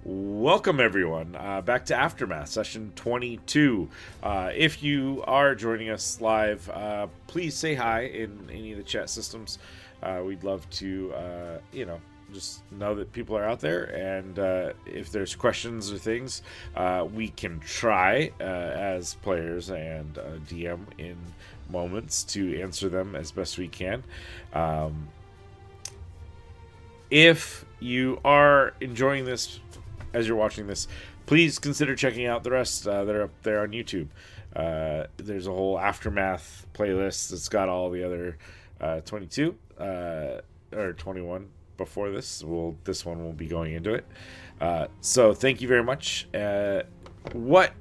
Welcome, everyone, back to Aftermath, session 22. If you are joining us live, please say hi in any of the chat systems. We'd love to, just know that people are out there, and if there's questions or things, we can try, as players and DM in moments, to answer them as best we can. If you are enjoying this as you're watching this, please consider checking out the rest that are up there on YouTube. There's a whole Aftermath playlist that's got all the other 22 or 21 before this. This one will be going into it. So thank you very much. What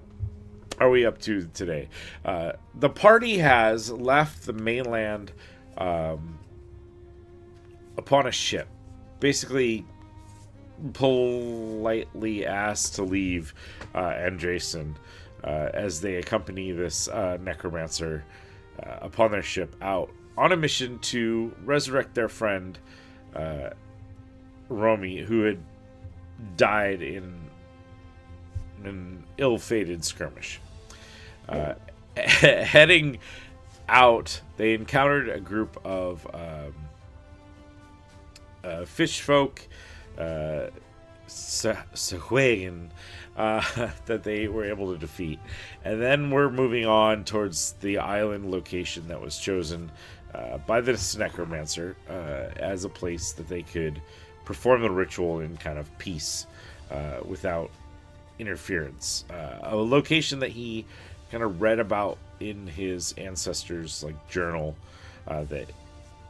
are we up to today? The party has left the mainland upon a ship. Basically politely asked to leave Andrason as they accompany this necromancer upon their ship out on a mission to resurrect their friend Romy, who had died in an ill-fated skirmish. Heading out, they encountered a group of fish folk, Sahuagin, that they were able to defeat. And then we're moving on towards the island location that was chosen by this necromancer as a place that they could perform the ritual in kind of peace without interference. A location that he kind of read about in his ancestors' journal, that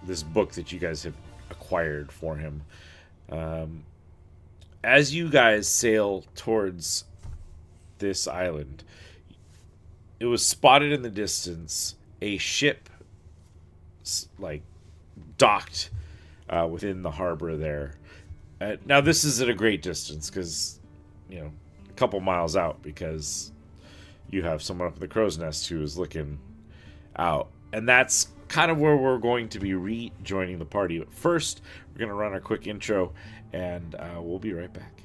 this book that you guys have acquired for him. As you guys sail towards this island, it was spotted in the distance a ship docked within the harbor there. Now this is at a great distance because a couple miles out, because you have someone up in the crow's nest who is looking out, and that's kind of where we're going to be rejoining the party. But first, we're going to run our quick intro, and we'll be right back.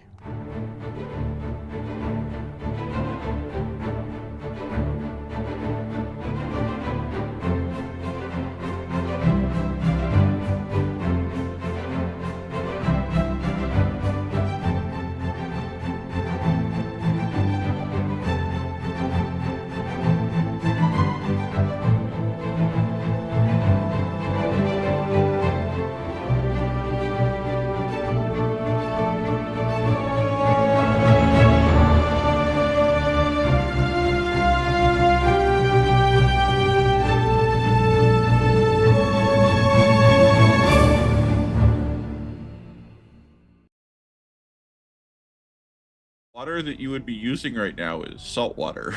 Water that you would be using right now is salt water.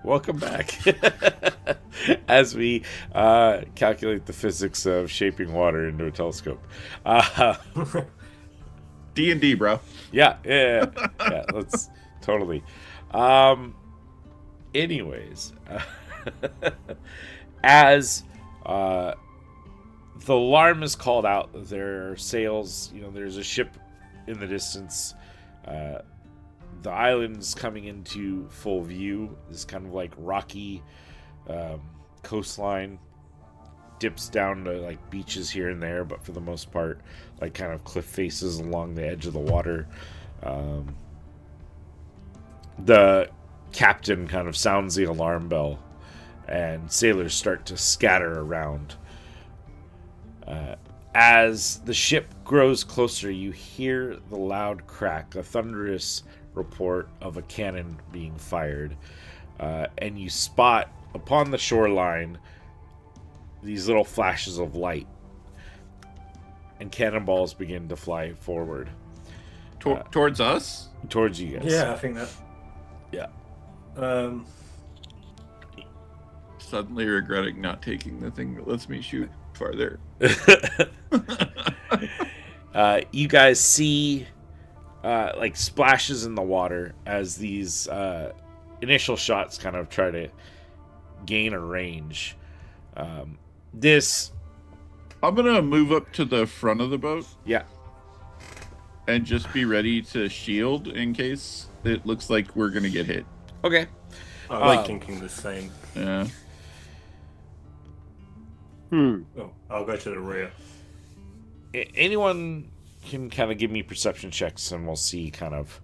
Welcome back. As we calculate the physics of shaping water into a telescope. D&D, bro. Yeah, let's totally. Anyways, as the alarm is called out, there are sails, there's a ship in the distance. The island's coming into full view. This kind of rocky coastline, dips down to beaches here and there, but for the most part, kind of cliff faces along the edge of the water. The captain kind of sounds the alarm bell, and sailors start to scatter around. As the ship grows closer, you hear the loud crack, a thunderous report of a cannon being fired, and you spot upon the shoreline these little flashes of light, and cannonballs begin to fly forward Towards us? towards you guys. Yeah, I think that. Yeah. Suddenly regretting not taking the thing that lets me shoot farther. You guys see like splashes in the water as these initial shots kind of try to gain a range. This, I'm gonna move up to the front of the boat yeah, and just be ready to shield in case it looks like we're gonna get hit. okay. I was thinking the same. Yeah. Oh, I'll go to the rear. Anyone can kind of give me perception checks, and we'll see kind of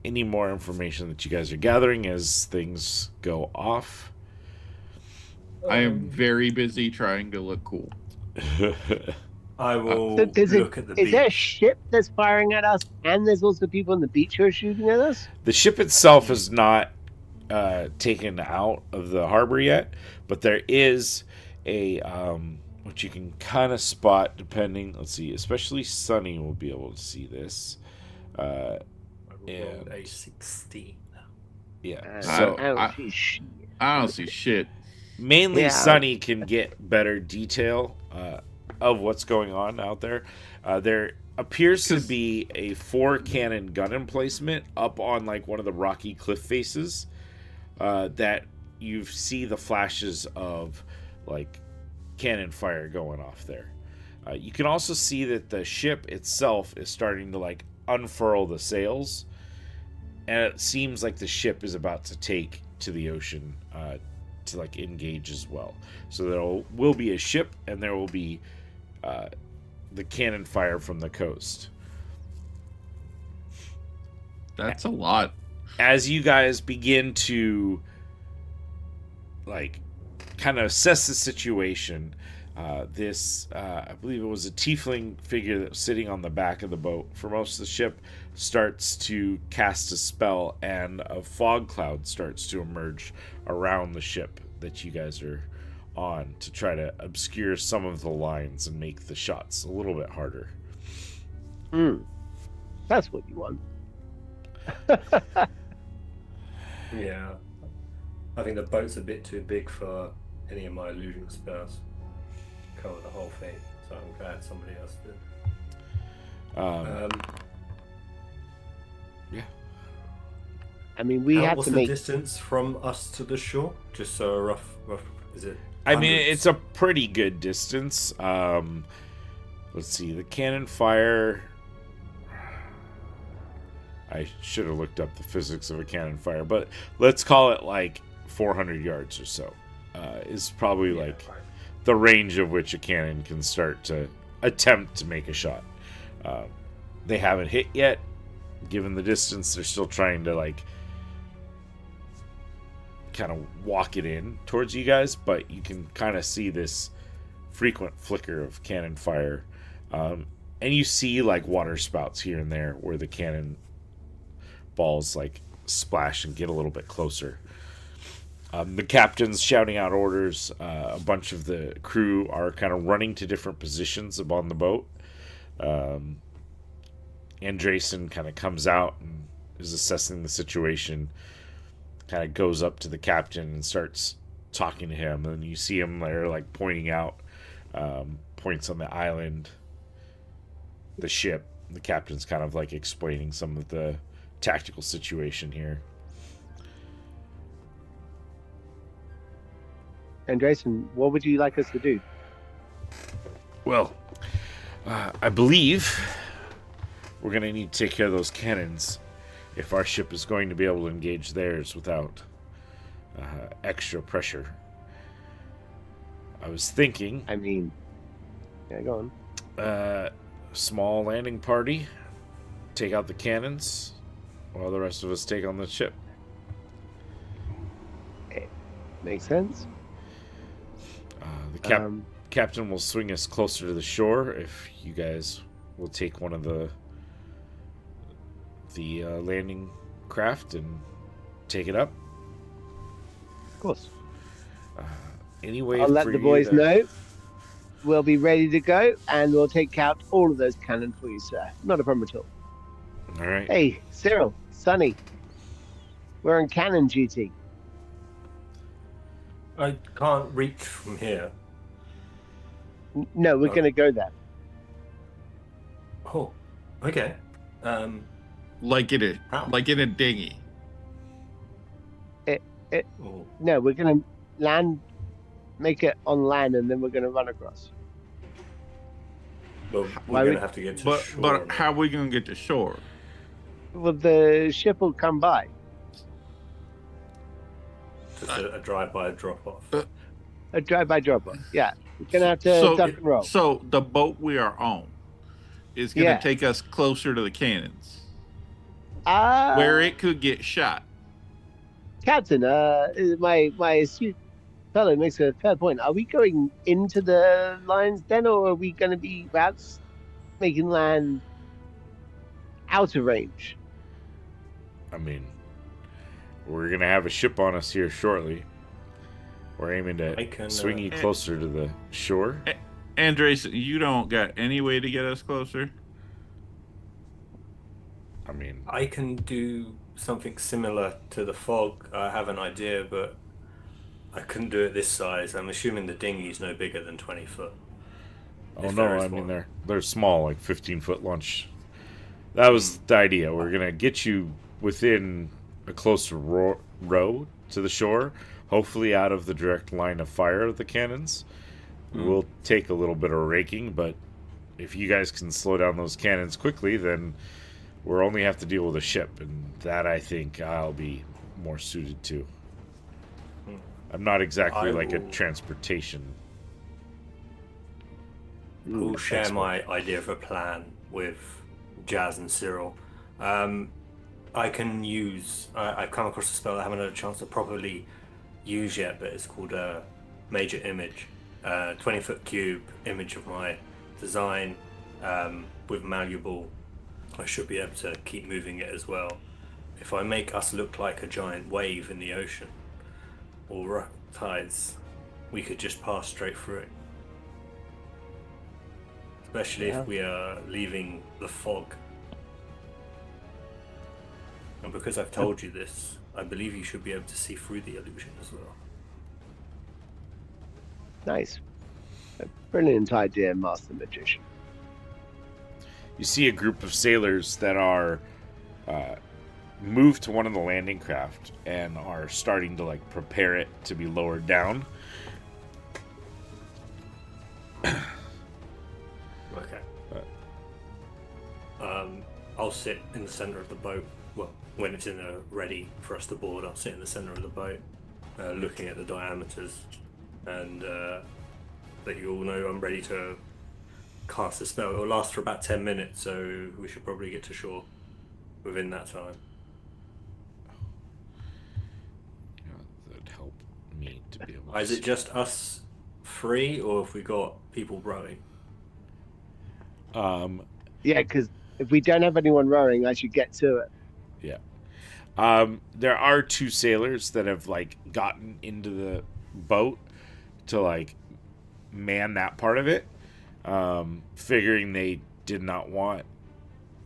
any more information that you guys are gathering as things go off. I am very busy trying to look cool. I will So look at the beach. is there a ship that's firing at us, and there's also people on the beach who are shooting at us? The ship itself is not taken out of the harbor yet, but there is a which you can kind of spot depending. Let's see, especially Sunny will be able to see this. I and- rolled a 16. Yeah, So, so I don't see shit. mainly Yeah. Sunny can get better detail of what's going on out there. There appears to be a 4-cannon gun emplacement up on like one of the rocky cliff faces that you see the flashes of like cannon fire going off there. You can also see that the ship itself is starting to like unfurl the sails, and it seems like the ship is about to take to the ocean to like engage as well. So there will be a ship, and there will be the cannon fire from the coast. That's a lot. As you guys begin to like kind of assess the situation, this I believe it was a tiefling figure that was sitting on the back of the boat for most of the ship starts to cast a spell, and a fog cloud starts to emerge around the ship that you guys are on to try to obscure some of the lines and make the shots a little bit harder. That's what you want. Yeah. I think the boat's a bit too big for any of my illusion spells. Cover the whole thing, so I'm glad somebody else did. Yeah. I mean, we have What's to the make. distance from us to the shore? Just so a rough. Is it? I mean, hundreds? it's a pretty good distance. Let's see, the cannon fire. I should have looked up the physics of a cannon fire, but let's call it like 400 yards or so. Is probably Yeah, like fine. the range of which a cannon can start to attempt to make a shot. They haven't hit yet. Given the distance, they're still trying to like kind of walk it in towards you guys, but you can kind of see this frequent flicker of cannon fire, and you see like water spouts here and there where the cannon balls like splash and get a little bit closer. The captain's shouting out orders. A bunch of the crew are kind of running to different positions upon the boat. Andrason kind of comes out and is assessing the situation. Kind of goes up to the captain and starts talking to him, and you see him there like pointing out points on the island, the ship. The captain's kind of like explaining some of the tactical situation here. Andreessen, what would you like us to do? Well, I believe we're going to need to take care of those cannons if our ship is going to be able to engage theirs without extra pressure. I was thinking I mean, yeah, go on. small landing party, take out the cannons, while the rest of us take on the ship. Makes sense. The captain will swing us closer to the shore if you guys will take one of the landing craft and take it up. Of course. Anyway, I'll let the boys know. we'll be ready to go, and we'll take out all of those cannon for you, sir. Not a problem at all. All right. Hey, Cyril, Sonny, we're on cannon duty. I can't reach from here. No, we're Oh. going to go there. Oh, okay. Like in How? a dinghy. Oh, No, we're going to land, make it on land, and then we're going to run across. well, Why we're we- gonna have to get to But shore. but now. how are we gonna get to shore? Well, the ship will come by. Just a drive-by drop-off. A drive-by drop-off. Yeah, we're going to have to duck and roll. So the boat we are on is gonna Yeah. take us closer to the cannons, Ah, where it could get shot. Captain, my astute fellow makes a fair point. Are we going into the lines then, or are we going to be perhaps making land out of range? I mean, we're gonna have a ship on us here shortly. We're aiming I to can, swing you closer to the shore. Andres, you don't got any way to get us closer? I mean, I can do something similar to the fog. I have an idea, but I couldn't do it this size. I'm assuming the dinghy's no bigger than 20 foot. oh If no, there is I mean one. they're small, like 15-foot launch. That was the idea. We're gonna get you within a closer row to the shore, hopefully out of the direct line of fire of the cannons. We'll take a little bit of raking, but if you guys can slow down those cannons quickly, then we'll only have to deal with a ship, and that I think I'll be more suited to. I'm not exactly I like a will- transportation. We'll share expert. my idea of a plan with Jazz and Cyril. I can use. I've come across a spell I haven't had a chance to properly use yet, but it's called a Major Image. 20-foot cube image of my design with malleable. I should be able to keep moving it as well. If I make us look like a giant wave in the ocean or tides, we could just pass straight through it. Especially Yeah. if we are leaving the fog. And because I've told you this, I believe you should be able to see through the illusion as well. Nice. A brilliant idea, Master Magician. You see a group of sailors that are moved to one of the landing craft and are starting to like prepare it to be lowered down. Okay. I'll sit in the center of the boat. Well, when it's ready for us to board, I'll sit in the center of the boat, looking at the diameters, and let you all know I'm ready to cast a spell. It'll last for about 10 minutes, so we should probably get to shore within that time. That would help me to be able. Is it just us three, or have we got people rowing? Yeah, because if we don't have anyone rowing, I should get to it. There are two sailors that have like gotten into the boat to like man that part of it, figuring they did not want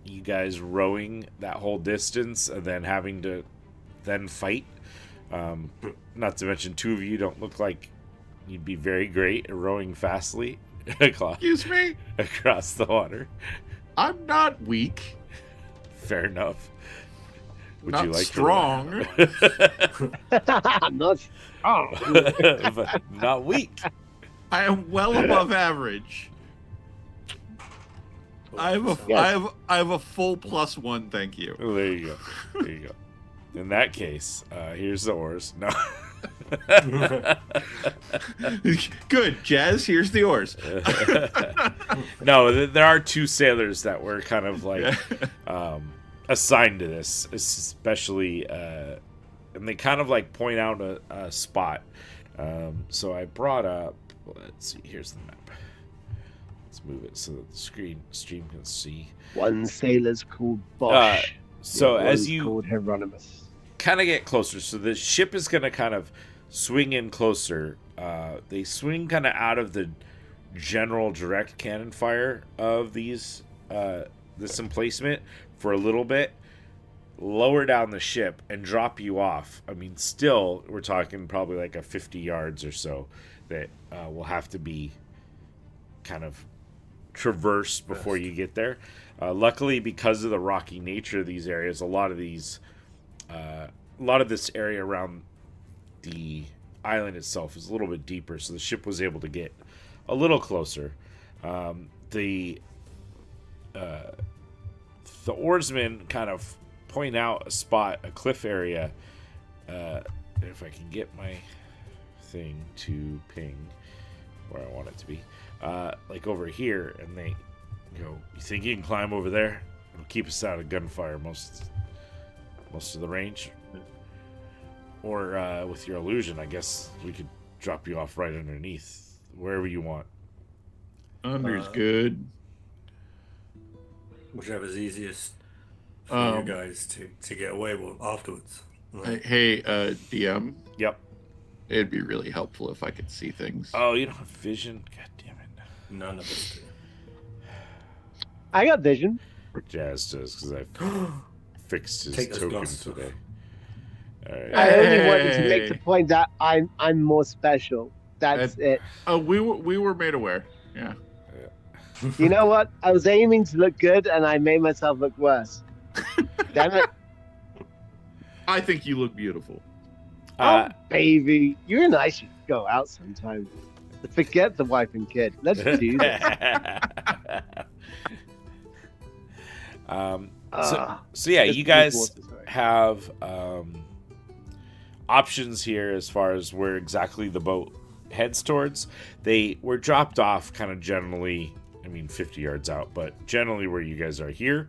you guys rowing that whole distance and then having to then fight. Not to mention, two of you don't look like you'd be very great at rowing fastly Excuse me? across the water. I'm not weak. Fair enough. Would Not you like strong. I'm not. Oh, to but not weak. I am well above average. I have a full +1, thank you. Oh, there you go. There you go. In that case, here's the oars. No. Good, Jazz. Here's the oars. No, there are two sailors that were kind of like assigned to this, especially, and they kind of like point out a spot. So I brought up. Let's see. Here's the map. Let's move it so that the stream can see. one sailor's called Bosch. So the as one's you called Hieronymus. kind of get closer, so the ship is going to kind of swing in closer. They swing kind of out of the general direct cannon fire of these this emplacement for a little bit, lower down the ship, and drop you off. I mean, still, we're talking probably like a 50 yards or so that will have to be kind of traversed before you get there. Luckily, because of the rocky nature of these areas, a lot of this area around the island itself is a little bit deeper, so the ship was able to get a little closer. The oarsmen kind of point out a spot, a cliff area. If I can get my thing to ping where I want it to be, like over here, and they go, "You think you can climb over there? It'll keep us out of gunfire most of the range." Or with your illusion, I guess we could drop you off right underneath, wherever you want. Under's good. Whichever's easiest for you guys to get away with afterwards. Hey, DM. Yep. It'd be really helpful if I could see things. Oh, you don't have vision? God damn it. None of us do. I got vision. Jazz does, because I fixed his Take those token glasses off. today. All right. I only wanted to make the point that I'm more special. That's it. Oh, we were made aware. Yeah. You know what? I was aiming to look good, and I made myself look worse. Damn it! I think you look beautiful. Oh, baby, you and I should go out sometime. Forget the wife and kid. Let's do this. So yeah, Just you guys water, sorry. have options here as far as where exactly the boat heads towards. They were dropped off kind of generally, 50 yards out, but generally where you guys are here.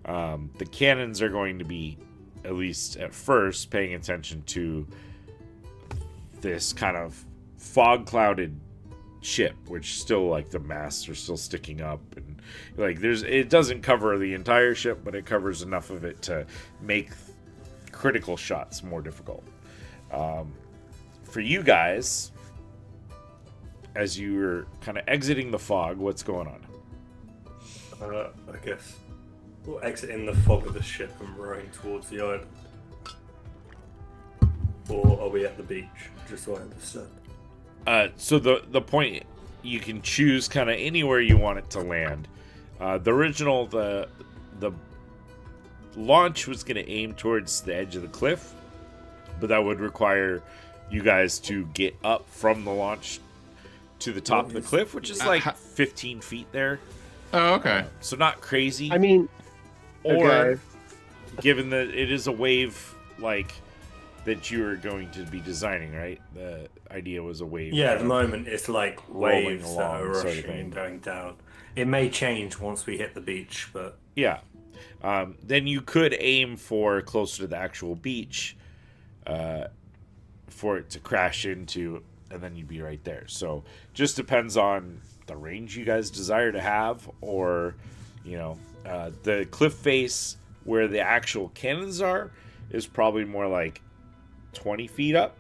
The cannons are going to be, at least at first, paying attention to this kind of fog clouded ship, which still, like, the masts are still sticking up, and like it doesn't cover the entire ship, but it covers enough of it to make critical shots more difficult. For you guys, as you're kind of exiting the fog, what's going on? I guess we'll exit in the fog of the ship and rowing towards the island. Or are we at the beach? Just so I understand. So the point, you can choose kind of anywhere you want it to land. The original, the launch was going to aim towards the edge of the cliff, but that would require you guys to get up from the launch to the top of the cliff, which is like 15 feet there. Oh, okay. So not crazy. I mean, or okay. given that it is a wave like that you are going to be designing, right? The idea was a wave. Yeah, at the moment it's like rolling waves that are along, sort of rushing thing. and going down. It may change once we hit the beach, but Yeah. Then you could aim for closer to the actual beach for it to crash into, and then you'd be right there. So just depends on the range you guys desire to have, or, the cliff face where the actual cannons are is probably more like 20 feet up.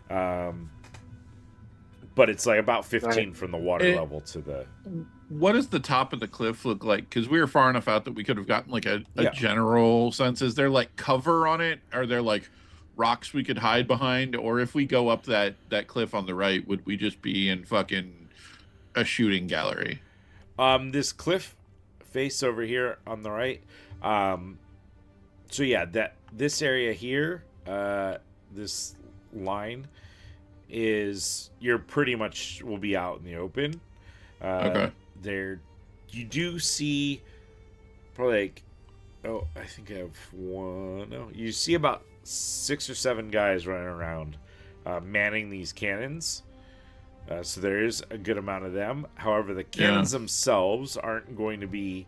But it's like about 15 from the water level to the... What does the top of the cliff look like? Because we were far enough out that we could have gotten like a Yeah. general sense. Is there like cover on it? Are there like rocks we could hide behind? Or if we go up that cliff on the right, would we just be in fucking a shooting gallery? This cliff face over here on the right. So yeah, this area here, this line is, you're pretty much will be out in the open. Okay. There, you do see probably like, I think I have one. No, you see about 6 or 7 guys running around, manning these cannons. So there is a good amount of them. However, the cannons themselves aren't going to be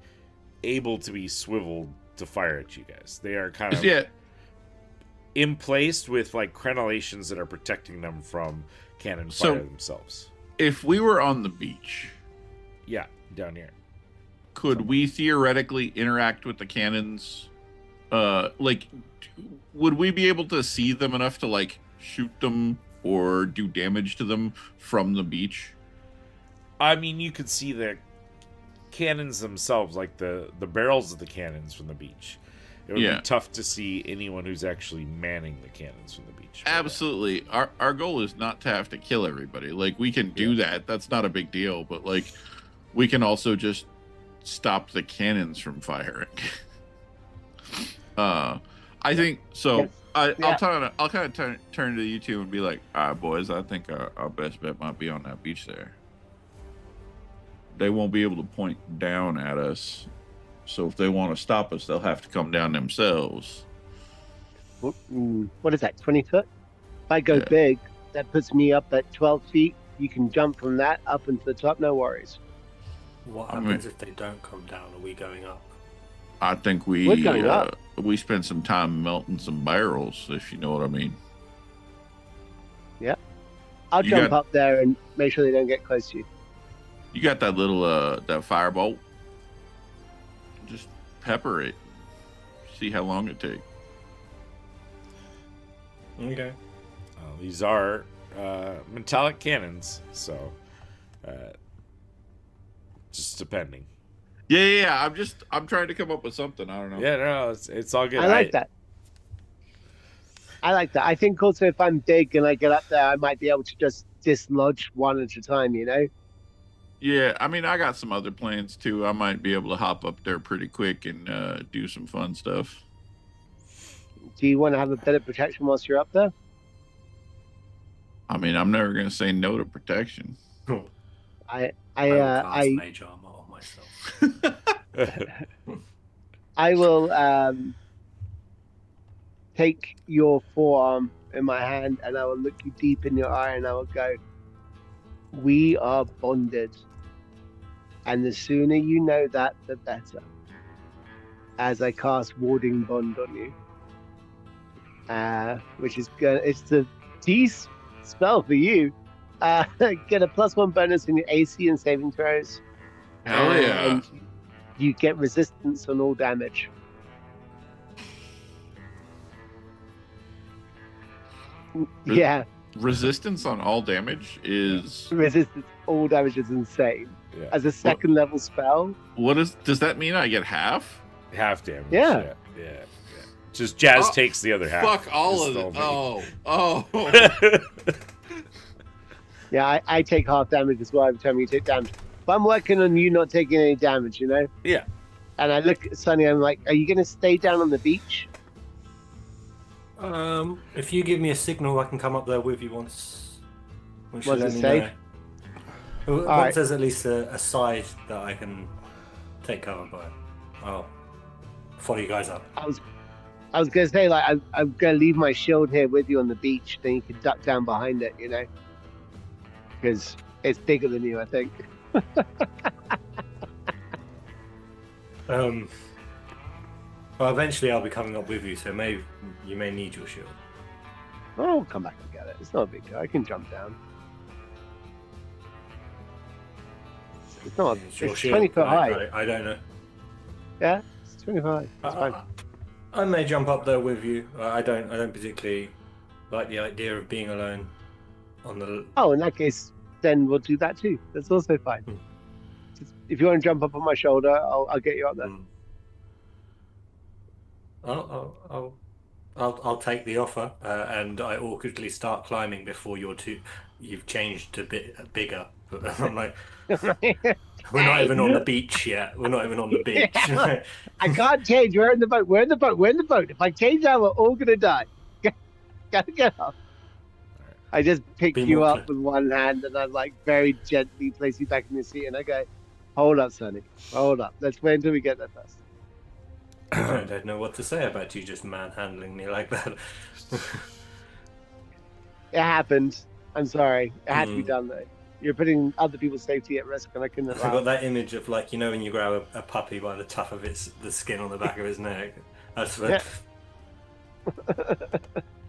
able to be swiveled to fire at you guys. They are kind of in place with like crenellations that are protecting them from cannon fire themselves. If we were on the beach, Yeah, down here. could we theoretically interact with the cannons? Would we be able to see them enough to like shoot them or do damage to them from the beach? I mean, you could see the cannons themselves, like the barrels of the cannons from the beach. It would be tough to see anyone who's actually manning the cannons from the beach. Absolutely. Our goal is not to have to kill everybody. Like, we can do that. That's not a big deal. But, like, we can also just stop the cannons from firing. I think so. Yes. I'll kind of turn to you two and be like, all right, boys, I think our best bet might be on that beach there. They won't be able to point down at us. So if they want to stop us, they'll have to come down themselves. What is that, 20 foot? If I go Yeah. big, that puts me up at 12 feet. You can jump from that up into the top, no worries. What I happens mean- if they don't come down? Are we going up? I think We're going up. we spend some time melting some barrels, if you know what I mean. I'll You jump got- up there and make sure they don't get close to you. You got that little that firebolt. Just pepper it. See how long it takes. Okay. These are metallic cannons, so just depending. Yeah. I'm trying to come up with something. I don't know. Yeah, no, it's all good. I like that. I like that. I think also if I'm big and I get up there, I might be able to just dislodge one at a time, you know? Yeah, I mean, I got some other plans too. I might be able to hop up there pretty quick and do some fun stuff. Do you want to have a bit of protection whilst you're up there? I mean, I'm never gonna say no to protection. I will cast I mage armor on myself. I will take your forearm in my hand and I will look you deep in your eye and I will go, we are bonded. And the sooner you know that, the better. As I cast Warding Bond on you. Which is good. It's the D spell for you. Get a +1 bonus in your AC and saving throws. Hell yeah! And you get resistance on all damage. Yeah, Resistance on all damage is resistance all damage is insane. Yeah. As a second level spell, what is? Does that mean I get half? Half damage. Yeah. Yeah. Just Jazz Oh, takes the other half. Fuck all Just of it. throw Oh. yeah, I take half damage as well every time you take damage. But I'm working on you not taking any damage, you know? Yeah. And I look at Sunny, I'm like, are you going to stay down on the beach? If you give me a signal, I can come up there with you once you Once let it's me safe? know. Once right. there's at least a side that I can take cover by, I'll follow you guys up. I was going to say, like, I'm going to leave my shield here with you on the beach, then you can duck down behind it, you know? Because it's bigger than you, I think. Well, eventually I'll be coming up with you, so you may need your shield. I'll come back and get it. It's not a big deal. I can jump down. It's not. It's your It's shield. 20 foot high. I don't know. Yeah, it's 25. It's fine. I may jump up there with you. I don't particularly like the idea of being alone on the. Oh, in that case, then we'll do that too. That's also fine. Just, if you want to jump up on my shoulder, I'll get you up there. I'll take the offer, and I awkwardly start climbing before you've changed to bigger. But I'm like, we're not even on the beach yet. We're not even on the beach. I can't change. We're in the boat. We're in the boat. We're in the boat. If I change now, we're all gonna die. Gotta get up. I just pick Be you more up with one hand, and I like very gently place you back in the seat, and I go, "Hold up, Sonny. Hold up. Let's wait until we get there first." I don't know what to say about you just manhandling me like that. It happened. I'm sorry. It had to be Mm. done though. You're putting other people's safety at risk, and I couldn't I've allow got it. that image of, like, you know, when you grab a puppy by the tuft of the skin on the back of his neck. That's what. Yeah.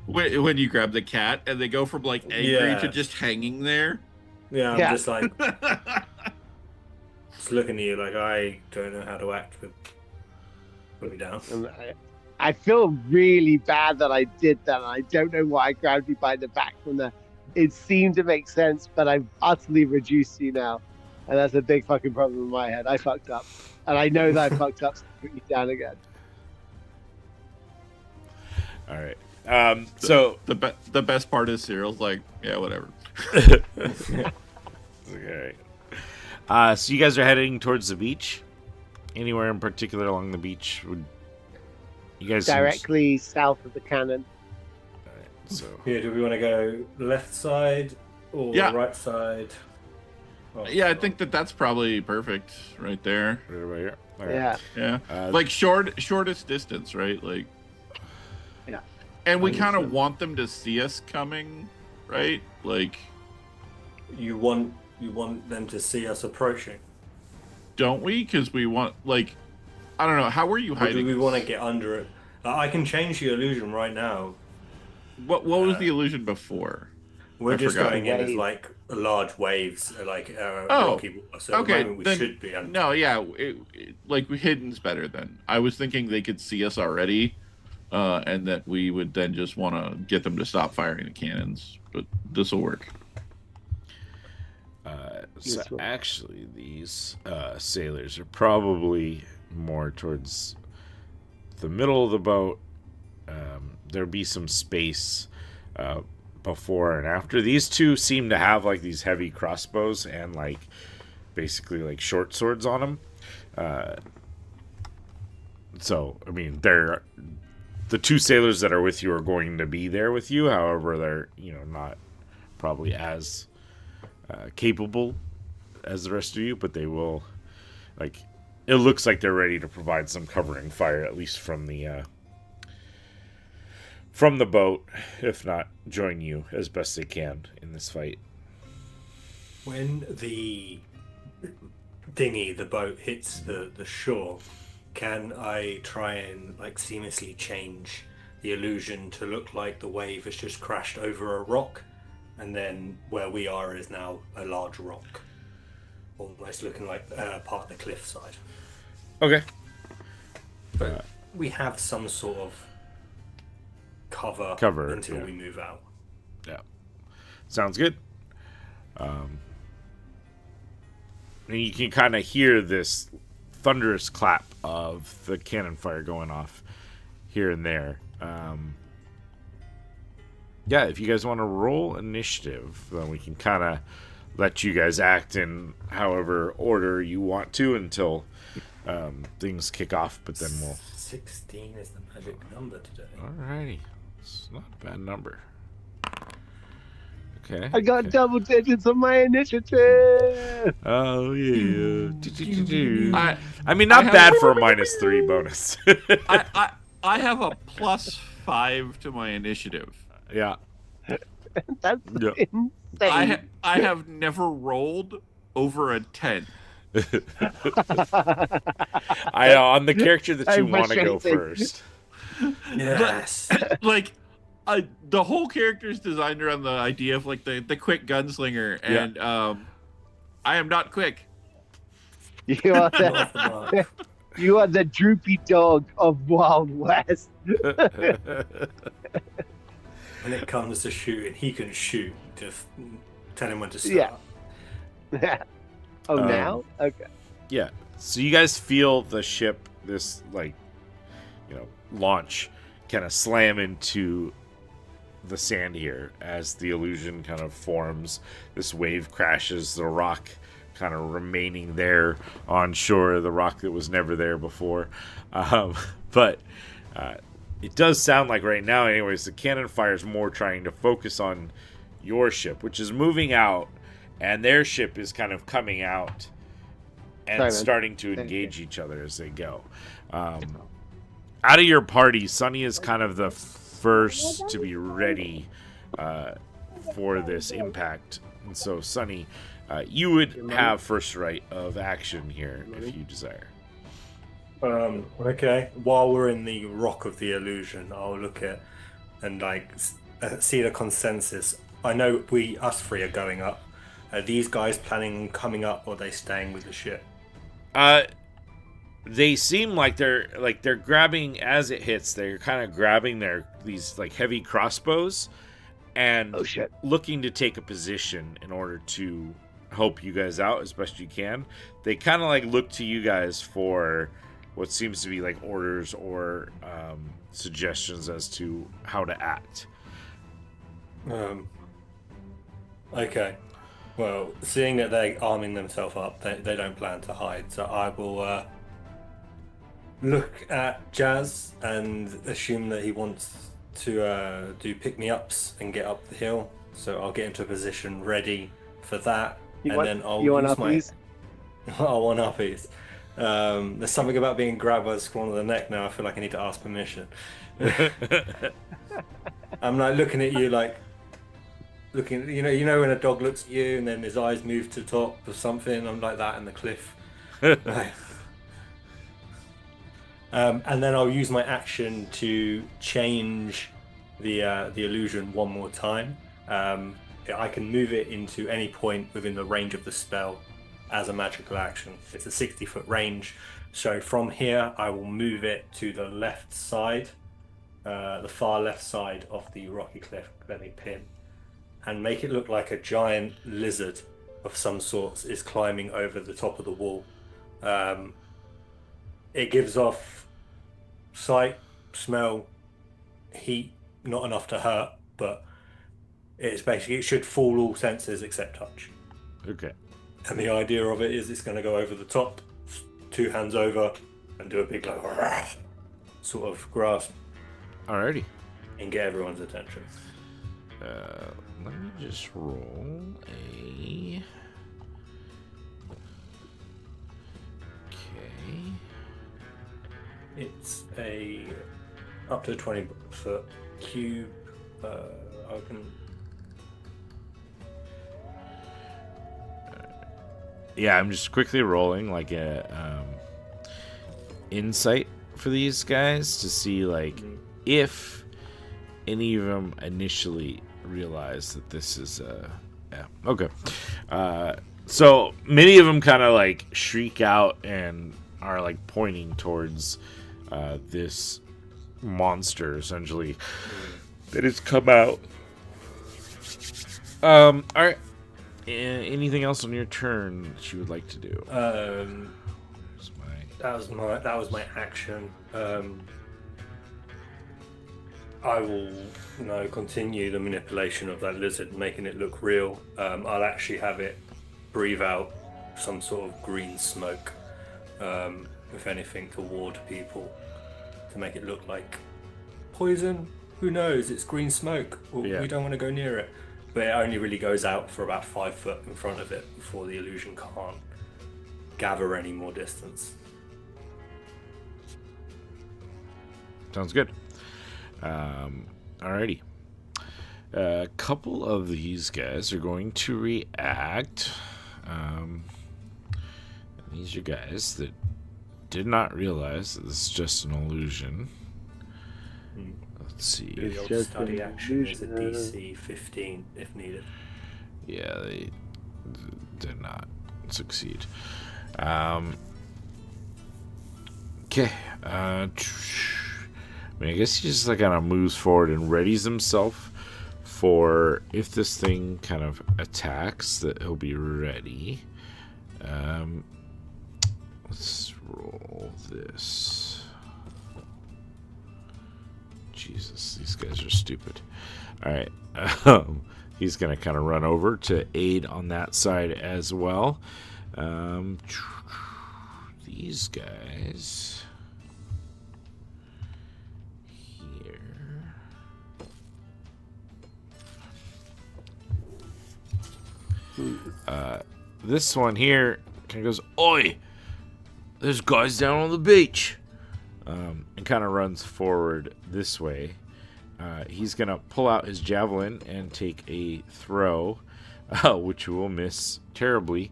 When you grab the cat and they go from like angry Yeah. to just hanging there. Yeah, I'm Yeah. just like just looking at you like I don't know how to act with. Put me down. And I feel really bad that I did that. And I don't know why I grabbed you by the back from there. It seemed to make sense, but I've utterly reduced you now. And that's a big fucking problem in my head. I fucked up. And I know that I fucked up, so put you down again. All right. So The best part is Cyril's like, yeah, whatever. okay. So you guys are heading towards the beach. Anywhere in particular along the beach? Would you guys Directly south of the cannon. All right, so Yeah, do we want to go left side or Yeah. right side? Oh, Yeah, I think that's probably perfect right there. right over here. All right. Yeah. Yeah, like shortest distance, right? Like, Yeah. And we kind of Understood. want them to see us coming, right? Like, You want them to see us approaching? don't we? Because we want, like, I don't know. How were you Or hiding? do we us? want to get under it? I can change the illusion right now. What was the illusion before? We're I just forgot. going in as Wave. like large waves, like Oh, rocky water. So at the okay, moment we then- should be under. No, yeah, like hidden's better then. I was thinking they could see us already, and that we would then just want to get them to stop firing the cannons. But this will work. So Useful. actually, these sailors are probably more towards the middle of the boat. There'll be some space before and after. These two seem to have like these heavy crossbows and like basically like short swords on them. So I mean, they're the two sailors that are with you are going to be there with you. However, they're not probably as capable as the rest of you, but they will, like, it looks like they're ready to provide some covering fire, at least from the boat, if not join you as best they can in this fight. When the dinghy, the boat, hits the shore, can I try and like seamlessly change the illusion to look like the wave has just crashed over a rock, and then where we are is now a large rock, almost looking like part of the cliffside? Okay. But we have some sort of cover until yeah. we move out. Yeah. Sounds good. And you can kind of hear this thunderous clap of the cannon fire going off here and there. Yeah, if you guys want to roll initiative, then we can kind of let you guys act in however order you want to until things kick off, but then we'll... 16 is the magic number today. Alrighty. It's not a bad number. Okay. I got double digits on my initiative. Oh, yeah. I mean, not I have- bad for a -3 bonus. I have a +5 to my initiative. Yeah. That's Yeah. insane. I have never rolled over a 10. On the character that you I'm want to go frustrated. first. Yes. Like, the whole character is designed around the idea of like the quick gunslinger, and I am not quick. You are Not off the mark. you are the droopy dog of Wild West. When it comes to shooting, he can shoot. Just tell him when to start. Yeah. Oh, now? Okay. Yeah. So you guys feel the ship, this launch, kind of slam into the sand here as the illusion kind of forms. This wave crashes the rock, kind of remaining there on shore, the rock that was never there before. But it does sound like right now, anyways, the cannon fire is more trying to focus on your ship, which is moving out, and their ship is kind of coming out and Sorry, man. starting to engage each other as they go. Out of your party, Sunny is kind of the first to be ready for this impact. And so, Sunny, you would have first right of action here if you desire. Okay. While we're in the rock of the illusion, I'll look at and see the consensus. I know us three are going up. Are these guys planning on coming up, or are they staying with the ship? They seem like they're grabbing as it hits. They're kind of grabbing these like heavy crossbows and Oh, shit. looking to take a position in order to help you guys out as best you can. They kind of like look to you guys for what seems to be like orders or suggestions as to how to act. Okay. Well, seeing that they're arming themselves up, they don't plan to hide. So I will look at Jazz and assume that he wants to do pick-me-ups and get up the hill. So I'll get into a position ready for that. Then I'll you want use my... uppies? I want uppies. There's something about being grabbed by the scroll of the neck now. I feel like I need to ask permission. I'm like looking at you like... Looking, you know when a dog looks at you and then his eyes move to the top of something. I'm like that in the cliff. And then I'll use my action to change the illusion one more time. I can move it into any point within the range of the spell as a magical action. It's a 60-foot range, so from here I will move it to the left side, the far left side of the rocky cliff. Let me pin. And make it look like a giant lizard of some sorts is climbing over the top of the wall. It gives off sight, smell, heat, not enough to hurt, but it's basically, it should fool all senses except touch. Okay. And the idea of it is it's going to go over the top, 2 hands over, and do a big like sort of grasp. Alrighty. And get everyone's attention. Let me just roll a... Okay. It's a up to 20-foot cube. I can... Yeah, I'm just quickly rolling like a insight for these guys to see like if any of them initially realize that this is yeah, okay. So many of them kind of like shriek out and are like pointing towards this monster essentially that has come out. All right. Anything else on your turn that you would like to do? That was my action. I will continue the manipulation of that lizard, making it look real. I'll actually have it breathe out some sort of green smoke, if anything, to ward people, to make it look like poison. Who knows? It's green smoke. We don't want to go near it. But it only really goes out for about 5 foot in front of it before the illusion can't gather any more distance. Sounds good. Alrighty. A couple of these guys are going to react. These are guys that did not realize that this is just an illusion. Let's see. The old study action is a DC 15 if needed. Yeah, they did not succeed. Okay. I mean, I guess he just like kind of moves forward and readies himself for if this thing kind of attacks, that he'll be ready. Let's roll this. Jesus, these guys are stupid. All right. He's going to kind of run over to aid on that side as well. These guys here. This one here kind of goes, "Oi! There's guys down on the beach." And kind of runs forward this way. He's going to pull out his javelin and take a throw, which will miss terribly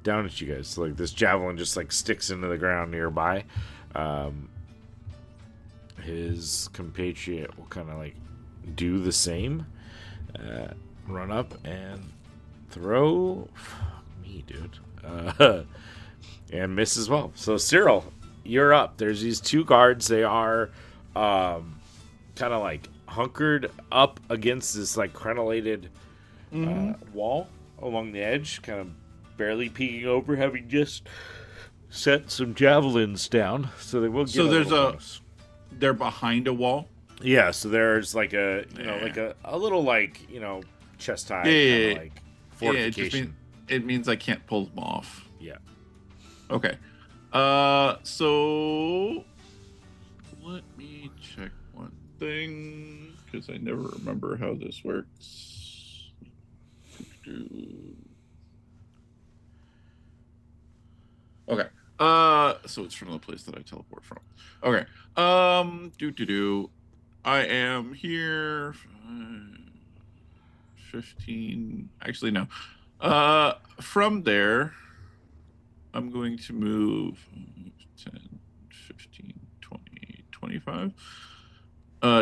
down at you guys. So, like, this javelin just like sticks into the ground nearby. His compatriot will kind of like do the same. Run up and throw. Fuck me, dude. And miss as well. So, Cyril, you're up. There's these 2 guards. They are kind of like hunkered up against this like crenellated wall. along the edge, kind of barely peeking over, having just set some javelins down, so they will get So there's little bonus. they're behind a wall. Yeah, so there's like a like a little like chest high kinda like fortification. It means I can't pull them off. Yeah. Okay. So let me check one thing because I never remember how this works. Okay. So it's from the place that I teleport from. Okay. I am here. 15. Actually, no. From there, I'm going to move 10, 15, 20, 25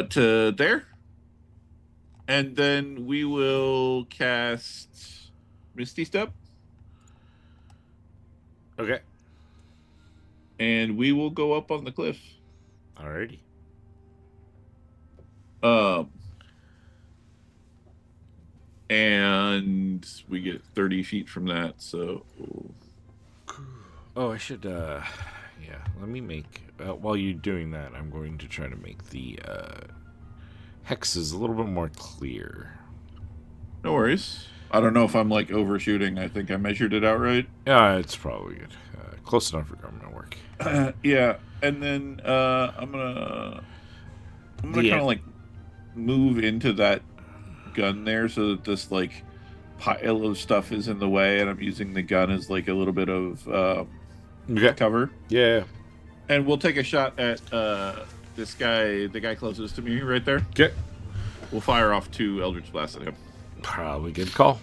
to there. And then we will cast Misty Step. Okay. And we will go up on the cliff. Alrighty. And we get 30 feet from that, so... Oh, I should, yeah, let me make, while you're doing that, I'm going to try to make the, hexes a little bit more clear. No worries. I don't know if I'm, like, overshooting. I think I measured it out right. Yeah, it's probably good. Close enough for government work. Yeah, and then, I'm gonna kind of, like, move into that gun there so that this, like, pile of stuff is in the way, and I'm using the gun as, like, a little bit of, cover. Yeah. And we'll take a shot at this guy, the guy closest to me right there. Okay. We'll fire off 2 Eldritch Blasts at him. Probably good call.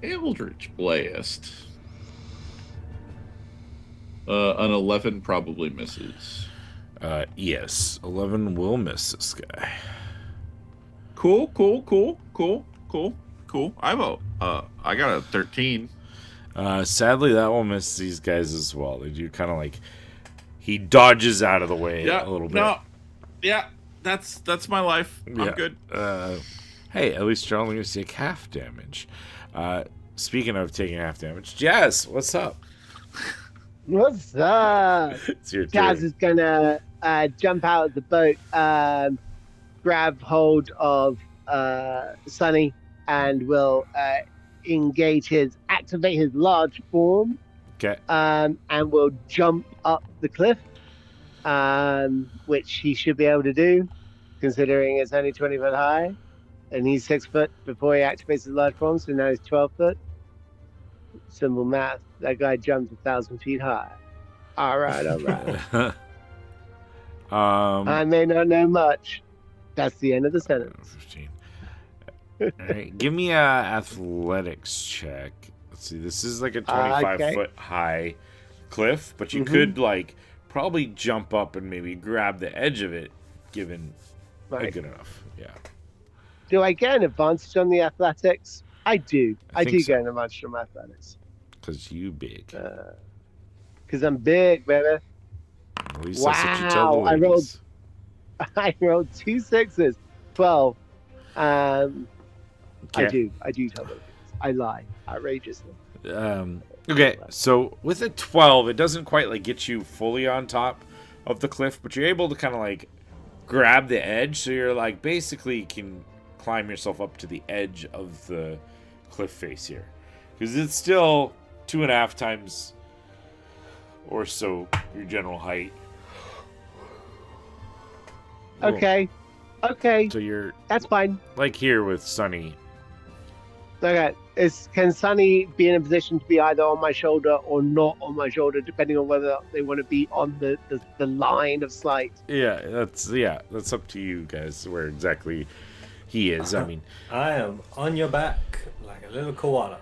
Eldritch Blast. An 11 probably misses. Yes. 11 will miss this guy. Cool. I got a 13. Sadly, that will miss these guys as well. They do kind of like... He dodges out of the way a little bit. No. Yeah, that's my life. I'm good. Hey, at least you're only going to take half damage. Speaking of taking half damage, Jazz, what's up? What's up? It's your Jazz turn. is gonna jump out of the boat, grab hold of Sunny, and will activate his large form, Okay. and will jump up the cliff, which he should be able to do, considering it's only 20 foot high, and he's 6 foot before he activates his large form, so now he's 12 foot. Simple math. That guy jumped 1,000 feet high. All right. I may not know much. That's the end of the sentence. 15. All right, give me a athletics check. Let's see. This is like a 25-foot high cliff, but you could like probably jump up and maybe grab the edge of it, given good enough. Yeah. Do I get an advantage on the athletics? I do. I think do so. get an advantage on my athletics. Because you big. Because I'm big, baby. At least that's what you tell the I ladies. I rolled 2 6s, 12. I Okay. do tell the ladies. I lie outrageously. Okay, so with a 12, it doesn't quite like get you fully on top of the cliff, but you're able to kind of like grab the edge, so you're like basically can climb yourself up to the edge of the cliff face here, because it's still 2.5 times or so your general height. Okay. So you're That's fine. like here with Sunny. Okay. Can Sunny be in a position to be either on my shoulder or not on my shoulder, depending on whether they want to be on the line of sight? Yeah, that's up to you guys where exactly he is. I mean, I am on your back like a little koala.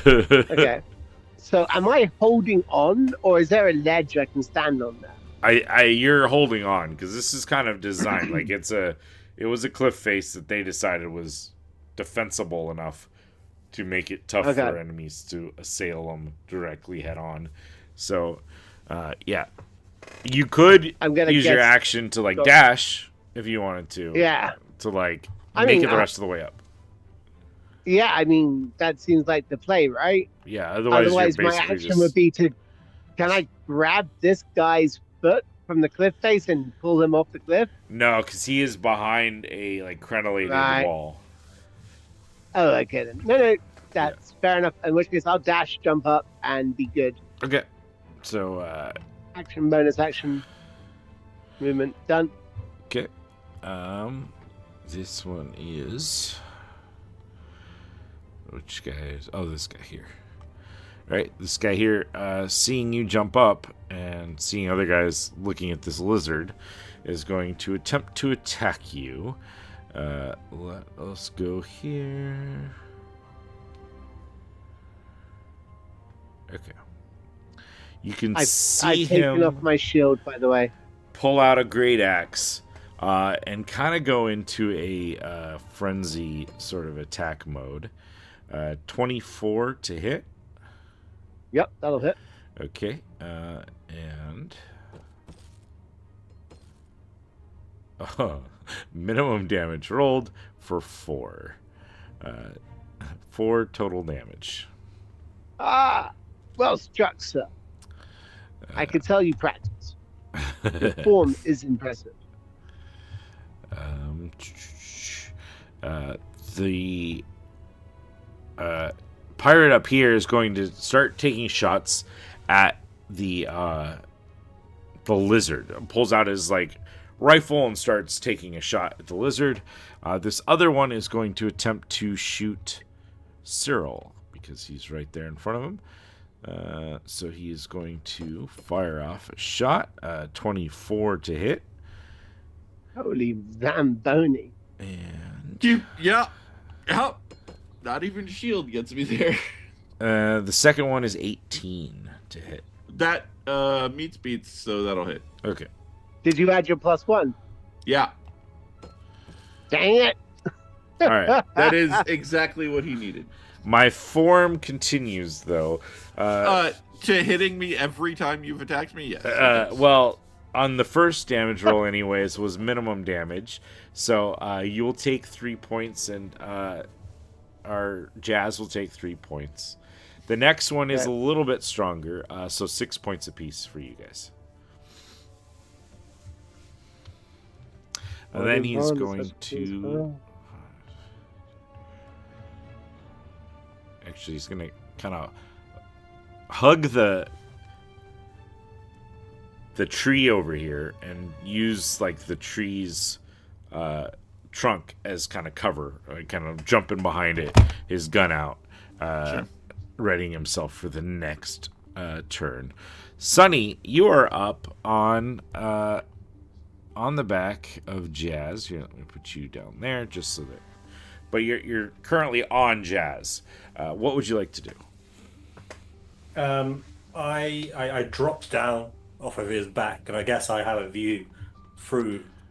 Okay. So am I holding on, or is there a ledge I can stand on there? You're holding on because this is kind of designed like it was a cliff face that they decided was defensible enough to make it tough for enemies to assail them directly head on. So, yeah, you could I'm gonna use your guess- action to like dash if you wanted to. Yeah. To like I make mean, it the rest of the way up. Yeah, I mean, that seems like the play, right? Yeah. Otherwise Otherwise, you're my basically action just. would be to, can I grab this guy's foot from the cliff face and pull him off the cliff? No, because he is behind a like crenellated Right. wall. Oh, okay then. No, that's fair enough. In which case, I'll dash, jump up, and be good. Okay. So Action, bonus action, movement, done. okay. This one is which guy is this guy here. Right? This guy here, seeing you jump up and seeing other guys looking at this lizard, is going to attempt to attack you. Let us go here. Okay. You can see I've taken him off my shield, by the way. pull out a great axe and kind of go into a frenzy sort of attack mode. 24 to hit. Yep, that'll hit. Okay. And minimum damage rolled for 4. 4 total damage. Well struck, sir. I can tell you practice. Your form is impressive. The pirate up here is going to start taking shots at the lizard. Pulls out his like rifle and starts taking a shot at the lizard. This other one is going to attempt to shoot Cyril because he's right there in front of him. So he is going to fire off a shot. 24 to hit. Holy Zamboni. And Yeah. Not even shield gets me there. the second one is 18 to hit. That meets beats, so that'll hit. Okay. Did you add your +1? Yeah, Dang it. All right. that is exactly what he needed. My form continues, though. To hitting me every time you've attacked me, yes. Well, on the first damage roll, anyways, was minimum damage. So you will take 3 points, and our Jazz will take 3 points. The next one is a little bit stronger, so 6 points apiece for you guys. And then he's going to... Actually, he's going to kind of hug the tree over here and use like the tree's trunk as kind of cover, kind of jumping behind it, his gun out, readying himself for the next turn. Sunny, you are up on the back of Jazz. Here, let me put you down there just so that. But you're currently on Jazz. What would you like to do? I dropped down off of his back, and I guess I have a view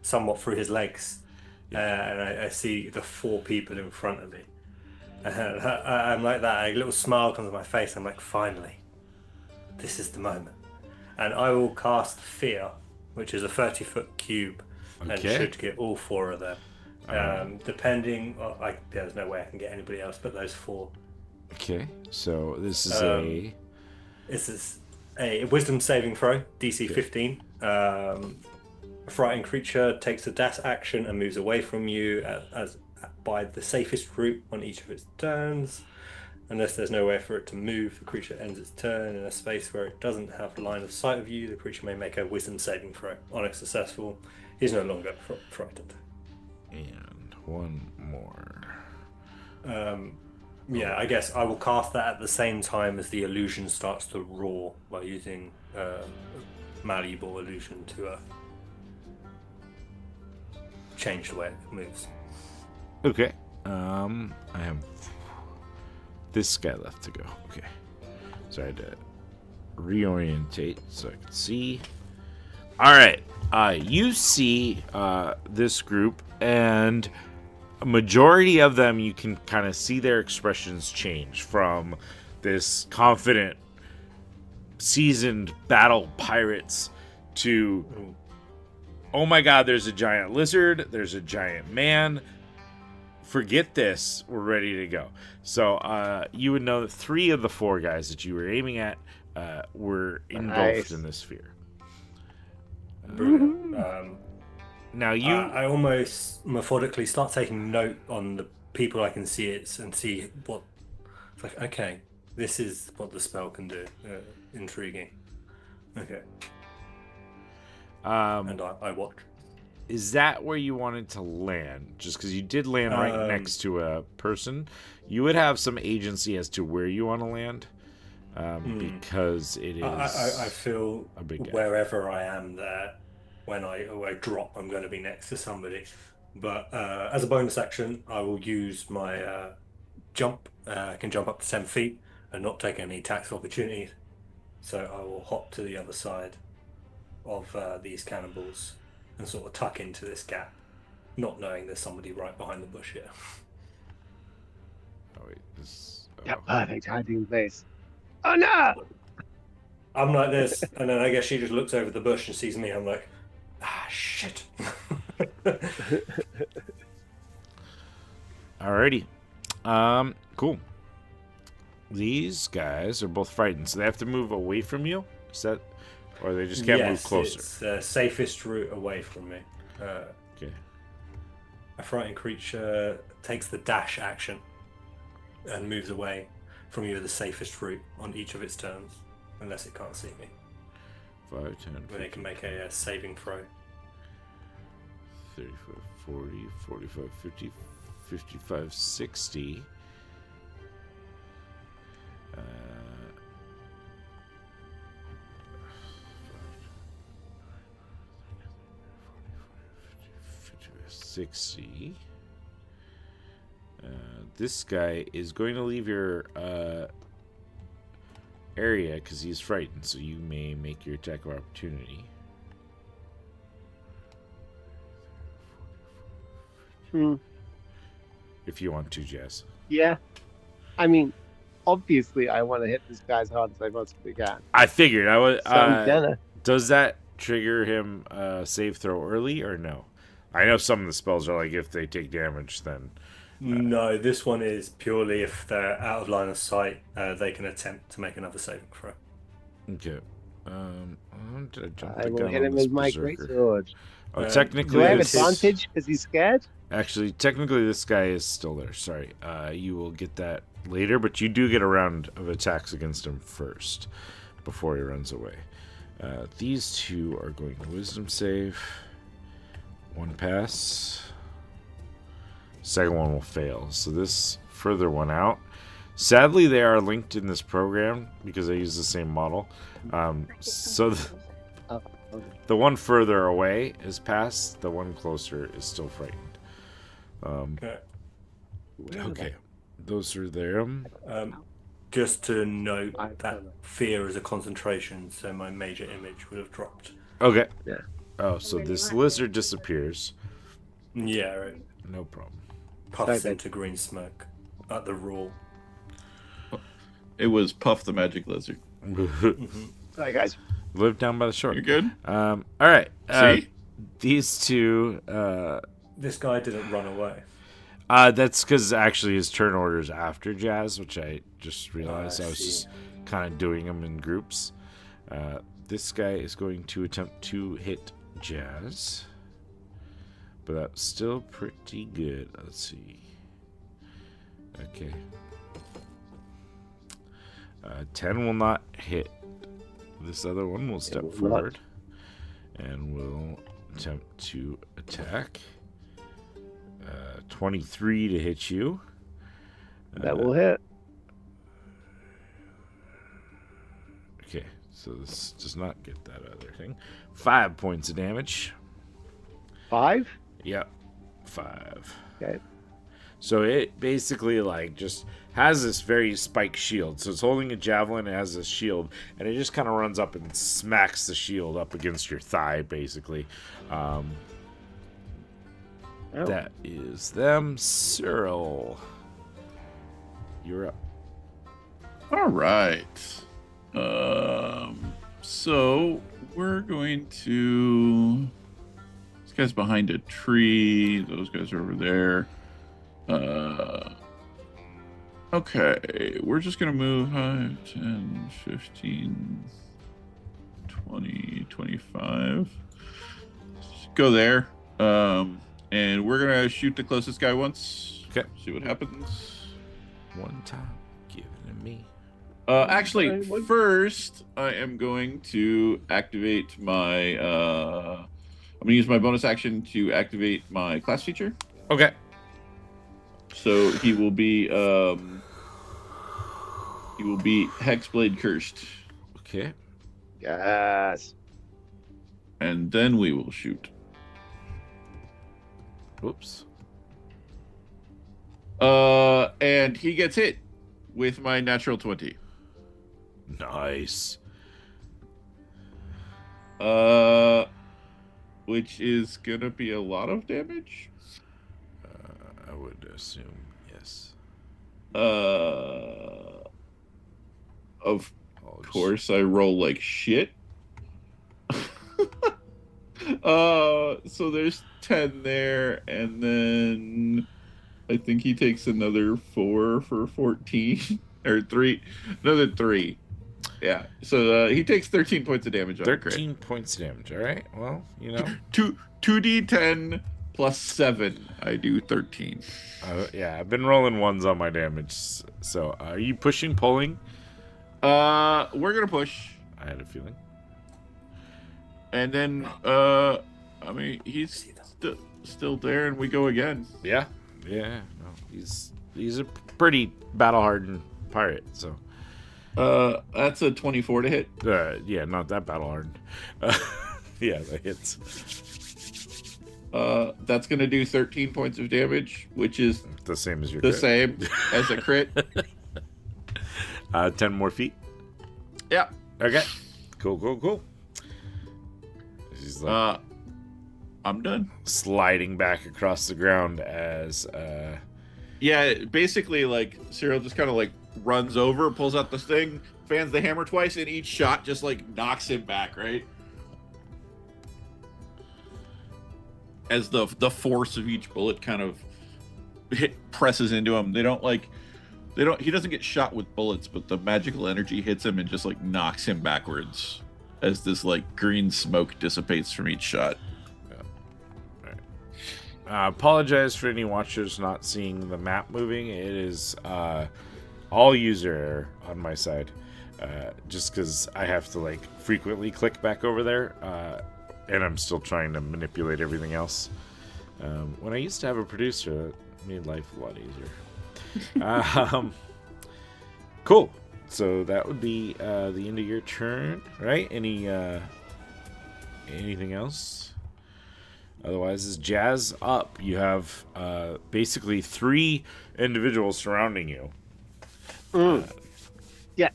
somewhat through his legs, and I see the 4 people in front of me. And I'm like that. A little smile comes on my face. I'm like, finally, this is the moment. And I will cast Fear, which is a 30-foot cube, and should get all 4 of them. Depending, there's no way I can get anybody else but those 4. Okay, so this is This is a Wisdom saving throw, DC 15. Frightened creature takes a dash action and moves away from you by the safest route on each of its turns. Unless there's nowhere for it to move, the creature ends its turn in a space where it doesn't have line of sight of you. The creature may make a Wisdom saving throw. On it successful, he's no longer frightened. And one more. Yeah, I guess I will cast that at the same time as the illusion starts to roar by using malleable illusion to change the way it moves. Okay. I have this guy left to go. Okay. So I had to reorientate so I could see. All right. You see this group, and a majority of them, you can kind of see their expressions change from this confident, seasoned battle pirates to oh my god, there's a giant lizard, there's a giant man. Forget this, we're ready to go. So you would know that 3 of the 4 guys that you were aiming at were engulfed Nice. in this sphere. Brilliant. Now you I almost methodically start taking note on the people I can see it and see what. It's like, okay, this is what the spell can do. Intriguing. Okay, and I watch. is that where you wanted to land? Just because you did land right next to a person, you would have some agency as to where you want to land, because it is. I feel a big gap. wherever I am there, when I drop, I'm going to be next to somebody. But as a bonus action, I will use my jump. I can jump up to 10 feet and not take any attacks of opportunity. So I will hop to the other side of these cannibals and sort of tuck into this gap, not knowing there's somebody right behind the bush here. Oh, wait, this. Yeah, perfect hiding place. Oh no! I'm like this, and then I guess she just looks over the bush and sees me. I'm like, ah, shit. Alrighty. Cool. These guys are both frightened, so they have to move away from you? Is that, or they just can't move closer? It's the safest route away from me. Okay. A frightened creature takes the dash action and moves away from you the safest route on each of its turns, unless it can't see me. 5, 10, Then it can make a saving throw. 35, 40, 45, 50, 55, 60. Uh, 60. This guy is going to leave your area because he's frightened, so you may make your attack of opportunity. If you want to, Jazz. Yeah. I mean, obviously, I want to hit this guy as hard as I possibly can. I figured I would. So I'm gonna. Does that trigger him save throw early or no? I know some of the spells are like if they take damage, then. No, this one is purely if they're out of line of sight, they can attempt to make another saving throw. Okay. Did I jump the I will gun hit on him this with my berserker? greatsword. Oh, technically, Do I have this- advantage because he's scared? Actually, technically, this guy is still there. Sorry. You will get that later, but you do get a round of attacks against him first before he runs away. These two are going to wisdom save. One pass. Second one will fail. So this further one out. Sadly, they are linked in this program because I use the same model. So the one further away is passed. The one closer is still frightened. Okay. Those are there. Just to note that fear is a concentration, so my major image would have dropped. Okay. Yeah. Oh, so this lizard disappears. Yeah, right. No problem. Puffs into green smoke at the raw. It was Puff the Magic Lizard. Sorry, guys. Live down by the shore. You're good? All right. See? These two. This guy didn't run away. That's because actually his turn order is after Jazz, which I just realized. I was see. just kind of doing them in groups. This guy is going to attempt to hit Jazz. But that's still pretty good. Let's see. Okay. 10 will not hit. This other one will step will not. forward. And will attempt to attack. 23 to hit you. That will hit. Okay, so this does not get that other thing. 5 points of damage. 5? Yep, 5. Okay. So it basically like just has this very spiked shield. So it's holding a javelin, it has a shield, and it just kind of runs up and smacks the shield up against your thigh, basically. Oh. That is them. Cyril, you're up. All right. So we're going to This guy's behind a tree. Those guys are over there. Okay, we're just gonna move 5, 10, 15, 20, 25. Just go there. And we're gonna shoot the closest guy once. Okay. See what happens. One time, give it to me. Actually, first I am going to activate my. I'm gonna use my bonus action to activate my class feature. Okay. So he will be Hexblade Cursed, Okay. Yes. and then we will shoot. Whoops. And he gets hit with my natural 20. Nice. Which is gonna be a lot of damage. I would assume yes. Of I'll just- course, I roll like shit. So there's 10 there, and then I think he takes another 4 for 14 or 3, another 3. Yeah. So he takes 13 points of damage on the crit. 13 points of damage. All right. Well, you know. 2d10 plus 7. I do 13. Yeah, I've been rolling ones on my damage. So, are you pushing, pulling? We're gonna push, I had a feeling. and then I mean he's still there, and we go again. Yeah. Yeah. No, he's a pretty battle-hardened pirate. So, That's a 24 to hit. yeah, not that battle-hardened. Yeah, that hits. That's gonna do 13 points of damage, which is The same as your the crit. same as a crit. 10 more feet. Yeah. Okay. Cool. He's like I'm done. sliding back across the ground as Yeah, basically, like, Cyril just kind of, like, runs over, pulls out this thing, fans the hammer twice, and each shot just, like, knocks him back, right? As the force of each bullet kind of presses into him. He doesn't get shot with bullets, but the magical energy hits him and just, like, knocks him backwards as this, like, green smoke dissipates from each shot. apologize for any watchers not seeing the map moving. It is all user error on my side, just because I have to like frequently click back over there, and I'm still trying to manipulate everything else. When I used to have a producer, it made life a lot easier. Cool. So that would be the end of your turn, right? Anything else? Otherwise, is Jazz up? You have basically 3 individuals surrounding you. Yeah.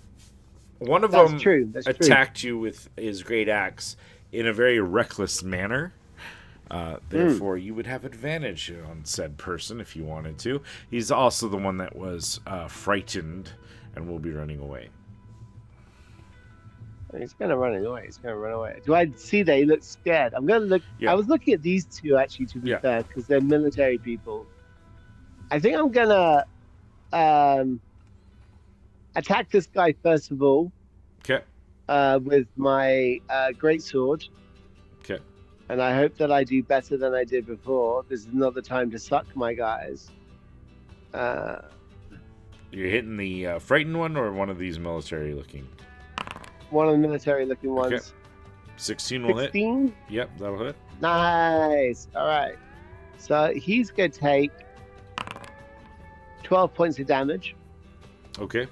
One of That's them true. That's true. attacked you with his great axe in a very reckless manner. Therefore, you would have advantage on said person if you wanted to. He's also the one that was frightened and will be running away. He's gonna run away. Do I see that he looks scared? I'm gonna look. Yeah. I was looking at these two actually, to be Yeah. fair, because they're military people. I think I'm gonna attack this guy first of all Okay. with my greatsword, Okay. and I hope that I do better than I did before. This is not the time to suck my guys. You're hitting the frightened one or one of these military looking? One of the military-looking ones. Okay. 16 will hit. 16. Yep, that'll hit. Nice. All right. So he's going to take 12 points of damage. Okay.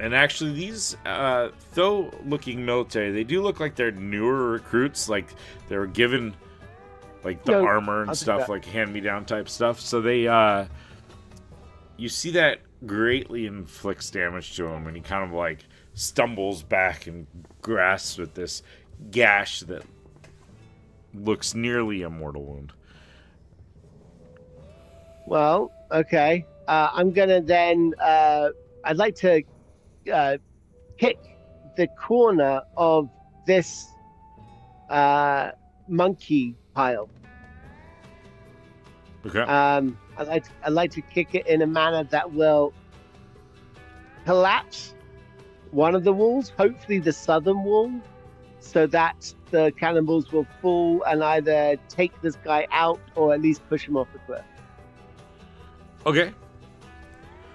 And actually, these, though looking military, they do look like they're newer recruits. Like they were given, like the No, armor and I'll take stuff, that. like hand-me-down type stuff. So they, you see that greatly inflicts damage to him, and he kind of like stumbles back and grasps at this gash that looks nearly a mortal wound. Well, okay. I'm going to then, I'd like to pick the corner of this monkey pile. Okay. I'd like to kick it in a manner that will collapse one of the walls, hopefully the southern wall, so that the cannonballs will fall and either take this guy out or at least push him off the cliff. Okay.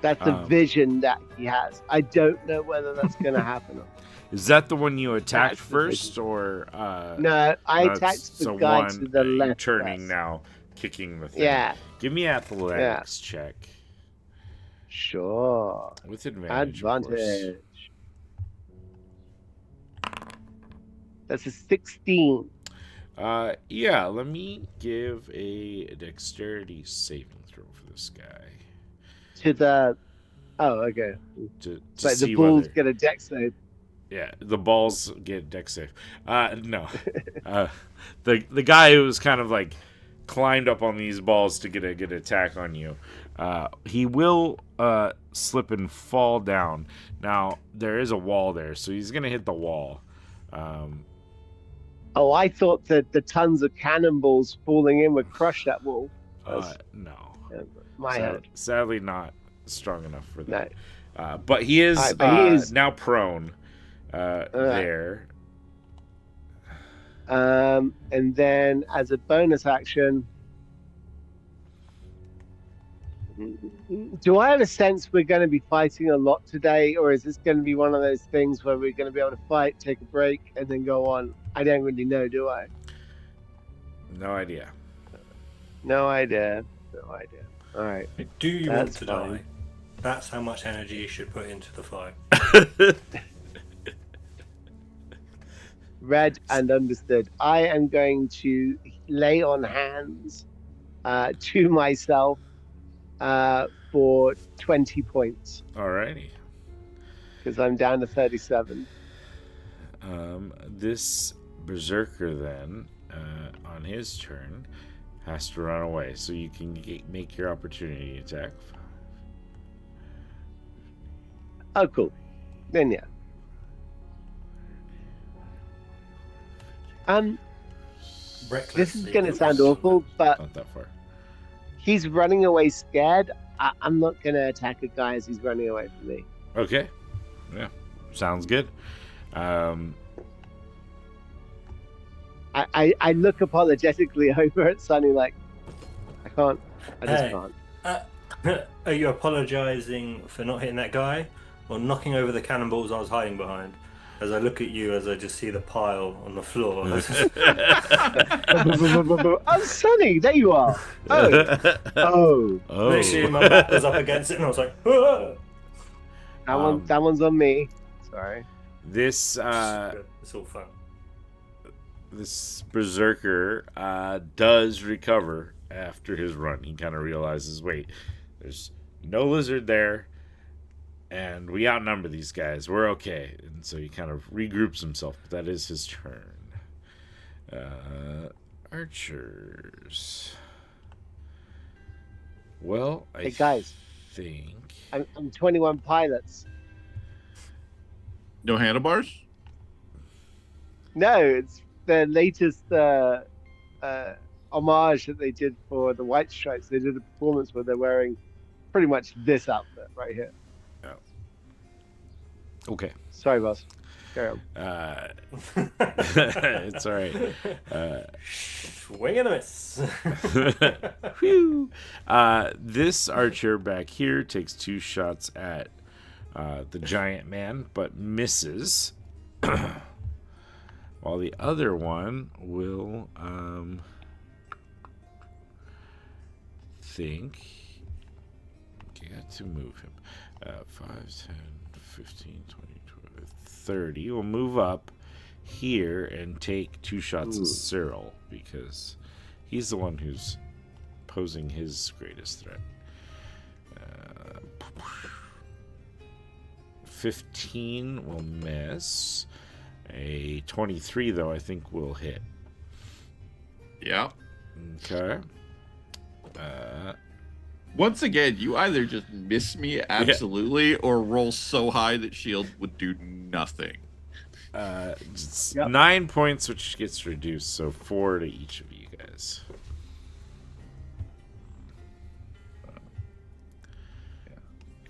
That's the vision that he has. I don't know whether that's going to happen. Or Is that the one you attacked That's the first, or no, I no, it's attacked the the guy one to the left. turning first. now, kicking the thing? Yeah, Give me athletics check sure. with advantage. Of course. Advantage. That's a 16. Yeah. Let me give a dexterity saving throw for this guy To the. Oh, okay. to But see the balls whether. get a dex save. Yeah, the balls get dex save. No, the guy who was kind of like climbed up on these balls to get an attack on you. He will slip and fall down. Now there is a wall there, so he's gonna hit the wall. Oh, I thought that the tons of cannonballs falling in would crush that wall. No, My head. sadly not strong enough for No. that. But he is, Alright, but he is- now prone there. And then as a bonus action, do I have a sense we're going to be fighting a lot today, or is this going to be one of those things where we're going to be able to fight, take a break, and then go on? I don't really know, do I? No idea. No idea. No idea. All right. Do you want That's to fine. die? That's how much energy you should put into the fight. Read and understood. I am going to lay on hands to myself for 20 points Alrighty. because I'm down to 37. This berserker then, on his turn, has to run away. So you can make your opportunity attack. Oh, cool. Then yeah. This is going to sound awful, but Not that far. he's running away scared. I'm not going to attack a guy as he's running away from me. Okay. Yeah. Sounds good. I look apologetically over at Sunny like, I can't. I just Hey. can't. Are you apologizing for not hitting that guy, or knocking over the cannonballs I was hiding behind? As I look at you, as I just see the pile on the floor. Oh, Sunny, there you are. Oh, Oh. Literally, my back was up against it, and I was like, "Ah!" that one's on me. Sorry. This It's all fun. this berserker does recover after his run. He kind of realizes, wait, there's no lizard there, and we outnumber these guys. We're okay. And so he kind of regroups himself. But that is his turn. Archers. Well, I Hey, guys. think. I'm 21 pilots. No handlebars? No, it's the latest homage that they did for the White Stripes. They did a performance where they're wearing pretty much this outfit right here. Okay. Sorry, boss. Carry on. It's all right. Swing and a miss. Phew. This archer back here takes 2 shots at the giant man, but misses. While the other one will think. Got to move him. 5, 10, 15, 20, 20, 30. We'll move up here and take 2 shots at Cyril because he's the one who's posing his greatest threat. 15 will miss. A 23, though, I think will hit. Yeah. Okay. Once again, you either just miss me absolutely or roll so high that shield would do nothing. It's Yep. 9 points, which gets reduced, so 4 to each of you guys.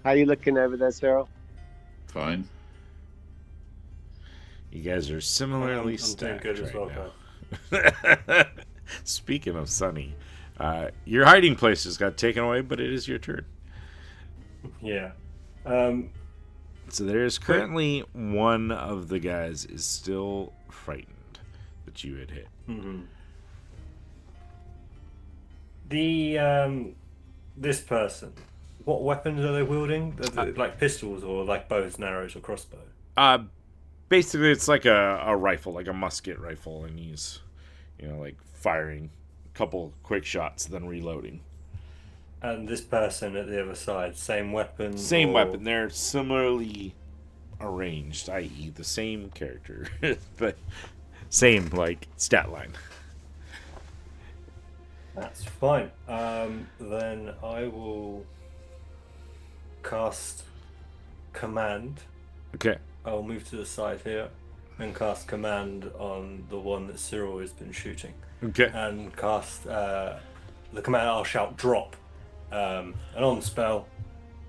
How you looking over there, Cyril? Fine. You guys are similarly I'm doing stacked good as well, now. Speaking of Sunny, your hiding place just got taken away, but it is your turn. Yeah. So there is currently one of the guys is still frightened that you had hit. Mhm. The this person, what weapons are they wielding? Like pistols or like bows and arrows or crossbow? Basically, it's like a rifle, like a musket rifle, and he's, like firing a couple quick shots, then reloading. And this person at the other side, same weapon? Same or- weapon. They're similarly arranged, i.e., the same character, but same like stat line. That's fine. Then I will cast Command. Okay. I'll move to the side here and cast Command on the one that Cyril has been shooting. Okay. And cast the command. I'll shout drop. And on the spell,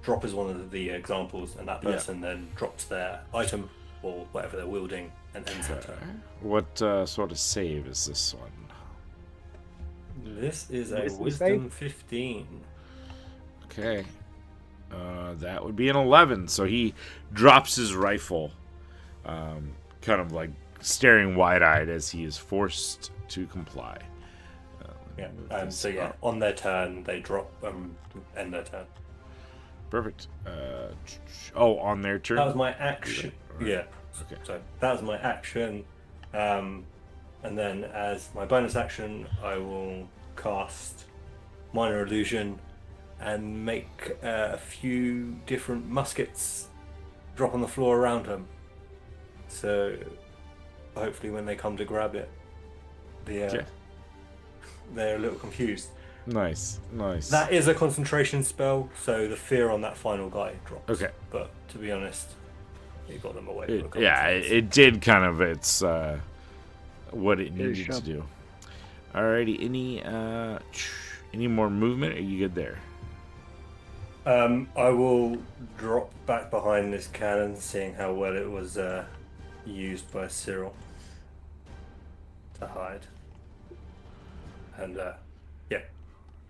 drop is one of the examples, and that person then drops their item or whatever they're wielding and ends their turn. What sort of save is this one? This is a Wisdom Wisdom 15. Okay. That would be an 11. So he drops his rifle, kind of like staring wide-eyed as he is forced to comply. Yeah. So yeah, on their turn they drop end their turn. Perfect. On their turn. That was my action. Right. Yeah. Okay. So that was my action. And then as my bonus action, I will cast Minor Illusion and make a few different muskets drop on the floor around him. So hopefully when they come to grab it, they're a little confused. Nice. That is a concentration spell, so the fear on that final guy drops. Okay. But to be honest, it got them away. for a couple Yeah, of turns. it did kind of. It's what it Good needed to job. do. Alrighty. Any more movement? Are you good there? I will drop back behind this cannon, seeing how well it was used by Cyril to hide. And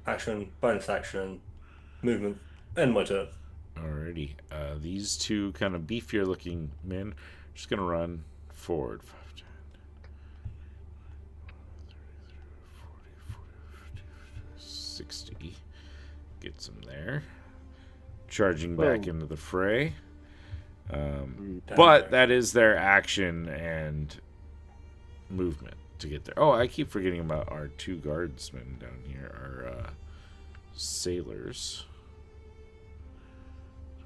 action, bonus action, movement, end my turn. Alrighty. These two kind of beefier looking men are just gonna run forward. 5, 10, 60. Gets them there. Charging back Whoa. into the fray. Down But there. that is their action and movement to get there. Oh, I keep forgetting about our 2 guardsmen down here, our sailors.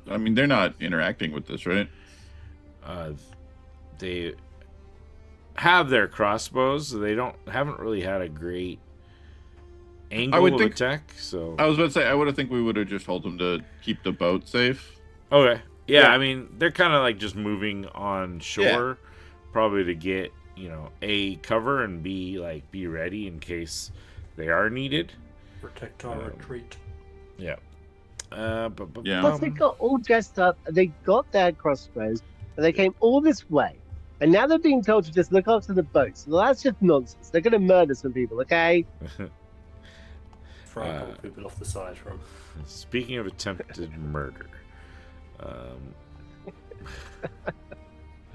I mean, they're not interacting with this, right? They have their crossbows. So they haven't really had a great angle would of think- attack. So I was about to say, I would have think we would have just told them to keep the boat safe. okay, yeah. Yeah. I mean, they're kind of like just moving on shore, probably to get A, cover, and B, like be ready in case they are needed. Protect our retreat. Yeah. Yeah. Plus, they got all dressed up. They got their crossbows, and they came all this way. And now they're being told to just look after the boats. Well, that's just nonsense. They're going to murder some people, okay? Throw a couple people off the side from. Speaking of attempted murder,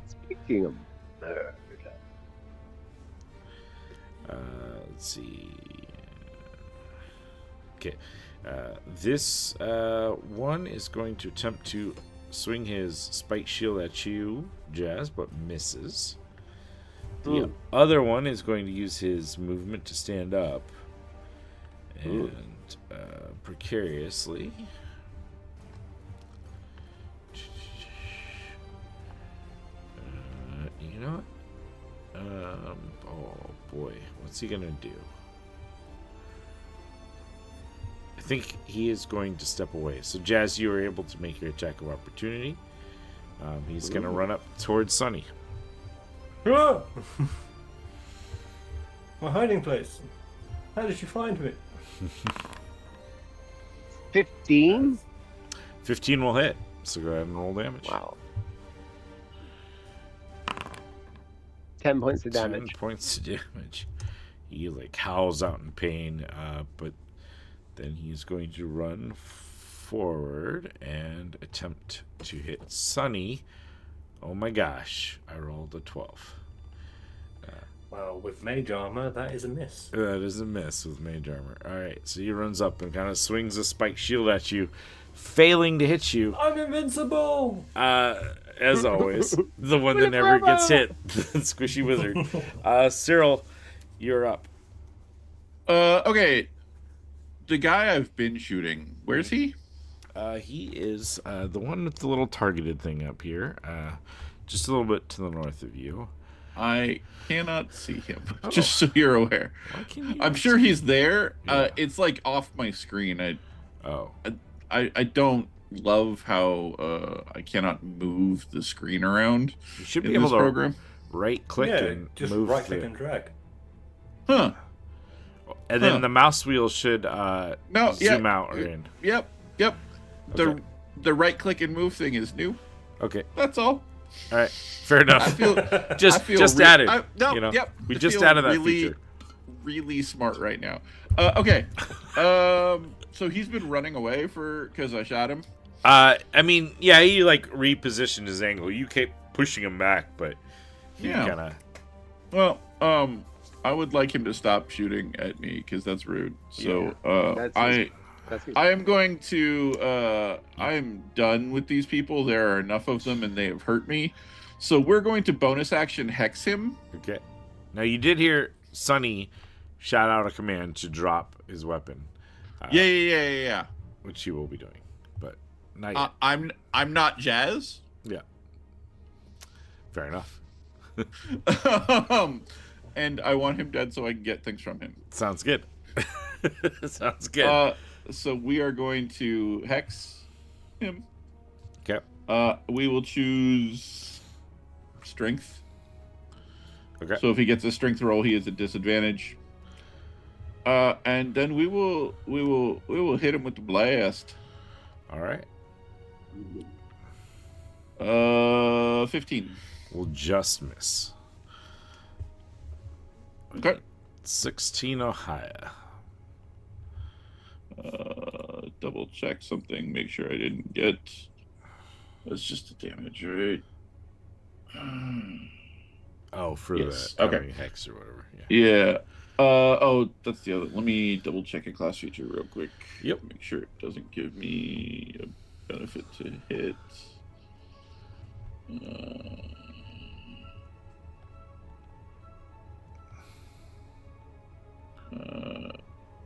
Speaking of murder. let's see. Okay, this one is going to attempt to swing his spike shield at you, Jazz, but misses. The other one is going to use his movement to stand up and precariously. You know what? Oh boy, what's he gonna do? I think he is going to step away. So, Jazz, you are able to make your attack of opportunity. He's going to run up towards Sunny. Ah! My hiding place. How did you find me? 15. 15 will hit. So go ahead and roll damage. Wow. 10 points of 10 damage. points of damage. He like howls out in pain, but then he's going to run forward and attempt to hit Sunny. Oh my gosh, I rolled a 12. Well, with mage armor, that is a miss. That is a miss with mage armor. Alright, so he runs up and kind of swings a spiked shield at you, failing to hit you. I'm invincible! As always, the one that never gets hit, the squishy wizard. Cyril, you're up. Okay. The guy I've been shooting, where's he? He is the one with the little targeted thing up here, just a little bit to the north of you. I cannot see him, just so you're aware. Why can you I'm not sure see- he's there. Yeah. It's like off my screen. Oh, I don't love how I cannot move the screen around you should in be able this to program. right click Yeah, and just move right click the- and drag. Huh. and then Huh. the mouse wheel should No, zoom yeah. out or in. Yep. Okay. The right click and move thing is new. Okay, That's all. all right, fair enough. I feel just I feel just re- added. no, you know? yep. We I just feel added that really, feature. really smart right now. Okay. So he's been running away because I shot him. I mean, yeah, he like repositioned his angle. You kept pushing him back, but he Yeah. kind of. Well, I would like him to stop shooting at me because that's rude. So, That's I am going to. I am done with these people. There are enough of them, and they have hurt me. So we're going to bonus action hex him. Okay. Now you did hear Sonny shout out a command to drop his weapon, Yeah. which he will be doing, but not yet. I'm not Jazz. Yeah. Fair enough. And I want him dead so I can get things from him. Sounds good. Sounds good. So we are going to hex him. Okay. We will choose strength. Okay. So if he gets a strength roll, he is at disadvantage. And then we will hit him with the blast. All right. 15. We'll just miss. Okay. 16 or higher. Double check something. Make sure I didn't get. That's just the damage, right? Oh, for Yes, the okay. having hex or whatever. Yeah. Yeah. Oh, that's the other. Let me double check a class feature real quick. Yep. Make sure it doesn't give me a benefit to hit.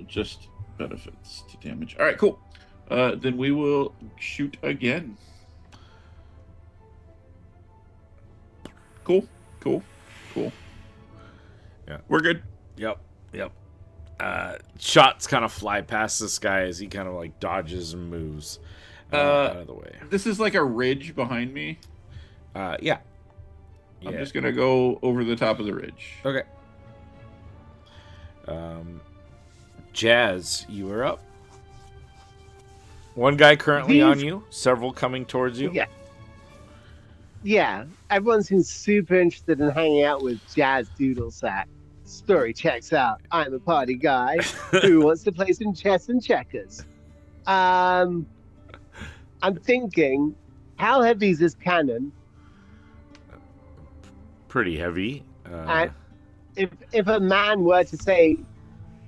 Just benefits to damage. All right, cool. Then we will shoot again. Cool. Yeah. We're good. Yep. Shots kind of fly past this guy as he kind of like dodges and moves out of the way. This is like a ridge behind me. Yeah. I'm just gonna go over the top of the ridge. Okay. Jazz, you are up. One guy currently on you, several coming towards you. Yeah, everyone seems super interested in hanging out with Jazz Doodlesack. Story checks out. I'm a party guy who wants to play some chess and checkers. I'm thinking, how heavy is this cannon? Pretty heavy. And if a man were to say,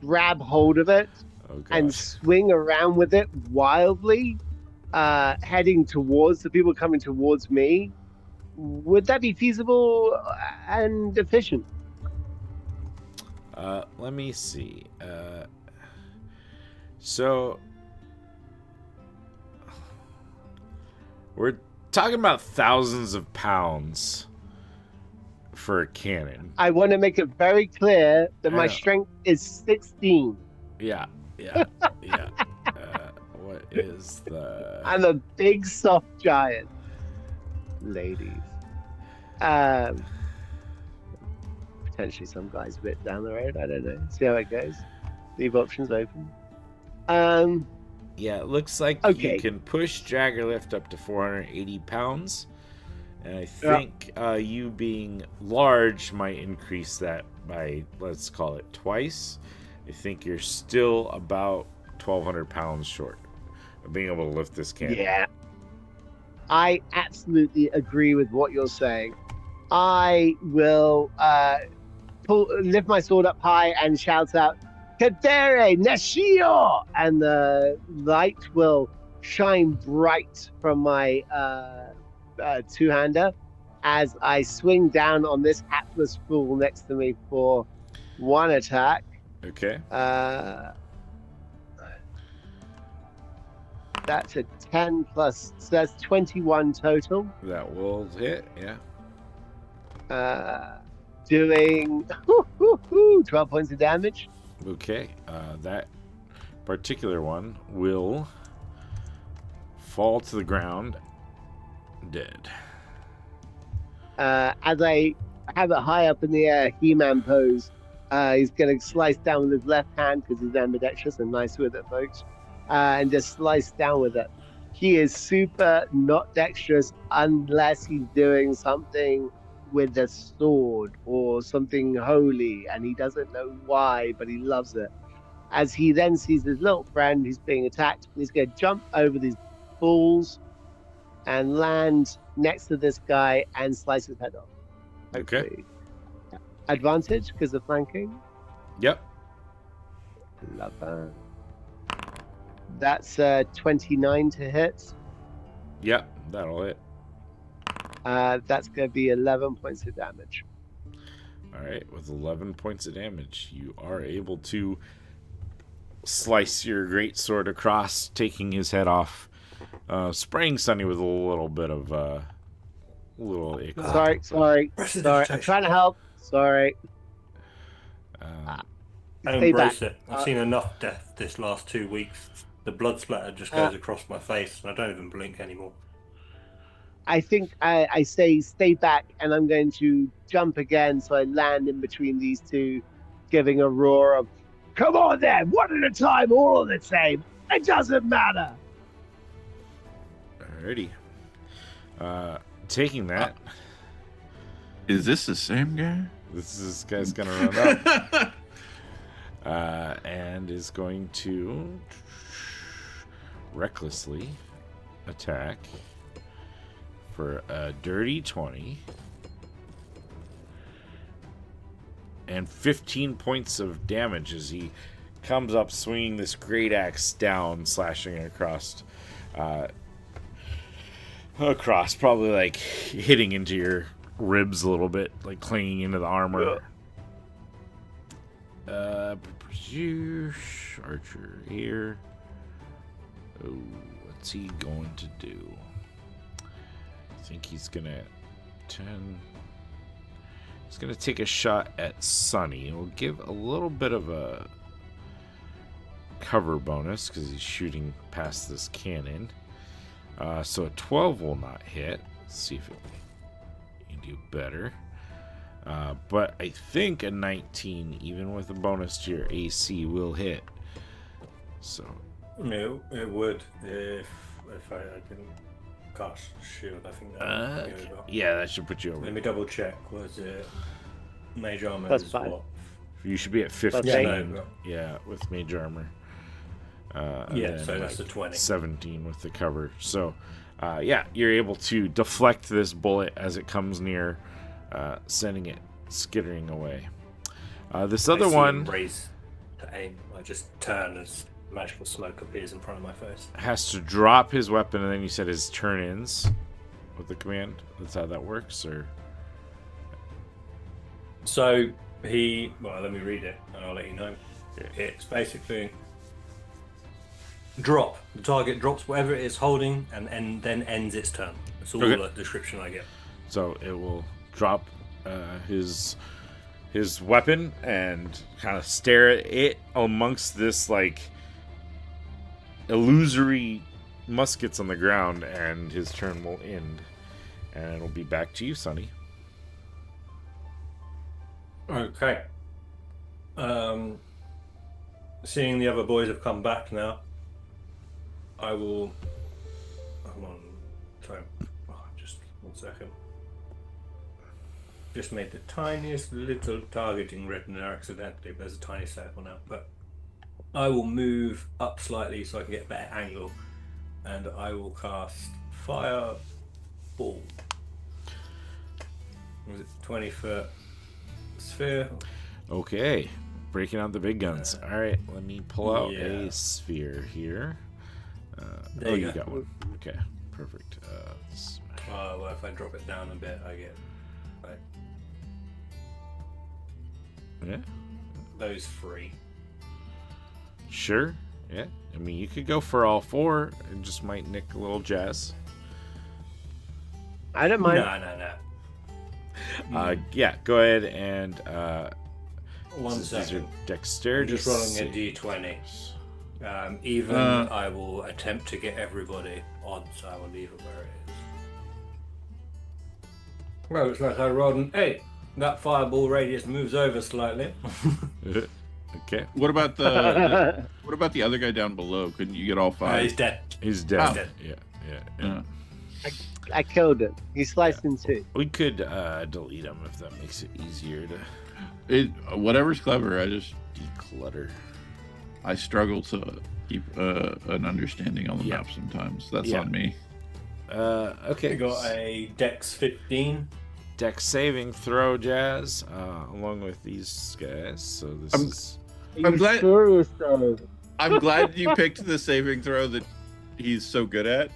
grab hold of it Oh and gosh. swing around with it wildly, heading towards the people coming towards me, would that be feasible and efficient? Let me see. So we're talking about thousands of pounds for a cannon. I want to make it very clear that my Yeah. strength is 16. Yeah. What is the? I'm a big soft giant, ladies. potentially some guys a bit down the road. I don't know. See how it goes. Leave options open. Yeah, it looks like Okay. you can push Jaggerlift up to 480 pounds. And I think you being large might increase that by, let's call it, twice. I think you're still about 1,200 pounds short of being able to lift this cannon. Yeah. I absolutely agree with what you're saying. I will lift my sword up high and shout out, Kadere Nashio! And the light will shine bright from my two-hander as I swing down on this hapless fool next to me for one attack. Okay. That's a 10 plus, so that's 21 total. That will hit, yeah. Doing 12 points of damage. Okay. That particular one will fall to the ground dead. As I have it high up in the air, He-Man pose, he's going to slice down with his left hand because he's ambidextrous and nice with it, folks. And just slice down with it. He is super not dexterous unless he's doing something with a sword or something holy, and he doesn't know why, but he loves it. As he then sees his little friend who's being attacked, he's going to jump over these fools and land next to this guy and slice his head off. Okay. Hopefully. Advantage because of flanking. Yep. Love that. That's 29 to hit. Yep. That'll hit. That's going to be 11 points of damage. All right. With 11 points of damage, you are able to slice your great sword across, taking his head off, spraying Sunny with a little bit of little ichor. Sorry. I'm trying to help. Sorry. I Stay embrace back. it. I've seen enough death this last 2 weeks. The blood splatter just goes across my face, and I don't even blink anymore. I think I say stay back, and I'm going to jump again, so I land in between these two, giving a roar of, "Come on then, one at a time, all the same. It doesn't matter." Alrighty. Taking that, Is this the same guy? this guy's gonna run up and is going to recklessly attack for a dirty 20 and 15 points of damage as he comes up swinging this great axe down, slashing across probably like hitting into your ribs a little bit, like clinging into the armor. Archer here. Oh, what's he going to do? I think he's gonna 10. He's gonna take a shot at Sunny. We'll give a little bit of a cover bonus because he's shooting past this cannon. So a 12 will not hit. Let's see if it can do better. But I think a 19, even with a bonus to your AC, will hit. So No, it would if I didn't cast shield. I think that would be over. yeah, that should put you over. Let me double check. Was it mage armor? That's is fine. what? You should be at 15. Yeah, no. Yeah, with mage armor. Yeah, and so then, that's a 20. 17 with the cover. So, yeah, you're able to deflect this bullet as it comes near, sending it skittering away. This other I see one him raise to aim. I just turn as magical smoke appears in front of my face. has to drop his weapon, and then you said his turn ends with the command. That's how that works, or So let me read it and I'll let you know. It's basically drop. The target drops whatever it is holding and then ends its turn. That's all Okay. the description I get. so it will drop his weapon and kind of stare at it amongst this like illusory muskets on the ground, and his turn will end, and it'll be back to you, Sonny. Okay. Seeing the other boys have come back now, I will. Hold on. Sorry. Oh, just 1 second. Just made the tiniest little targeting written there accidentally. There's a tiny circle now, but I will move up slightly so I can get a better angle, and I will cast Fireball. Was it 20-foot sphere? Okay, breaking out the big guns. All right, let me pull out Yeah. a sphere here. There Oh, you you go. got one. Okay, perfect. Well, if I drop it down a bit, I get like Yeah, those 3. sure. Yeah, I mean, you could go for all 4 and just might nick a little Jazz. I don't mind. No. Yeah, go ahead and 1 these are second. dexterity. I'm just rolling a d20. Even I will attempt to get everybody on, so I will leave it where it is. Well, it's like I rolled an 8. That fireball radius moves over slightly. Okay, What about the what about the other guy down below? Couldn't you get all 5? He's dead. he's dead. Oh. Dead. Yeah. Yeah. I killed him. He sliced in 2. We could delete him if that makes it easier to Whatever's clever. declutter. I struggle to keep an understanding on the Yeah. map sometimes. That's Yeah. on me. Okay. We got a Dex 15. Dex saving throw, Jazz, along with these guys. So this I'm- is Are you glad- serious, though? I'm glad you picked the saving throw that he's so good at.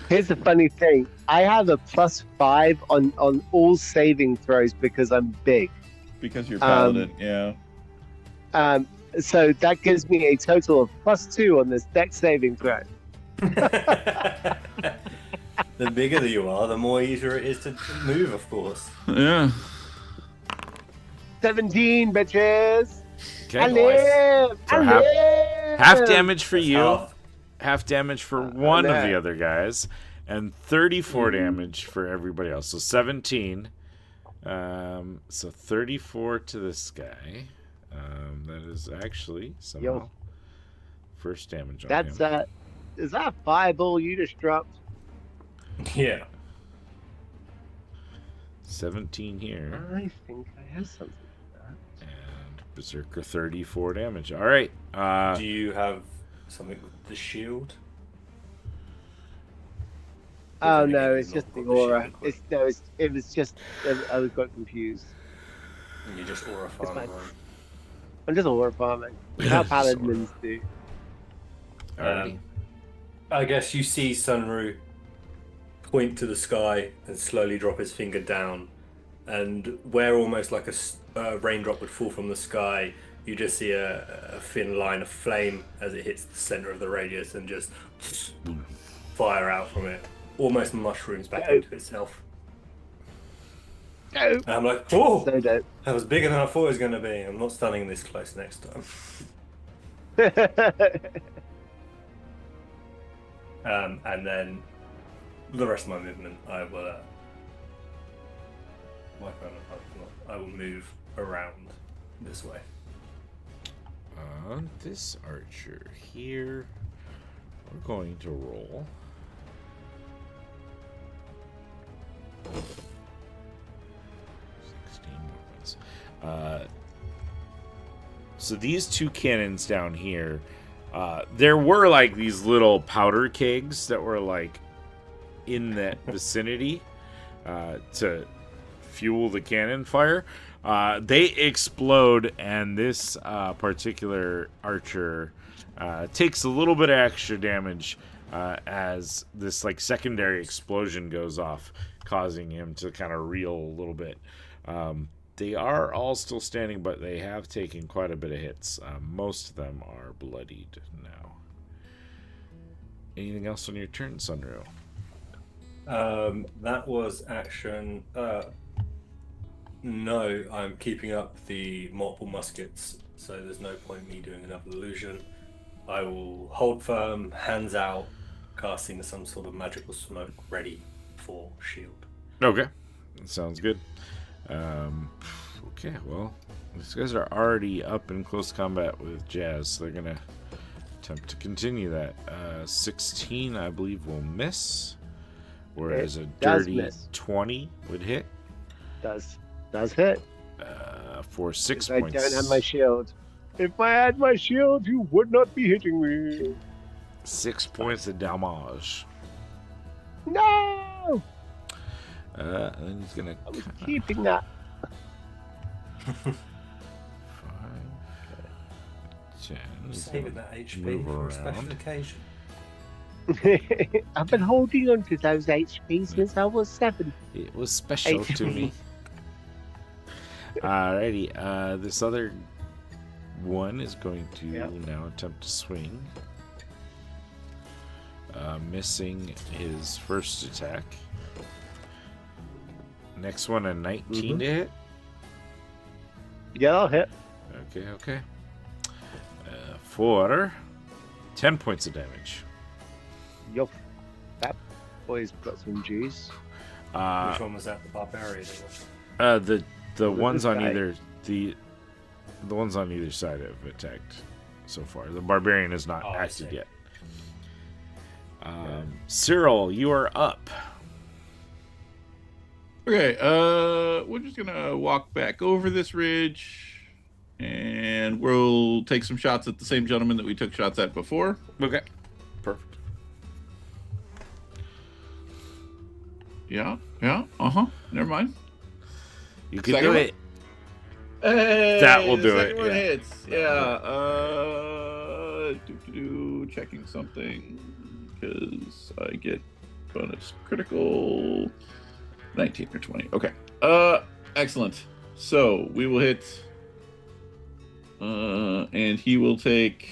Here's the funny thing. I have a +5 on all saving throws because I'm big. Because you're paladin, yeah. So that gives me a total of +2 on this dex saving throw. The bigger that you are, the more easier it is to move, of course. Yeah. 17, bitches. I okay. live. So I half- live. Half damage for you, Half. half damage for one of the no. other guys, and 34 damage for everybody else. So 17. So 34 to this guy. That is actually somehow first damage on That's him. is that a fireball you just dropped? Yeah. 17 here. I think I have something. And Berserker 34 damage. All right. Do you have something with the shield? Oh Then no, again, it's you've just not the got the shield aura. equipped. It was just I got confused. You just aura farm fine. one. I'm just aura farming. How paladins do. Alrighty. I guess you see Sunru point to the sky and slowly drop his finger down, and where almost like a raindrop would fall from the sky, you just see a thin line of flame as it hits the center of the radius and just fire out from it, almost mushrooms back into itself. Dope. And I'm like, oh, So dope. that was bigger than I thought it was going to be. I'm not stunning this close next time. And then the rest of my movement, I will. I will move around this way. This archer here, we're going to roll. 16 movements. So these 2 cannons down here, there were like these little powder kegs that were like in that vicinity to fuel the cannon fire. They explode, and this particular archer takes a little bit of extra damage as this like secondary explosion goes off, causing him to kind of reel a little bit. They are all still standing, but they have taken quite a bit of hits. Most of them are bloodied now. Anything else on your turn, Sunru? That was action. No, I'm keeping up the multiple muskets, so there's no point me doing another illusion. I will hold firm, hands out, casting some sort of magical smoke ready for shield. Okay, sounds good. Okay, well, these guys are already up in close combat with Jazz, so they're gonna attempt to continue that. 16, I believe, will miss, whereas a does dirty miss. 20 would hit Does hit. for 6 I points. don't have my shield. If I had my shield, you would not be hitting me. 6 points of damage. No! And then he's gonna I was keeping that. 5, 10. He's Saving gonna that HP move for a special around. occasion. I've been holding on to those HP since I was 7. It was special to me. Alrighty, this other one is going to now attempt to swing. Missing his first attack. Next one, a 19 to hit. Yeah, I'll hit. Okay. For 10 points of damage. Yup. That boy's got some juice. Which one was that? The barbarian? The ones on guy. either the ones on either side have attacked so far. The barbarian is not I acted see. yet. Cyril, you are up. Okay, we're just gonna walk back over this ridge, and we'll take some shots at the same gentleman that we took shots at before. Okay. Perfect. Yeah. Never mind. You can Second do one? it. Hey, That will the do second it, one yeah. hits. Checking something because I get bonus critical. 19 or 20. Okay. Excellent. So we will hit, and he will take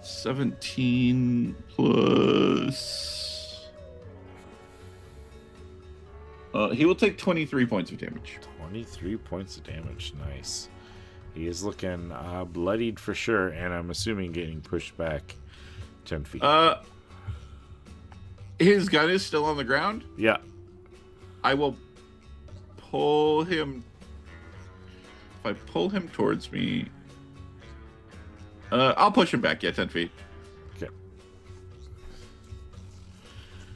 17 plus. He will take 23 points of damage. 23 points of damage. Nice. He is looking bloodied for sure, and I'm assuming getting pushed back 10 feet. His gun is still on the ground. Yeah. I will pull him. If I pull him towards me, I'll push him back. Yeah, 10 feet. Okay.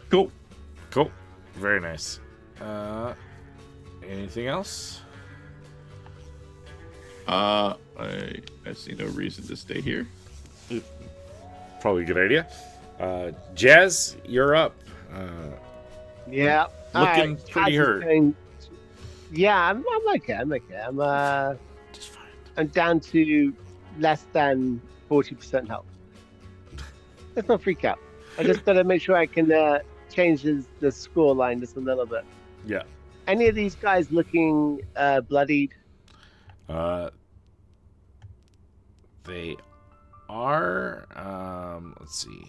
Cool. Cool. Very nice. Anything else? I see no reason to stay here. Probably a good idea. Jazz, you're up. Yeah. Looking Alright, pretty Kaz is hurt. Yeah, I'm okay. Just fine. I'm down to less than 40% health. Let's not freak out. I just gotta make sure I can change the score line just a little bit. Yeah. Any of these guys looking bloodied? They are. Let's see.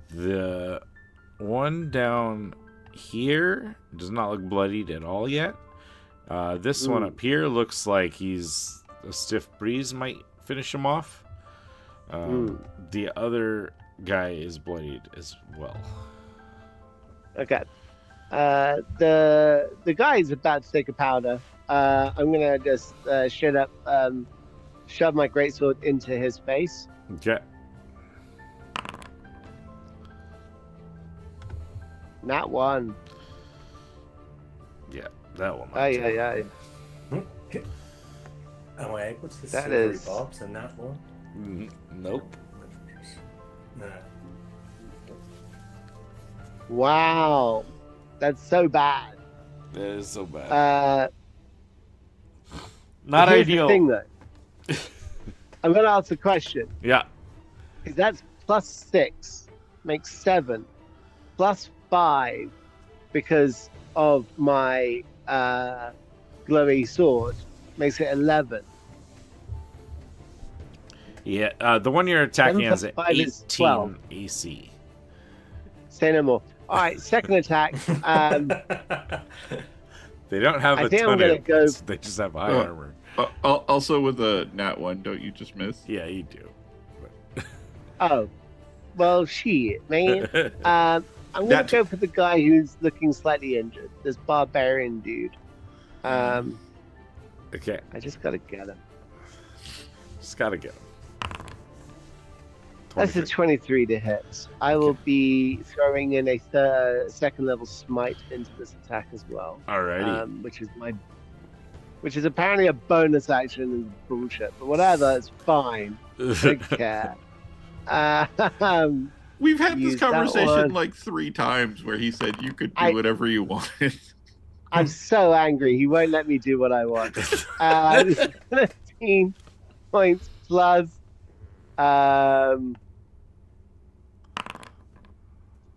The one down here does not look bloodied at all yet. This one up here looks like he's a stiff breeze might finish him off. The other guy is bloodied as well. Okay. The guy is about to take a powder. I'm gonna just straight up shove my greatsword into his face. Okay. Not one. Yeah, that one. Oh yeah. Okay. Am I able to That see is- barbs in that one? Nope. No. Wow, that's so bad. That is so bad. Not Here's ideal. The thing, though. I'm gonna ask a question. Yeah. Because that's +6 makes 7, +5 because of my glowy sword makes it 11. Yeah. The one you're attacking 7 has plus an 5 is 18 12. AC. Say no more. All right, second attack. They don't have I a think I'm ton gonna of go- hits. They just have high Oh. armor. Also, with a nat 1, don't you just miss? Yeah, you do. Oh, well, shit, man. I'm I'm gonna That- go for the guy who's looking slightly injured. This barbarian dude. Okay, I just gotta get him. just gotta get him. That's a 23 to hit. I will be throwing in a second level smite into this attack as well. Alrighty. Which is apparently a bonus action and bullshit, but whatever, it's fine. I don't care. We've had this Use that conversation one. like 3 times where he said you could do I- whatever you wanted. I'm so angry. He won't let me do what I want. 13 points plus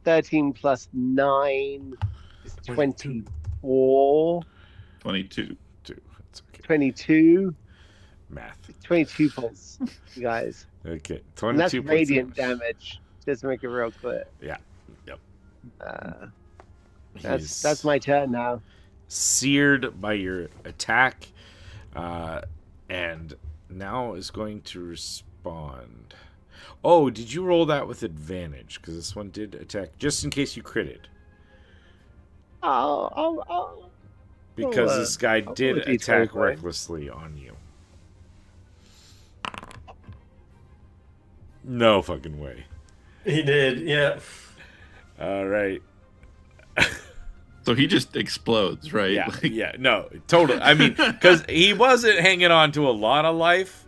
13 plus 9 is 24. 22. It's okay. 22. Math. 22 points, you guys. Okay, And that's 22 points radiant damage. damage. Just to make it real clear. Yeah. Yep. That's He's my turn now. seared by your attack, and now is going to respond. Oh, did you roll that with advantage? Because this one did attack, just in case you critted. Oh. Because this guy I'll did roll a D20 attack for it. recklessly on you. No fucking way. He did, yeah. All right. So he just explodes, right? Yeah, Like, yeah, no, totally. I mean, because he wasn't hanging on to a lot of life.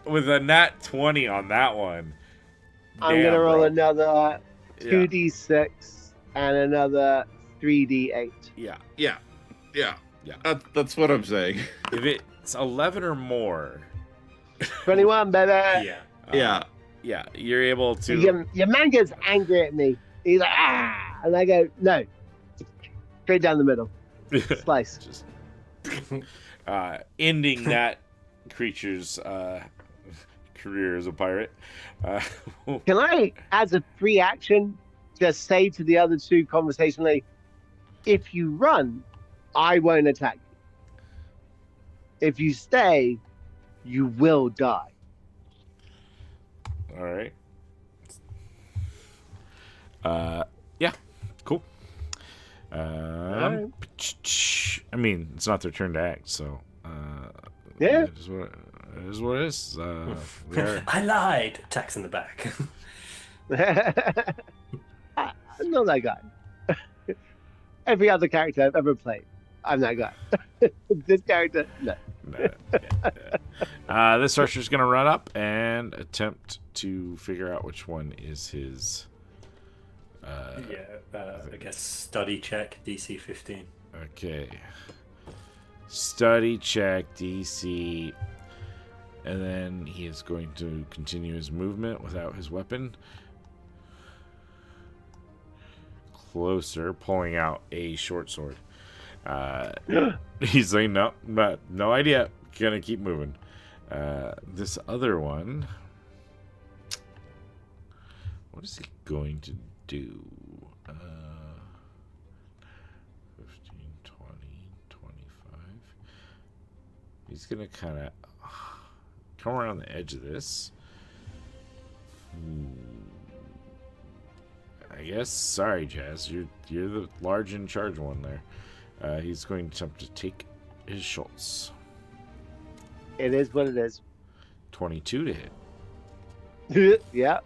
With a nat 20 on that one. I'm Damn, gonna roll bro. another Yeah. 2d6 and another 3d8. Yeah. yeah. Yeah. That's what I'm saying. If it's 11 or more, 21, baby. Yeah. Yeah. yeah, you're able to. Your man gets angry at me. He's like, and I go, no. Straight down the middle. Slice. Just ending that creature's career as a pirate. Can I, as a free action, just say to the other two conversationally, if you run, I won't attack you. If you stay, you will die. All right. Yeah, cool. I mean, it's not their turn to act, so Yeah. it is what it is. We are- I lied. Tax in the back. I'm not that guy. Every other character I've ever played, I'm that guy. This character, no. This archer's gonna run up and attempt to figure out which one is his. I guess study check DC 15. Okay. Study check DC, and then he is going to continue his movement without his weapon. Closer, pulling out a short sword. He's like, no idea. Gonna keep moving. This other one, what is he going to do? 15, 20, 25. He's gonna kind of come around the edge of this. I guess. Sorry, Jazz. You're the large in charge one there. He's going to attempt to take his Schultz. It is what it is. 22 to hit. Yeah.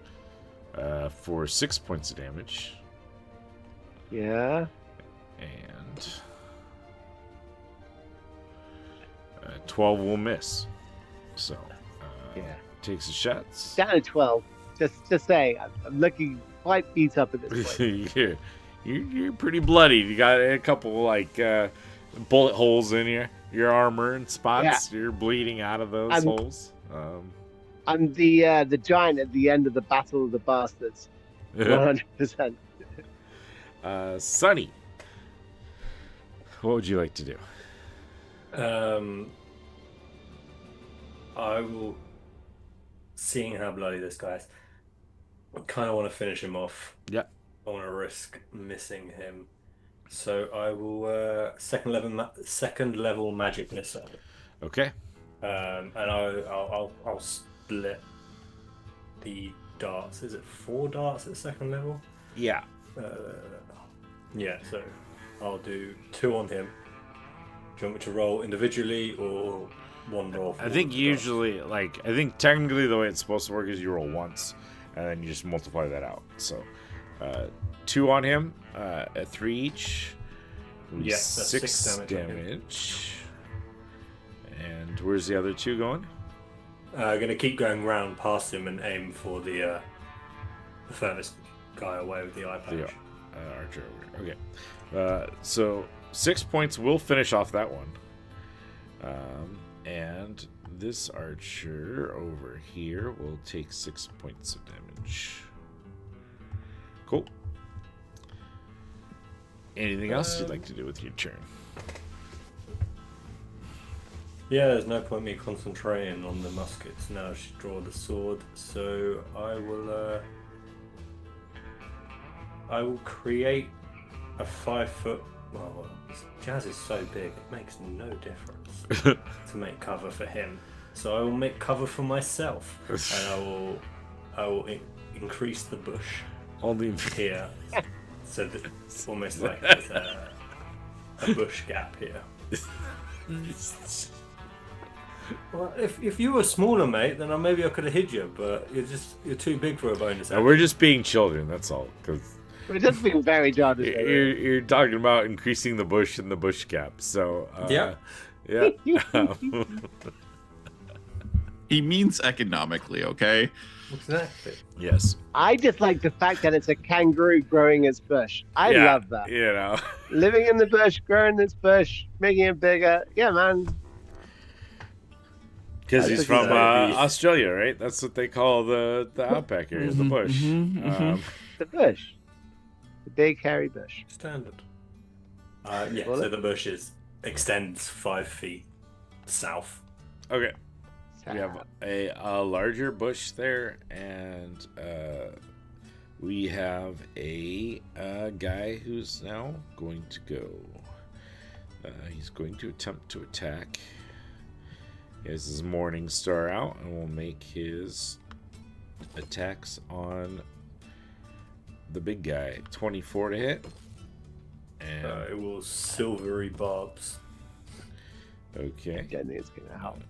For 6 points of damage. Yeah. And 12 will miss. So, Yeah. takes the shots. Down to 12. Just saying, I'm looking quite beat up at this point. you're pretty bloody. You got a couple like bullet holes in your armor and spots. You're bleeding out of those holes. I'm the giant at the end of the Battle of the Bastards. 100%. Sonny, what would you like to do? I will, seeing how bloody this guy is, I kind of want to finish him off. Yep. I want to risk missing him, so I will second level magic missile. Okay. And I'll split the darts. Is it 4 darts at second level? Yeah. Yeah, so I'll do 2 on him. Do you want me to roll individually or one roll? For I all think of the usually, I think technically the way it's supposed to work is you roll once, and then you just multiply that out. So, 2 on him, at 3 each. Yeah, that's 6 6 damage on him. damage. And where's the other 2 going? Gonna keep going round past him and aim for the furthest guy away with the eye patch. The archer over here. Okay. So 6 points will finish off that one. And this archer over here will take 6 points of damage. Cool. Anything else you'd like to do with your turn? Yeah, there's no point me concentrating on the muskets now. I should draw the sword, so I will create a 5-foot. Well, Jazz is so big; it makes no difference to make cover for him. So I will make cover for myself, and I will increase the bush Only here, so that it's almost like there's a bush gap here. Well, if you were smaller, mate, then maybe I could have hid you. But you're too big for a bonus. No, we're just being children. That's all. Because It does feel very childish. you're talking about increasing the bush and the bush gap. So Yeah. yeah. He means economically, okay? Exactly. Yes. I just like the fact that it's a kangaroo growing its bush. I Yeah, love that. You know. Living in the bush, growing its bush, making it bigger. Yeah, man. Because I he's think from that would be- Australia, right? That's what they call the outback area, the bush. The bush. The big hairy bush. Standard. Yeah. Well, So the bush extends 5 feet south. Okay. We have a larger bush there, and we have a guy who's now going to go. He's going to attempt to attack. He has his Morning Star out, and will make his attacks on the big guy. 24 to hit. And It will silvery barbs. okay. I don't think it's going to help.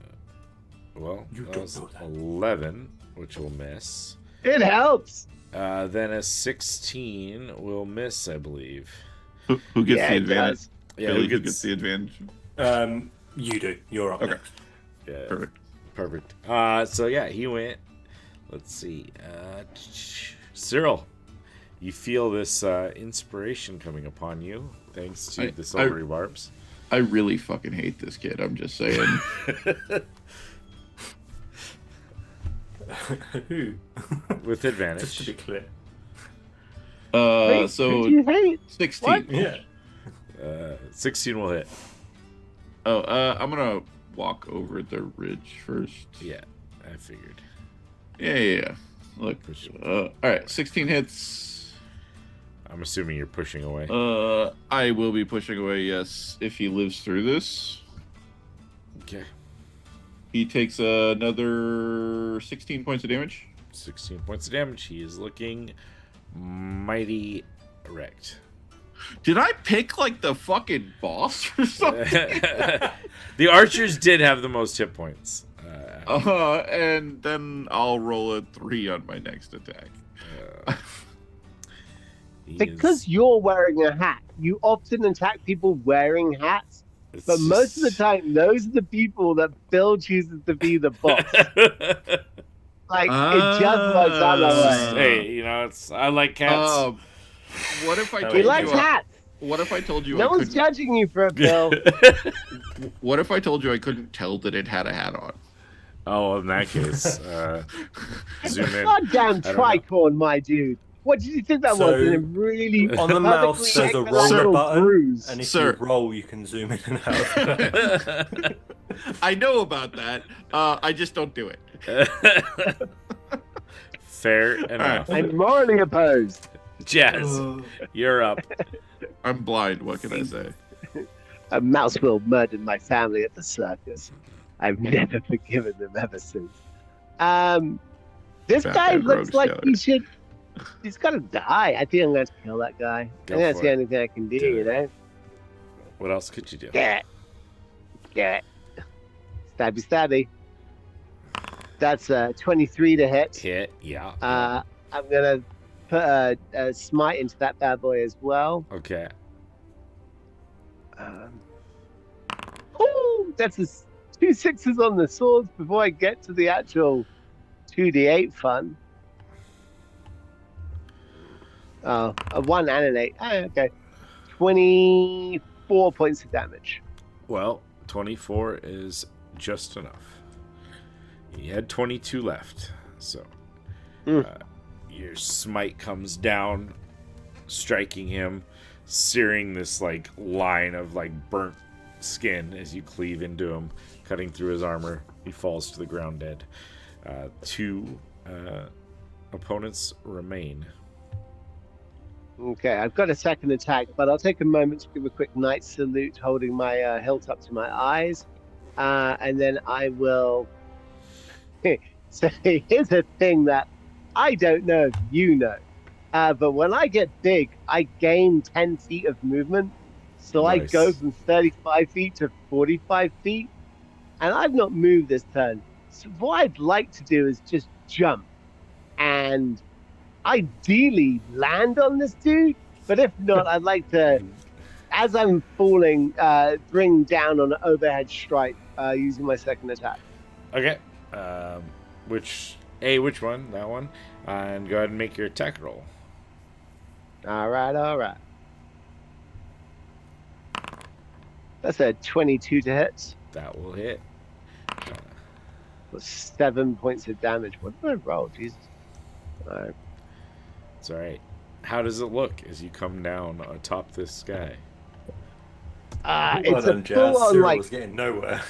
Well, You that don't was know that. 11, which will miss. It helps. Then a 16 will miss, I believe. Who gets Yeah, the it advantage? does. Yeah, Billy, who who gets the advantage? You do. You're up Okay. next. Yeah, Perfect. perfect. So yeah, he went. Let's see. Cyril, you feel this inspiration coming upon you thanks to the silvery barbs. I really fucking hate this kid. I'm just saying. Who? With advantage. Just to be clear. Wait, So who do you hate? 16. What? Yeah. 16 will hit. Oh, I'm gonna walk over the ridge first. Yeah, I figured. Yeah. Look. All right, 16 hits. I'm assuming you're pushing away. I will be pushing away. Yes, if he lives through this, Okay. he takes another 16 points of damage. 16 points of damage. He is looking mighty erect. Did I pick like the fucking boss or something? The archers did have the most hit points. And then I'll roll a 3 on my next attack. He Because is- you're wearing a hat, you often attack people wearing hats. it's But most of the just- time, those are the people that Bill chooses to be the boss. Like, it just works out that way. Hey, you know, I like cats. What if I He told He you? likes hats. What if I told you? No I one's couldn't, judging you for it, Bill. what if I told you I couldn't tell that it had a hat on? Oh, in that case, zoom in. Goddamn don't know. tricorn, my dude. What did you think that So, was? And really On the mouth, perfectly there's a equilateral roller button, bruise. and if Sir. you roll, you can zoom in and out. I know about that. I just don't do it. Fair enough. I'm morally opposed. Jazz, you're up. I'm blind. What can I say? A mouse will murdered my family at the circus. I've never forgiven them ever since. This Fat guy bad looks rogues like together. he should He's got to die. I think I'm going to kill that guy. Go I think that's for the it. only thing I can do, Do it. you know? What else could you do? Get it. Stabby, stabby. That's 23 to hit. Hit, yeah. I'm going to put a smite into that bad boy as well. Okay. Ooh, that's 2 6s on the swords before I get to the actual 2d8 fun. Oh, a 1 and an 8. Oh, okay. 24 points of damage. Well, 24 is just enough. You had 22 left, so your smite comes down, striking him, searing this like line of like burnt skin as you cleave into him, cutting through his armor. He falls to the ground dead. 2 opponents remain. Okay, I've got a second attack, but I'll take a moment to give a quick knight salute, holding my hilt up to my eyes, and then I will. So here's a thing that I don't know if you know, but when I get big, I gain 10 feet of movement, so I Nice. go from 35 feet to 45 feet, and I've not moved this turn. So what I'd like to do is just jump and ideally land on this dude, but if not, I'd like to, as I'm falling, bring down on an overhead strike using my second attack. Okay. Which one? That one. And go ahead and make your attack roll. All right. That's a 22 to hit. That will hit. With 7 points of damage. What did I roll? Jesus. All right. It's all right. How does it look as you come down atop this guy? It's a Jazz. full-on, Cyril like, was getting nowhere.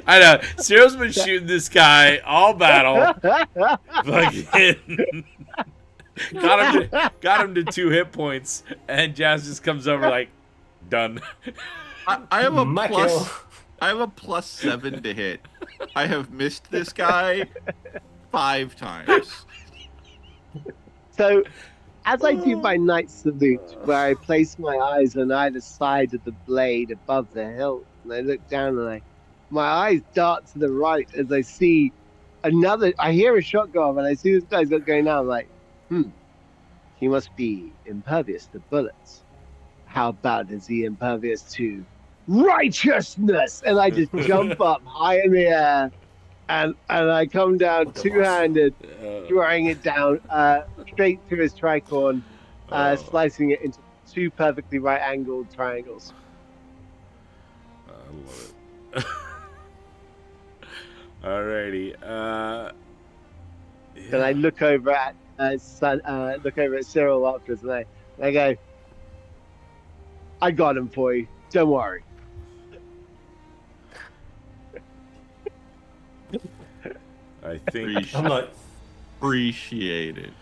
I know. Cyril's been shooting this guy all battle. Fucking got him to 2 hit points, and Jazz just comes over like, done. I have a My plus. kill. I have a +7 to hit. I have missed this guy 5 times. So, as I do my knight salute, where I place my eyes on either side of the blade above the hilt, and I look down and my eyes dart to the right as I see I hear a shot go off and I see this guy's going down. I'm like, he must be impervious to bullets. How about is he impervious to righteousness? And I just jump up high in the air and I come down What the two-handed, throwing it down straight through his tricorn, slicing it into 2 perfectly right-angled triangles. I love it. Alrighty. Then I look over at Cyril afterwards, and I go, "I got him for you. Don't worry." I think I'm like, Appreciate it.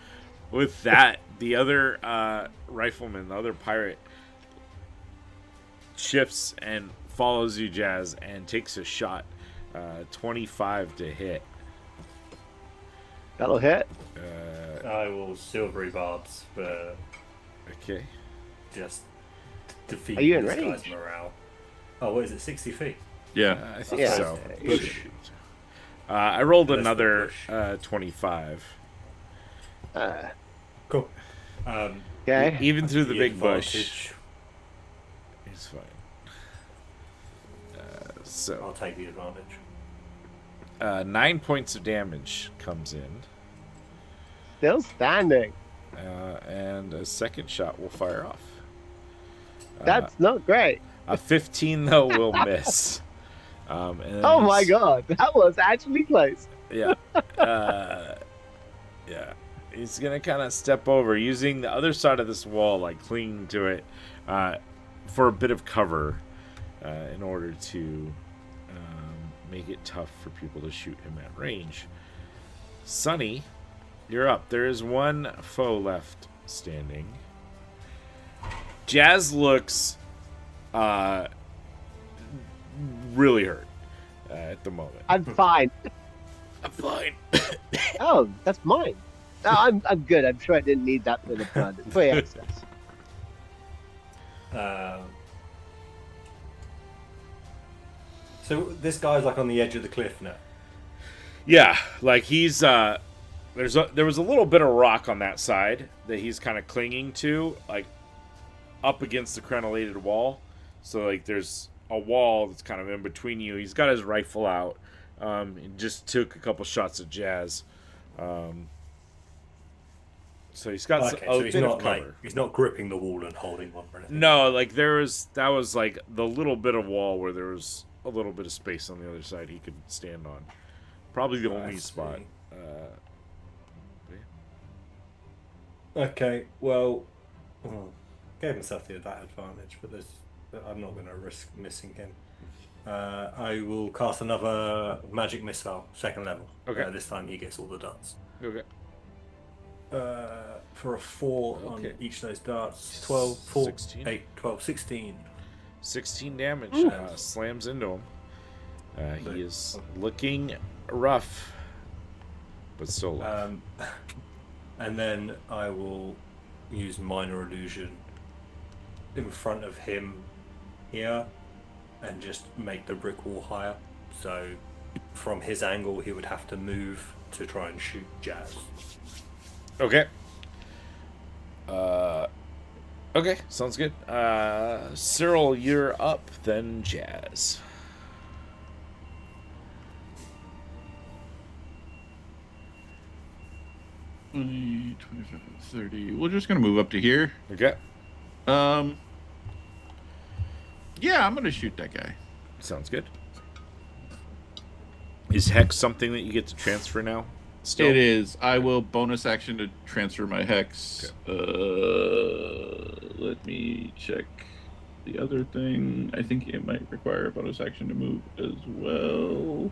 with that, the other rifleman, the other pirate, shifts and follows you, Jazz, and takes a shot. 25 to hit. That'll hit. I will silvery barbs for Okay. just defeat Are you in this range? guy's morale. Oh, what is it? 60 feet. Yeah. I think Yeah. so. Push. I rolled Let's another push. 25. Cool. Okay. Even through the The big bush. advantage, It's fine. I'll So, take the advantage. 9 points of damage comes in. Still standing. And a second shot will fire off. That's not great. A 15, though, will miss. And then Oh my he's- god, that was actually close. Yeah. Yeah. He's going to kind of step over using the other side of this wall, like clinging to it, for a bit of cover in order to make it tough for people to shoot him at range. Sonny, you're up. There is one foe left standing. Jazz looks really hurt at the moment. I'm fine. I'm fine. Oh, that's mine. No, I'm good. I'm sure I didn't need that bit of blood. It's free access. So this guy's like on the edge of the cliff now. Yeah, like he's there was a little bit of rock on that side that he's kind of clinging to, like up against the crenellated wall. So like there's a wall that's kind of in between you. He's got his rifle out. He just took a couple shots at Jazz. So he's got Okay, a so he's bit of not cover. like he's not gripping the wall and holding one or anything. No, like that was like the little bit of wall where there was a little bit of space on the other side he could stand on. Probably the only spot. Okay, well, gave himself that advantage, but I'm not going to risk missing him. I will cast another magic missile, second level. Okay. This time he gets all the darts. Okay. For a 4 Okay. on each of those darts. 12, 4, 16. 8, 12, 16. 16 damage. Slams into him. He is looking rough, but still alive. And then I will use minor illusion in front of him here and just make the brick wall higher. So from his angle, he would have to move to try and shoot Jazz. Okay. Okay, sounds good. Cyril, you're up, then Jazz. Mm, 25, 30. We're just gonna move up to here. Okay. Yeah, I'm gonna shoot that guy. Sounds good. Is Hex something that you get to transfer now? Still? It is. I will bonus action to transfer my hex. Let me check the other thing. I think it might require a bonus action to move as well.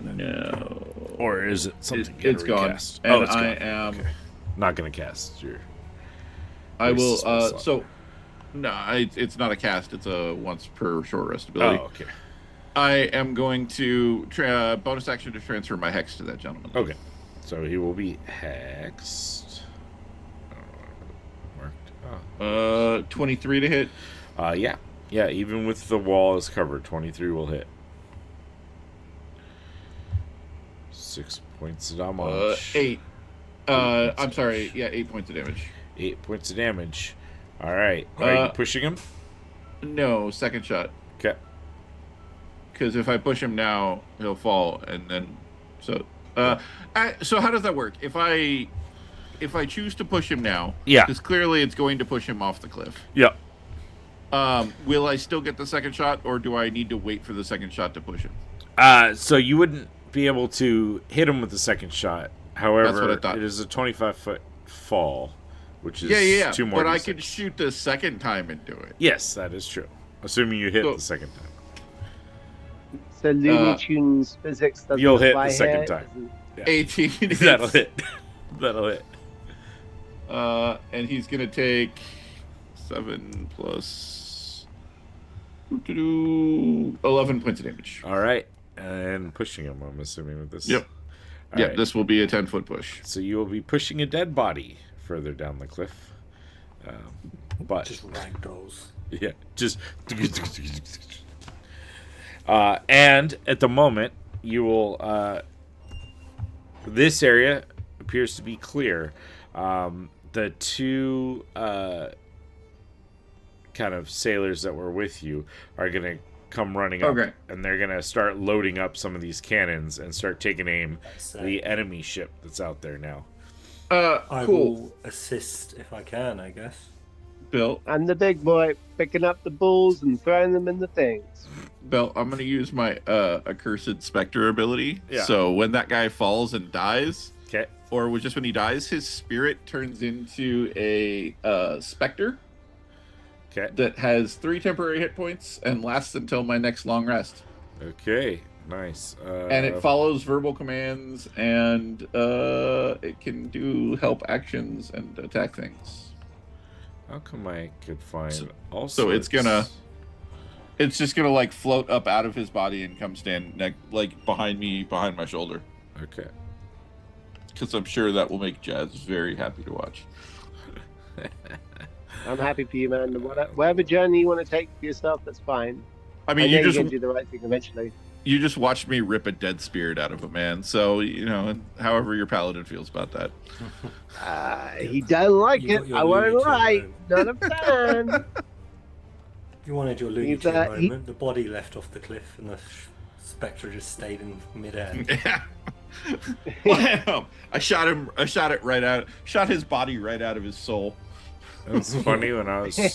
No. Or is it something It's gone. cast? And Oh, it's I gone. am. Okay. Not going to cast. I will. Waste a spell slot. It's not a cast. It's a once per short rest ability. Oh, okay. I am going to bonus action to transfer my hex to that gentleman. Okay. So he will be hexed. Marked. 23 to hit. Yeah. Yeah, even with the wall is covered, 23 will hit. 6 points of damage. 8. I'm sorry. Yeah, 8 points of damage. 8 points of damage. All right. Are you pushing him? No, second shot. Okay. Because if I push him now, he'll fall, and then so how does that work? If I choose to push him now, Yeah. because clearly it's going to push him off the cliff. Yep. Will I still get the second shot, or do I need to wait for the second shot to push him? So you wouldn't be able to hit him with the second shot. However, That's what I thought. it is a 25-foot fall, which is Yeah. 2 more. But I D6. could shoot the second time and do it. Yes, that is true. Assuming you hit So- the second time. So Looney Tunes physics doesn't You'll hit apply the second here. time. Yeah. 18. That'll hit. That'll hit. And he's gonna take 7 plus 11 points of damage. All right. And pushing him, I'm assuming, with this. Yep. All Yeah, right. this will be a 10-foot push. So you will be pushing a dead body further down the cliff. But Just ragdolls. yeah, just. And at the moment, you will. This area appears to be clear. The two kind of sailors that were with you are going to come running up, Okay. and they're going to start loading up some of these cannons and start taking aim That's at the enemy ship that's out there now. I Cool. will assist if I can, I guess. Bill, And the big boy picking up the balls and throwing them in the things. I'm going to use my accursed specter ability. Yeah. So when that guy falls and dies, Okay. or just when he dies, his spirit turns into a specter Okay. that has 3 temporary hit points and lasts until my next long rest. Okay. Nice. And it follows verbal commands, and it can do help actions and attack things. How come I could find So- all so it's sorts- gonna- It's just gonna like float up out of his body and come stand like behind me, behind my shoulder. Okay. Because I'm sure that will make Jazz very happy to watch. I'm happy for you, man. Whatever journey you want to take for yourself, that's fine. I mean, know you you're just gonna do the right thing eventually. you just watched me rip a dead spirit out of a man, so you know, however your paladin feels about that. He doesn't like You it. got your I won't Looney Tune lie. moment. Not a fan. You wanted your Looney He's, Tune he- moment. The body left off the cliff and the spectre just stayed in midair. Yeah. Wow. I shot his body right out of his soul. That's funny. When I was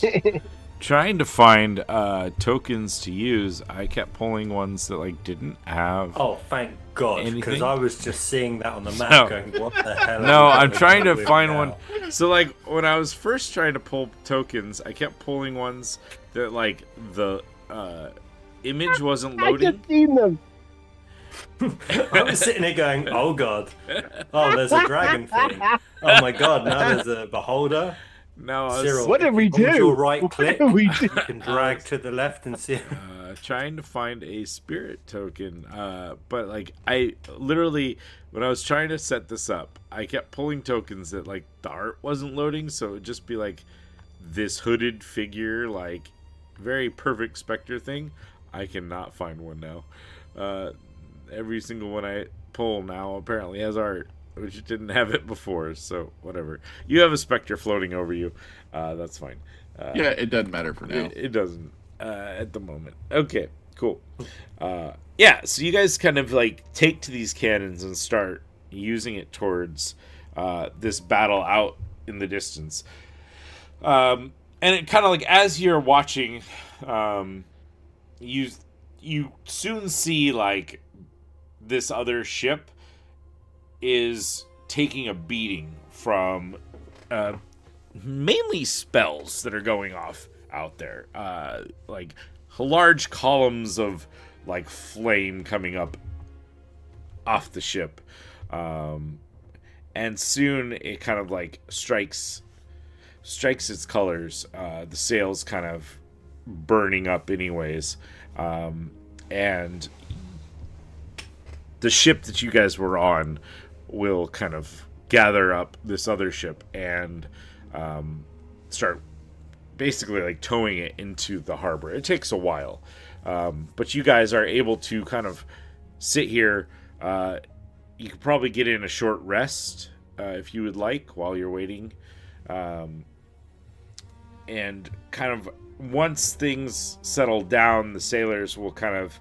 trying to find tokens to use, I kept pulling ones that like didn't have. Oh, thank God, because Anything? I was just seeing that on the map No. going, what the hell? No, are we I'm doing trying to with find now? one. So like when I was first trying to pull tokens, I kept pulling ones that like the image wasn't I loading. just seen them. I was sitting there going, oh God. Oh, there's a dragon thing. Oh my God, now there's a beholder. No, I was Cyril, What did we if you hold do? your right What click, did we do? you can drag to the left and see. trying to find a spirit token, but like I literally, when I was trying to set this up, I kept pulling tokens that like the art wasn't loading, so it would just be like this hooded figure, like very perfect specter thing. I cannot find one now. Every single one I pull now apparently has art, which didn't have it before, so whatever. You have a specter floating over you. That's fine. Yeah, it doesn't matter for now. It doesn't at the moment. Okay, cool. Yeah, so you guys kind of like take to these cannons and start using it towards this battle out in the distance. And it kind of like as you're watching, you soon see like this other ship is taking a beating from mainly spells that are going off out there, like large columns of like flame coming up off the ship, and soon it kind of like strikes its colors, the sails kind of burning up anyways, and the ship that you guys were on will kind of gather up this other ship and start basically like towing it into the harbor. It takes a while, but you guys are able to kind of sit here. You could probably get in a short rest if you would like while you're waiting, and kind of once things settle down, the sailors will kind of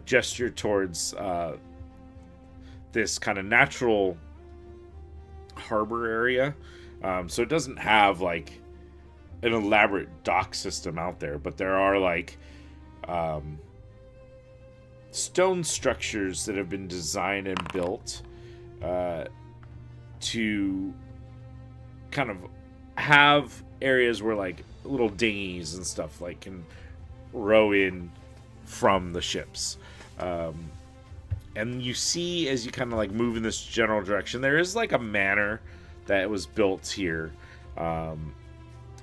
gesture towards this kind of natural harbor area. So it doesn't have like an elaborate dock system out there, but there are like stone structures that have been designed and built to kind of have areas where like little dinghies and stuff like can row in from the ships. And you see as you kind of like move in this general direction, there is like a manor that was built here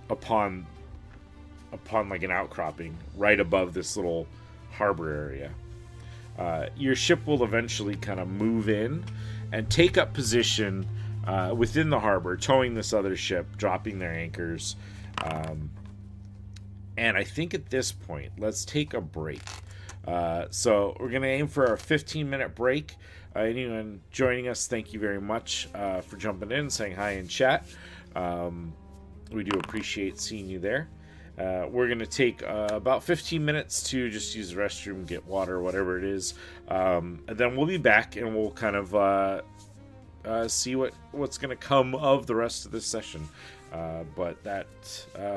upon like an outcropping right above this little harbor area. Your ship will eventually kind of move in and take up position within the harbor, towing this other ship, dropping their anchors. And I think at this point, let's take a break. So we're going to aim for a 15-minute break. Anyone joining us, thank you very much for jumping in, saying hi in chat. We do appreciate seeing you there. We're going to take about 15 minutes to just use the restroom, get water, whatever it is. And then we'll be back and we'll kind of see what's going to come of the rest of this session. But that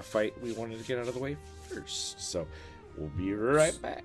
fight we wanted to get out of the way first. So we'll be right back.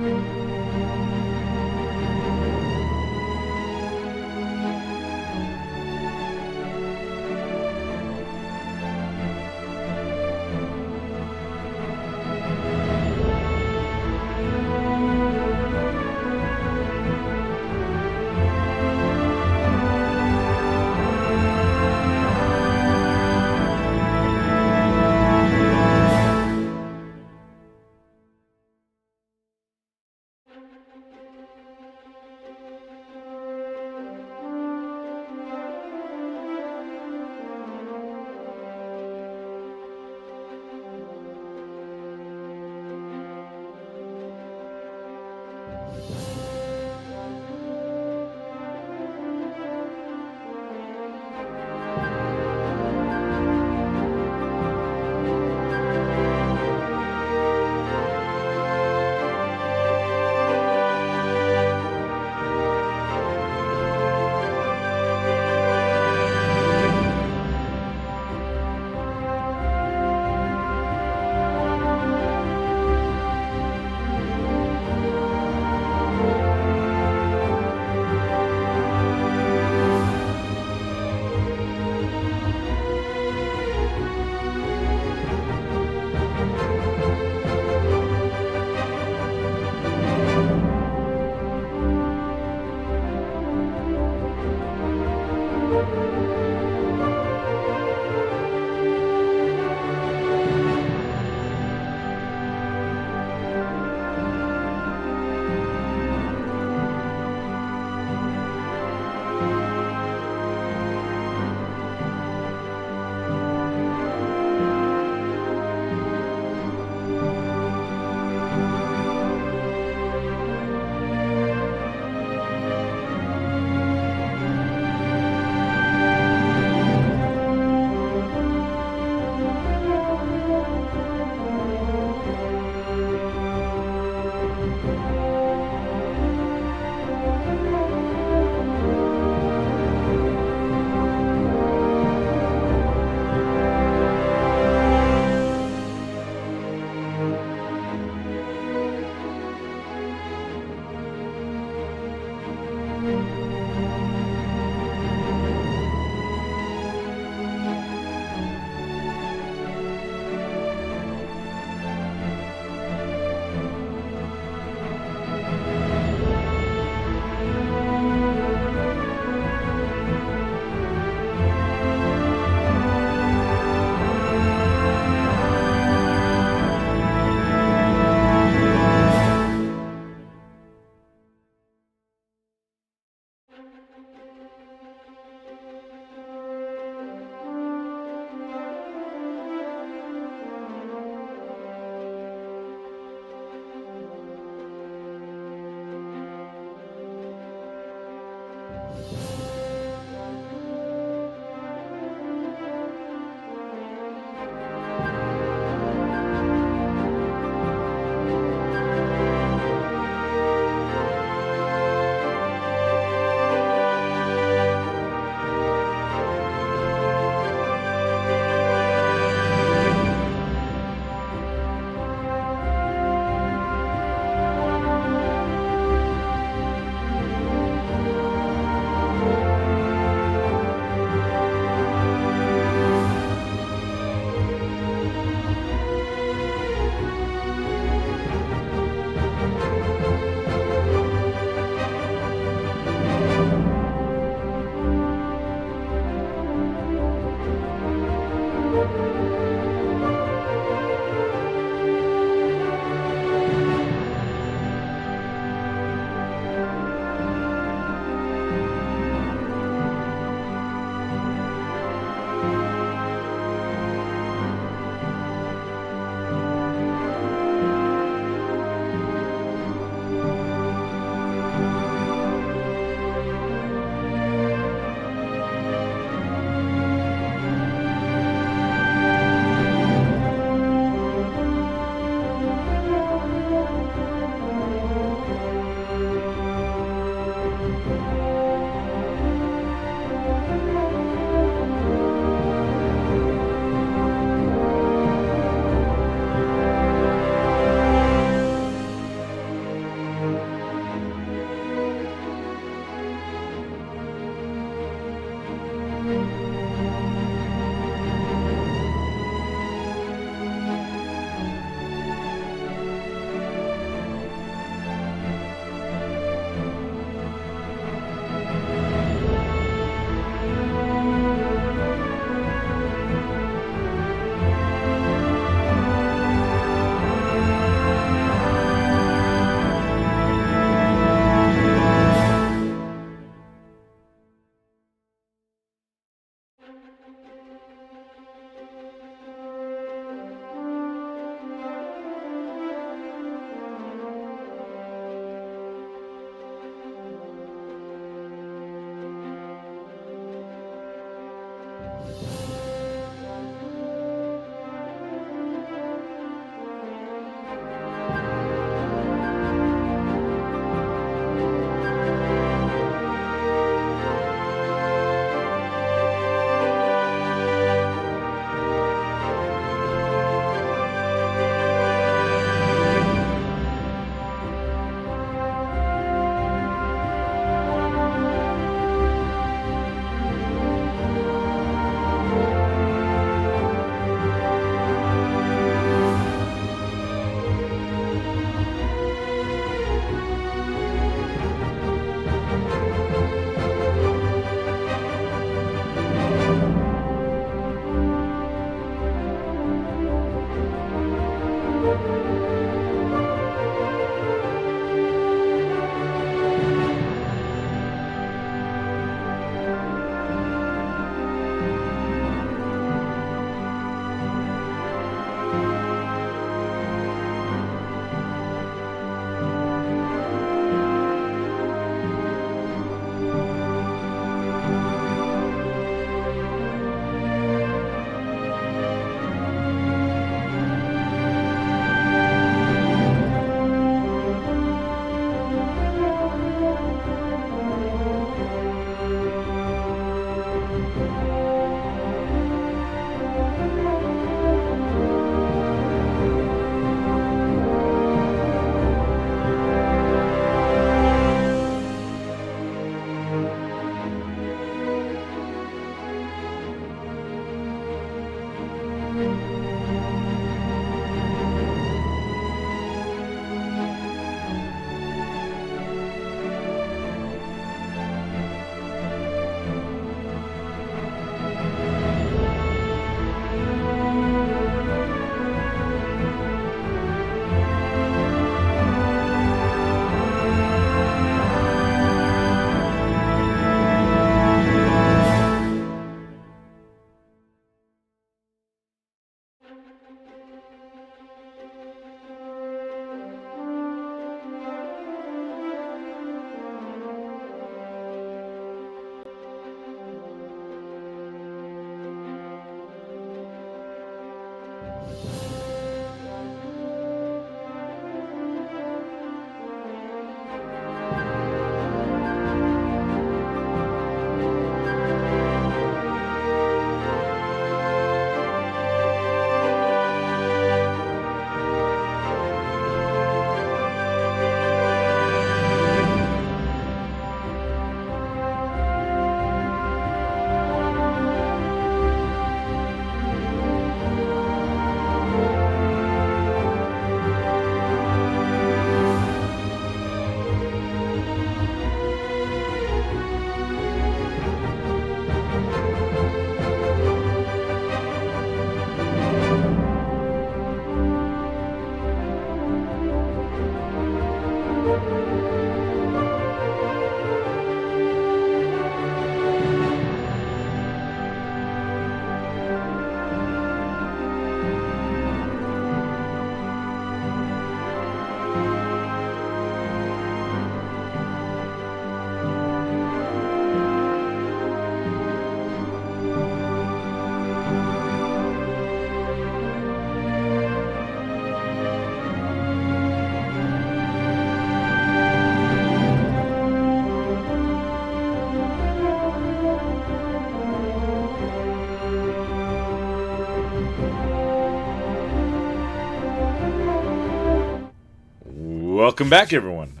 Welcome back, everyone.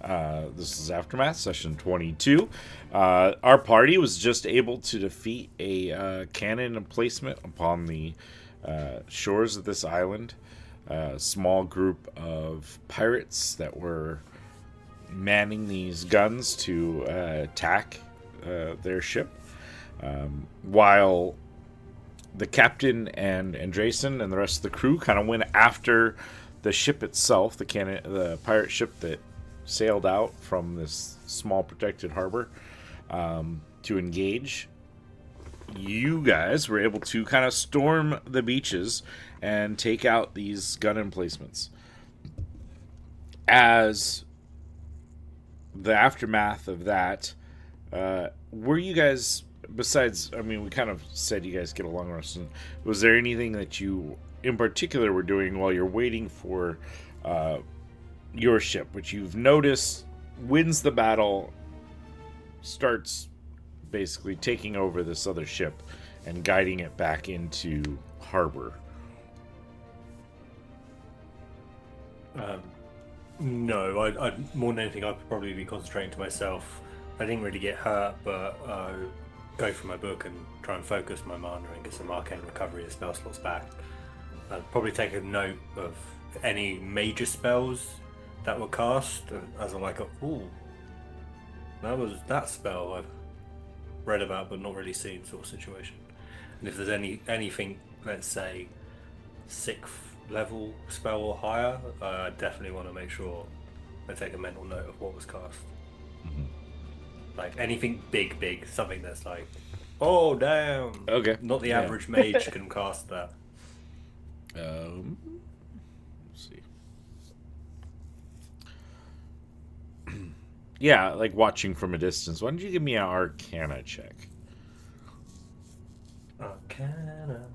This is Aftermath, session 22. Our party was just able to defeat a cannon emplacement upon the shores of this island. A small group of pirates that were manning these guns to attack their ship. While the captain and Andresen and the rest of the crew kind of went after the ship itself, the pirate ship that sailed out from this small protected harbor to engage. You guys were able to kind of storm the beaches and take out these gun emplacements. As the aftermath of that, were you guys, besides, I mean, we kind of said you guys get along, Rustin, was there anything that you in particular were doing while you're waiting for your ship, which you've noticed wins the battle, starts basically taking over this other ship and guiding it back into harbor? No, I more than anything, I'd probably be concentrating to myself. I didn't really get hurt, but go through my book and try and focus my mana and get some arcane recovery of spell slots back. I'd probably take a note of any major spells that were cast, as I'm like, ooh, that was that spell I've read about but not really seen sort of situation. And if there's anything, let's say, 6th level spell or higher, I definitely want to make sure I take a mental note of what was cast. Mm-hmm. Like anything big, something that's like, oh damn. Okay. Not the average mage can cast that. Let's see. Yeah, like watching from a distance. Why don't you give me an Arcana check? Arcana.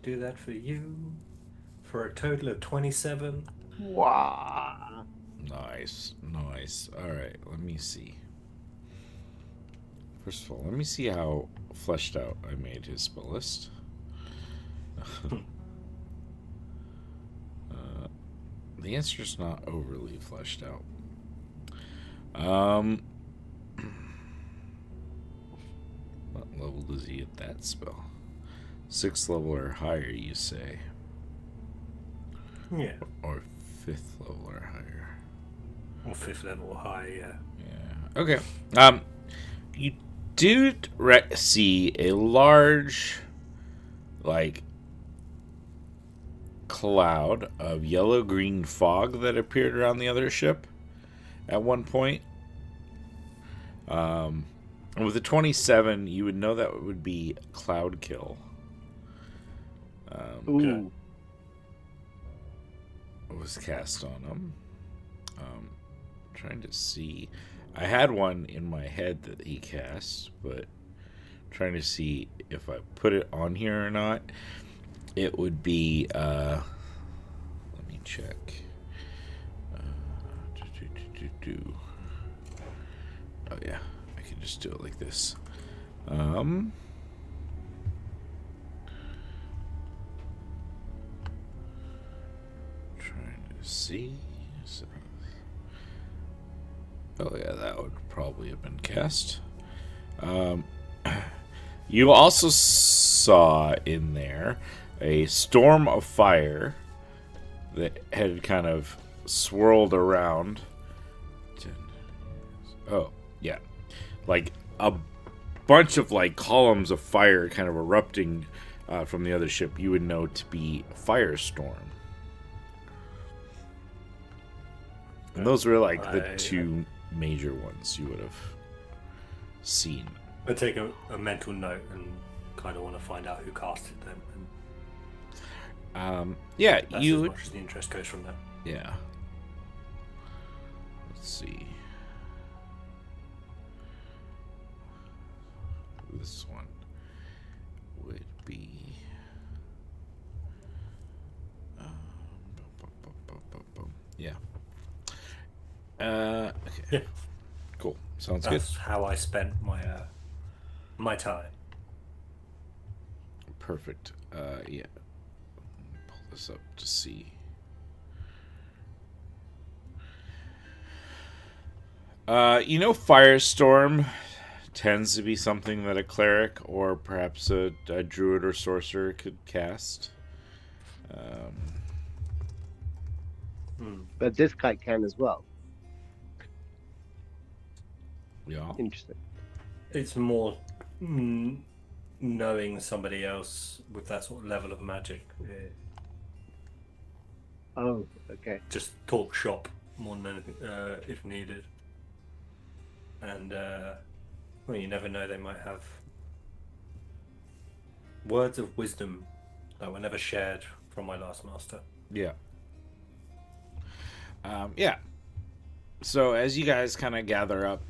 Do that for you. For a total of 27. Wow. Nice. All right, let me see. First of all, let me see how fleshed out I made his spell list. The answer's not overly fleshed out. What level does he get that spell? 6th level or higher, you say? Yeah. Or 5th level or higher? Or 5th level or higher, yeah. Yeah. Okay. You do see a large, like, cloud of yellow-green fog that appeared around the other ship at one point. And with the 27, you would know that would be Cloud Kill. Ooh. Was cast on him. Trying to see. I had one in my head that he cast, but trying to see if I put it on here or not. It would be, let me check. Oh yeah, I can just do it like this. Trying to see. So, oh yeah, that would probably have been cast. You also saw in there a storm of fire that had kind of swirled around. Oh, yeah. Like a bunch of like columns of fire kind of erupting from the other ship. You would know to be Firestorm. And those were like the two major ones you would have seen. I take a mental note and kind of want to find out who casted them. And Yeah, that's you as would. much as the interest goes from that. Yeah. Let's see. This one would be. Yeah. Okay. Yeah. Cool. Sounds That's how I spent my my time. good. Perfect. Yeah. Pull this up to see. Firestorm tends to be something that a cleric or perhaps a druid or sorcerer could cast. But this kite can as well. Yeah. Interesting. It's more knowing somebody else with that sort of level of magic. Oh, okay. Just talk shop more than anything, if needed. And well, you never know, they might have words of wisdom that were never shared from my last master. Yeah. Yeah. So as you guys kind of gather up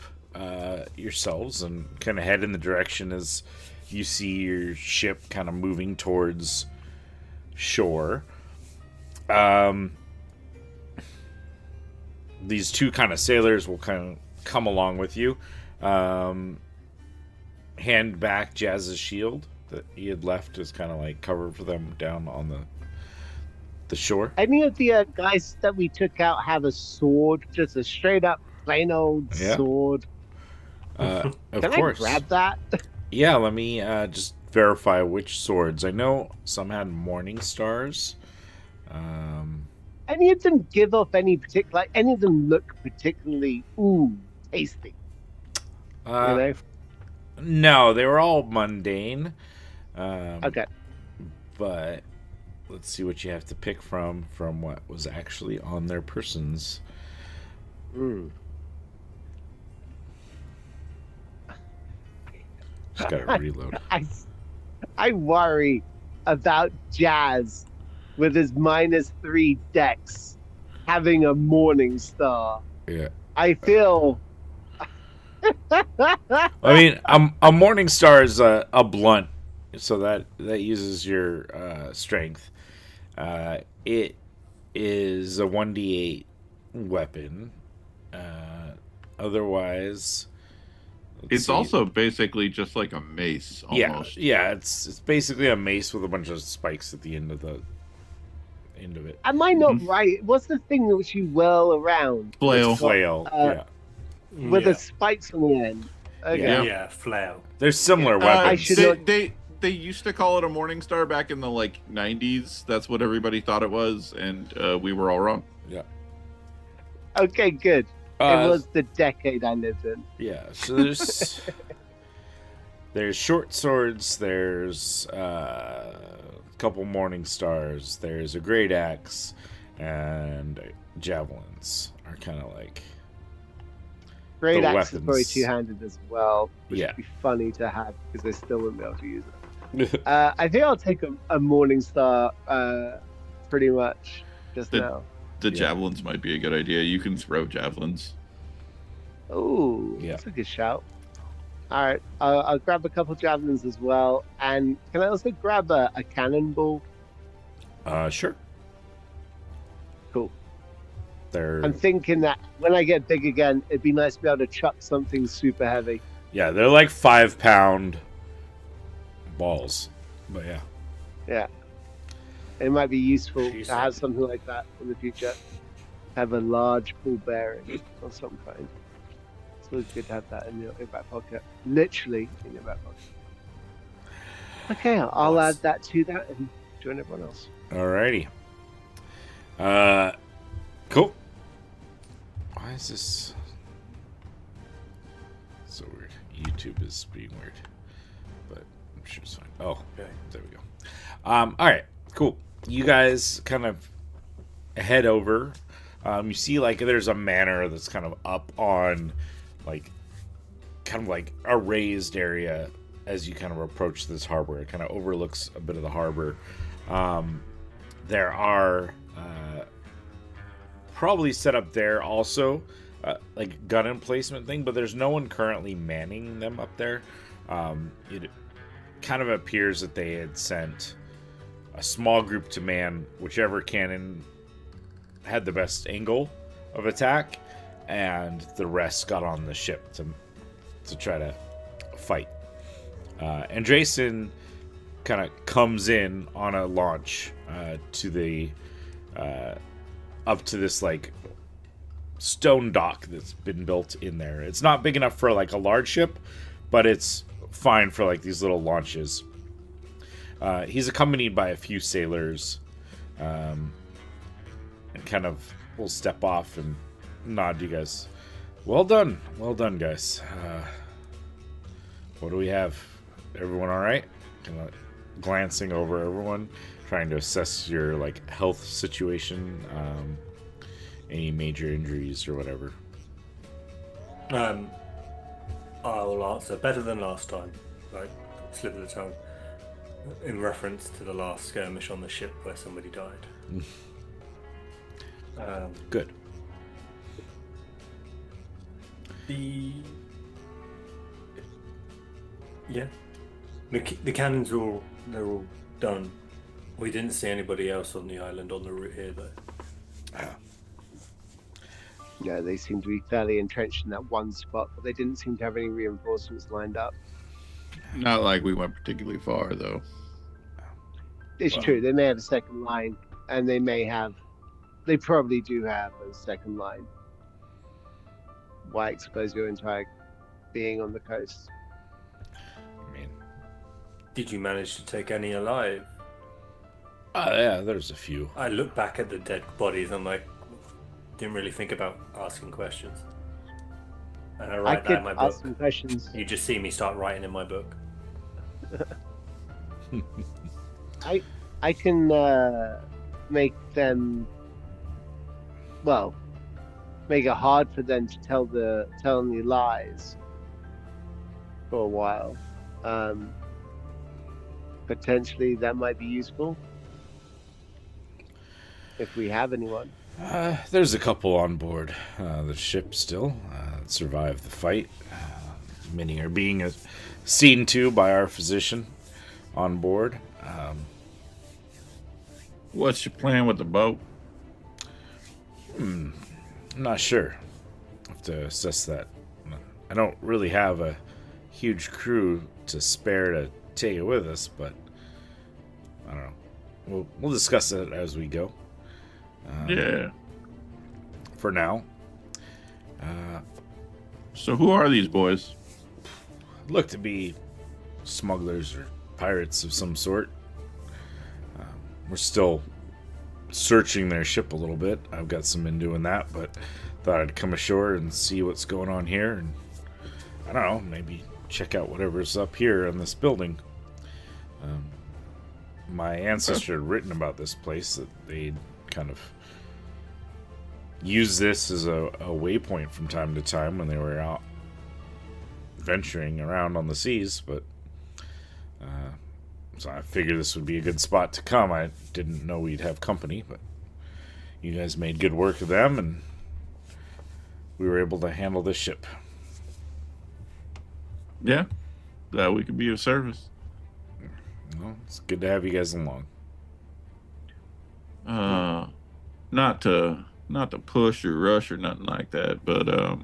yourselves and kind of head in the direction as you see your ship kind of moving towards shore, these two kind of sailors will kind of come along with you, hand back Jazz's shield that he had left as kind of like cover for them down on the shore. Any of the guys that we took out have a sword? Just a straight up plain old sword? Of Can course. I grab that? Yeah, let me just verify which swords. I know some had morning stars. Any of them give off any particular? Like, any of them look particularly tasty? You know? No, they were all mundane. Okay. But let's see what you have to pick from what was actually on their persons. Just gotta reload. I worry about Jazz with his -3 dex having a morning star. Yeah. I feel. I mean, a morning star is a blunt, so that uses your strength. It is a 1d8 weapon. Otherwise, It's also basically just like a mace, almost. Yeah. It's basically a mace with a bunch of spikes at the end of it. Am I not right? What's the thing which you whirl around? Flail. Flail. Yeah. With the spikes on the end. Okay. Yeah, flail. There's similar weapons. They used to call it a morning star back in the 90s. That's what everybody thought it was, and we were all wrong. Yeah. Okay, good. It was the decade I lived in. Yeah. So there's short swords. There's a couple morning stars. There's a great axe, and javelins are kind of like. Great the axe is probably weapons. two-handed as well, which Yeah. would be funny to have because they still wouldn't be able to use it. I think I'll take a morning star, pretty much just now. The javelins might be a good idea. You can throw javelins. Oh, Yeah. that's a good shout. All right, I'll grab a couple javelins as well, and can I also grab a cannonball? Sure. Cool. They're I'm thinking that when I get big again, it'd be nice to be able to chuck something super heavy. they're like 5-pound balls, but yeah. Yeah. It might be useful Jeez. to have something like that in the future. Have a large ball bearing of some kind. It's always good to have that in your back pocket. Literally in your back pocket. Okay, I'll Nice. add that to that and join everyone else. Alrighty. Cool. Why is this so weird? YouTube is being weird, but I'm sure it's fine. Oh, Okay. there we go. All right, cool. You guys kind of head over. You see, like, there's a manor that's kind of up on, like, kind of like a raised area as you kind of approach this harbor. It kind of overlooks a bit of the harbor. There are probably set up there also, like gun emplacement thing, but there's no one currently manning them up there. It kind of appears that they had sent a small group to man whichever cannon had the best angle of attack, and the rest got on the ship to try to fight. And Jason kind of comes in on a launch to the up to this like stone dock that's been built in there. It's not big enough for like a large ship, but it's fine for like these little launches. He's accompanied by a few sailors, and kind of will step off and nod to you guys. Well done, guys. What do we have? Everyone all right? Kind of glancing over everyone, trying to assess your like health situation, any major injuries or whatever. I will answer better than last time, like slip of the tongue, in reference to the last skirmish on the ship where somebody died. Good. The cannons they're all done. We didn't see anybody else on the island on the route here though. Yeah, they seem to be fairly entrenched in that one spot, but they didn't seem to have any reinforcements lined up. Not like we went particularly far, though. It's true. They may have a second line, and they probably do have a second line. Why expose your entire being on the coast? I mean, Did you manage to take any alive? yeah, there's a few. I look back at the dead bodies. I'm like, didn't really think about asking questions. And I write that in my book. Ask some questions. You just see me start writing in my book. I can make them. Well, make it hard for them to tell any lies for a while. Potentially that might be useful if we have anyone. There's a couple on board the ship still that survived the fight. Many are being seen to by our physician on board. What's your plan with the boat? I'm not sure. I have to assess that. I don't really have a huge crew to spare to take it with us, but I don't know. We'll discuss it as we go. Yeah. For now. So who are these boys? Look to be smugglers or pirates of some sort. We're still searching their ship a little bit. I've got some men doing that, but thought I'd come ashore and see what's going on here, and I don't know, maybe check out whatever's up here in this building. My ancestor had written about this place, that they'd kind of use this as a waypoint from time to time when they were out venturing around on the seas, but so I figured this would be a good spot to come. I didn't know we'd have company, but you guys made good work of them, and we were able to handle this ship. Yeah. That we could be of service. Well, it's good to have you guys along. Not to push or rush or nothing like that, but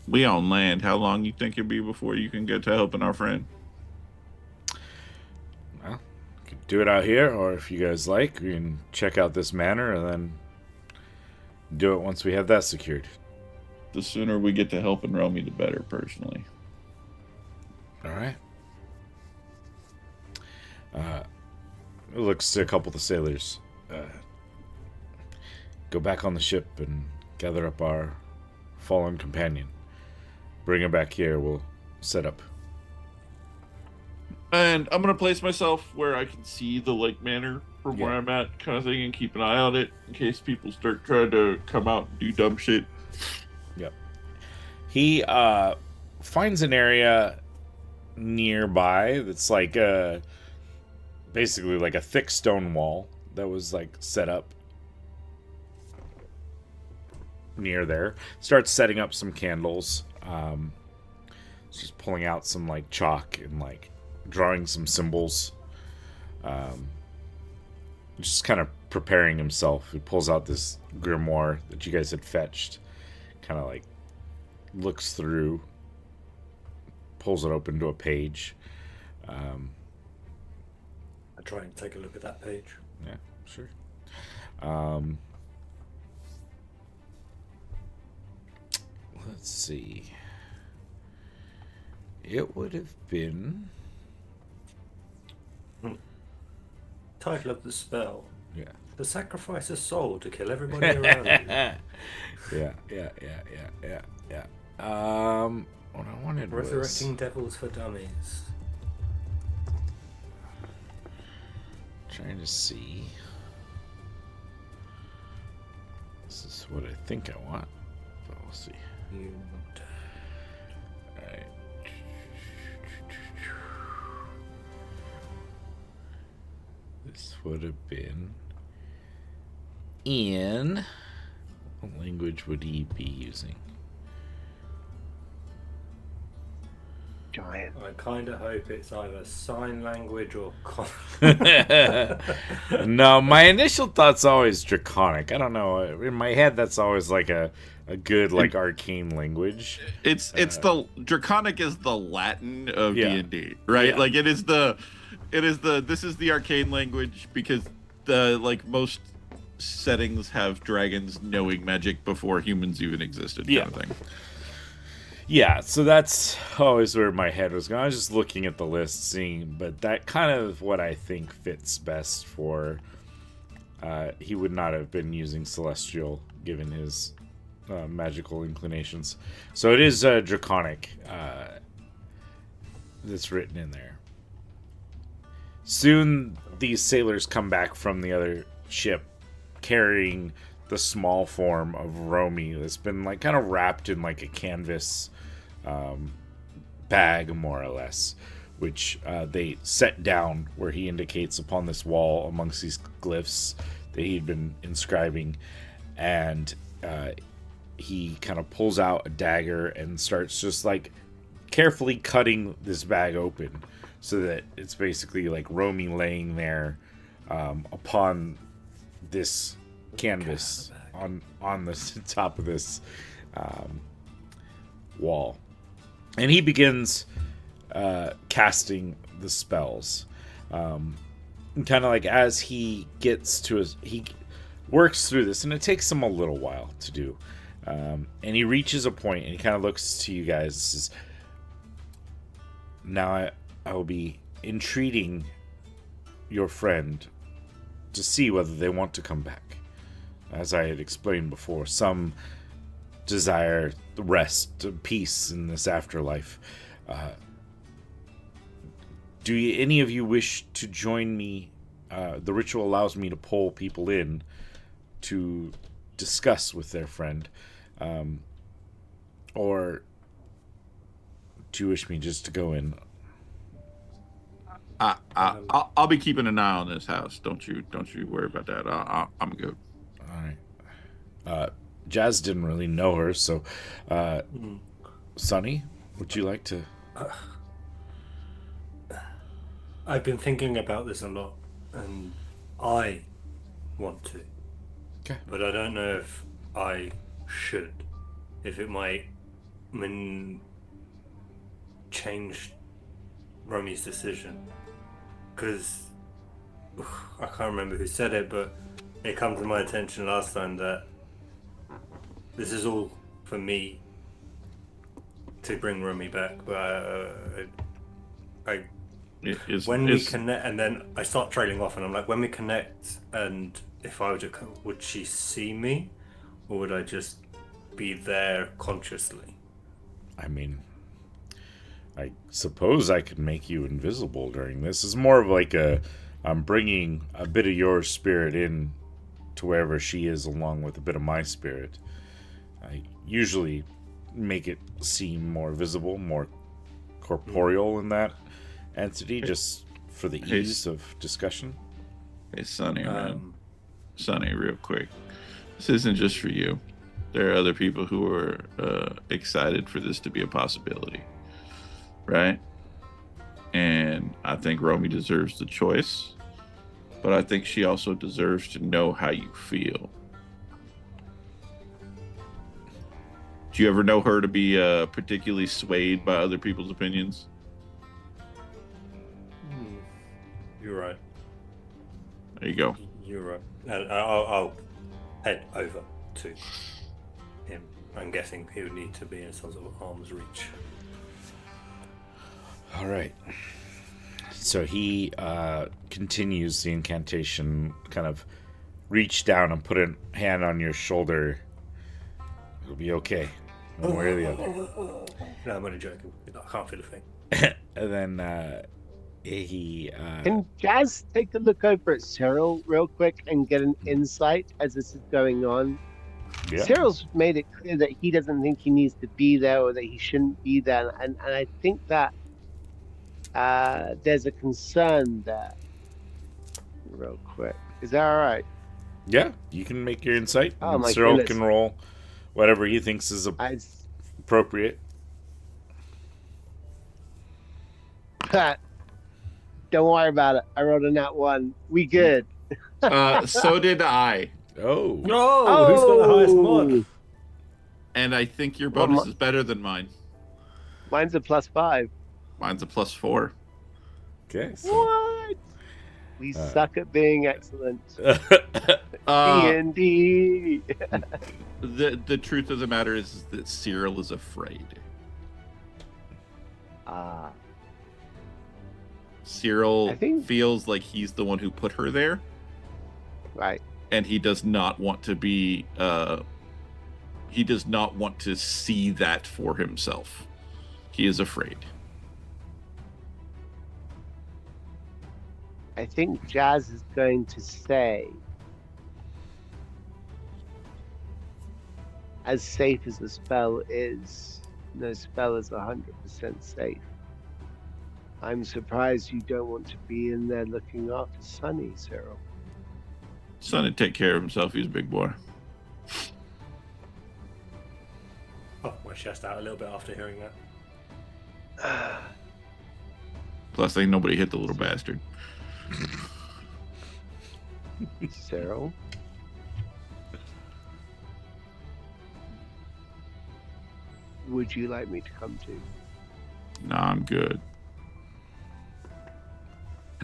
we on land. How long you think it'll be before you can get to helping our friend? Well, we could do it out here, or if you guys like, we can check out this manor and then do it once we have that secured. The sooner we get to helping Romy, the better, personally. All right. It looks to a couple of the sailors. Go back on the ship and gather up our fallen companion. Bring him back here. We'll set up. And I'm going to place myself where I can see the lake manor from where I'm at, kind of thing, and keep an eye on it in case people start trying to come out and do dumb shit. Yep. He finds an area nearby that's like basically like a thick stone wall that was like set up near there. Starts setting up some candles. Just pulling out some like chalk and like drawing some symbols. Just kind of preparing himself. He pulls out this grimoire that you guys had fetched. Kind of like looks through, pulls it open to a page. I try and take a look at that page. Yeah, sure. let's see. It would have been... Title of the spell. Yeah. The sacrifice a soul to kill everybody around you. Yeah. What I wanted was... Resurrecting devils for dummies. Trying to see. This is what I think I want, but we'll see. You Alright. This would have been in... What language would he be using? Giant. I kind of hope it's either sign language or. No, my initial thought's always draconic. I don't know. In my head, that's always like a good like arcane language. It's the draconic is the Latin of Yeah. D&D, right? Yeah. Like this is the arcane language because the like most settings have dragons knowing magic before humans even existed, kind of thing. Yeah, so that's always where my head was going. I was just looking at the list, seeing, but that kind of what I think fits best for. He would not have been using Celestial given his magical inclinations. So it is Draconic that's written in there. Soon these sailors come back from the other ship carrying the small form of Romy that's been like kind of wrapped in like a canvas bag, more or less, which they set down where he indicates upon this wall amongst these glyphs that he'd been inscribing, and he kind of pulls out a dagger and starts just like carefully cutting this bag open so that it's basically like Romy laying there upon this canvas on the top of this wall, and he begins casting the spells, kind of like as he gets to he works through this, and it takes him a little while to do, and he reaches a point and he kind of looks to you guys and says, now I will be entreating your friend to see whether they want to come back. As I had explained before, some desire rest, peace in this afterlife. Do any of you wish to join me? The ritual allows me to pull people in to discuss with their friend. Or do you wish me just to go in? I'll be keeping an eye on this house. Don't you worry about that. I'm good. All right. Jazz didn't really know her, so Sonny, would you like to? I've been thinking about this a lot, and I want to. Okay. But I don't know if I should. If it might change Romy's decision. Because I can't remember who said it, but it came to my attention last time that this is all for me to bring Romy back. But we connect, and then I start trailing off, and I'm like, when we connect, and if I were to, would she see me, or would I just be there consciously? I mean, I suppose I could make you invisible during this. It's more of like I'm bringing a bit of your spirit in to wherever she is, along with a bit of my spirit. I usually make it seem more visible, more corporeal in that entity, just for the ease of discussion. Hey, Sonny, man. Sonny, real quick. This isn't just for you. There are other people who are excited for this to be a possibility, right? And I think Romy deserves the choice, but I think she also deserves to know how you feel. Do you ever know her to be particularly swayed by other people's opinions? You're right. There you go. You're right. And I'll head over to him. I'm guessing he would need to be in some sort of arm's reach. All right. So he continues the incantation, kind of reach down and put a hand on your shoulder. It'll be okay, one way or the other. No, I'm only joking. I can't feel a thing. And then he... Can Jazz take a look over at Cyril real quick and get an insight as this is going on? yeah. Cyril's made it clear that he doesn't think he needs to be there or that he shouldn't be there, and I think that there's a concern there. Real quick, is that all right? Yeah, you can make your insight. Oh, and my Cyril goodness. can roll whatever he thinks is appropriate. Don't worry about it. I rolled a nat 1. We good. So did I. Oh. No, who's got the highest mod? And I think your Well, bonus is better than mine. Mine's a +5. Mine's a +4. Okay. So. What? We suck at being excellent. Uh, D&D. the truth of the matter is that Cyril is afraid. Cyril I think- feels like he's the one who put her there, Right. and he does not want to be. He does not want to see that for himself. He is afraid. I think Jazz is going to say, as safe as the spell is, no spell is 100% safe. I'm surprised you don't want to be in there looking after Sonny, Cyril. Son would take care of himself. He's a big boy. Oh, my chest out a little bit after hearing that. Plus, ain't nobody hit the little bastard. Cyril? Would you like me to come to? Nah, I'm good.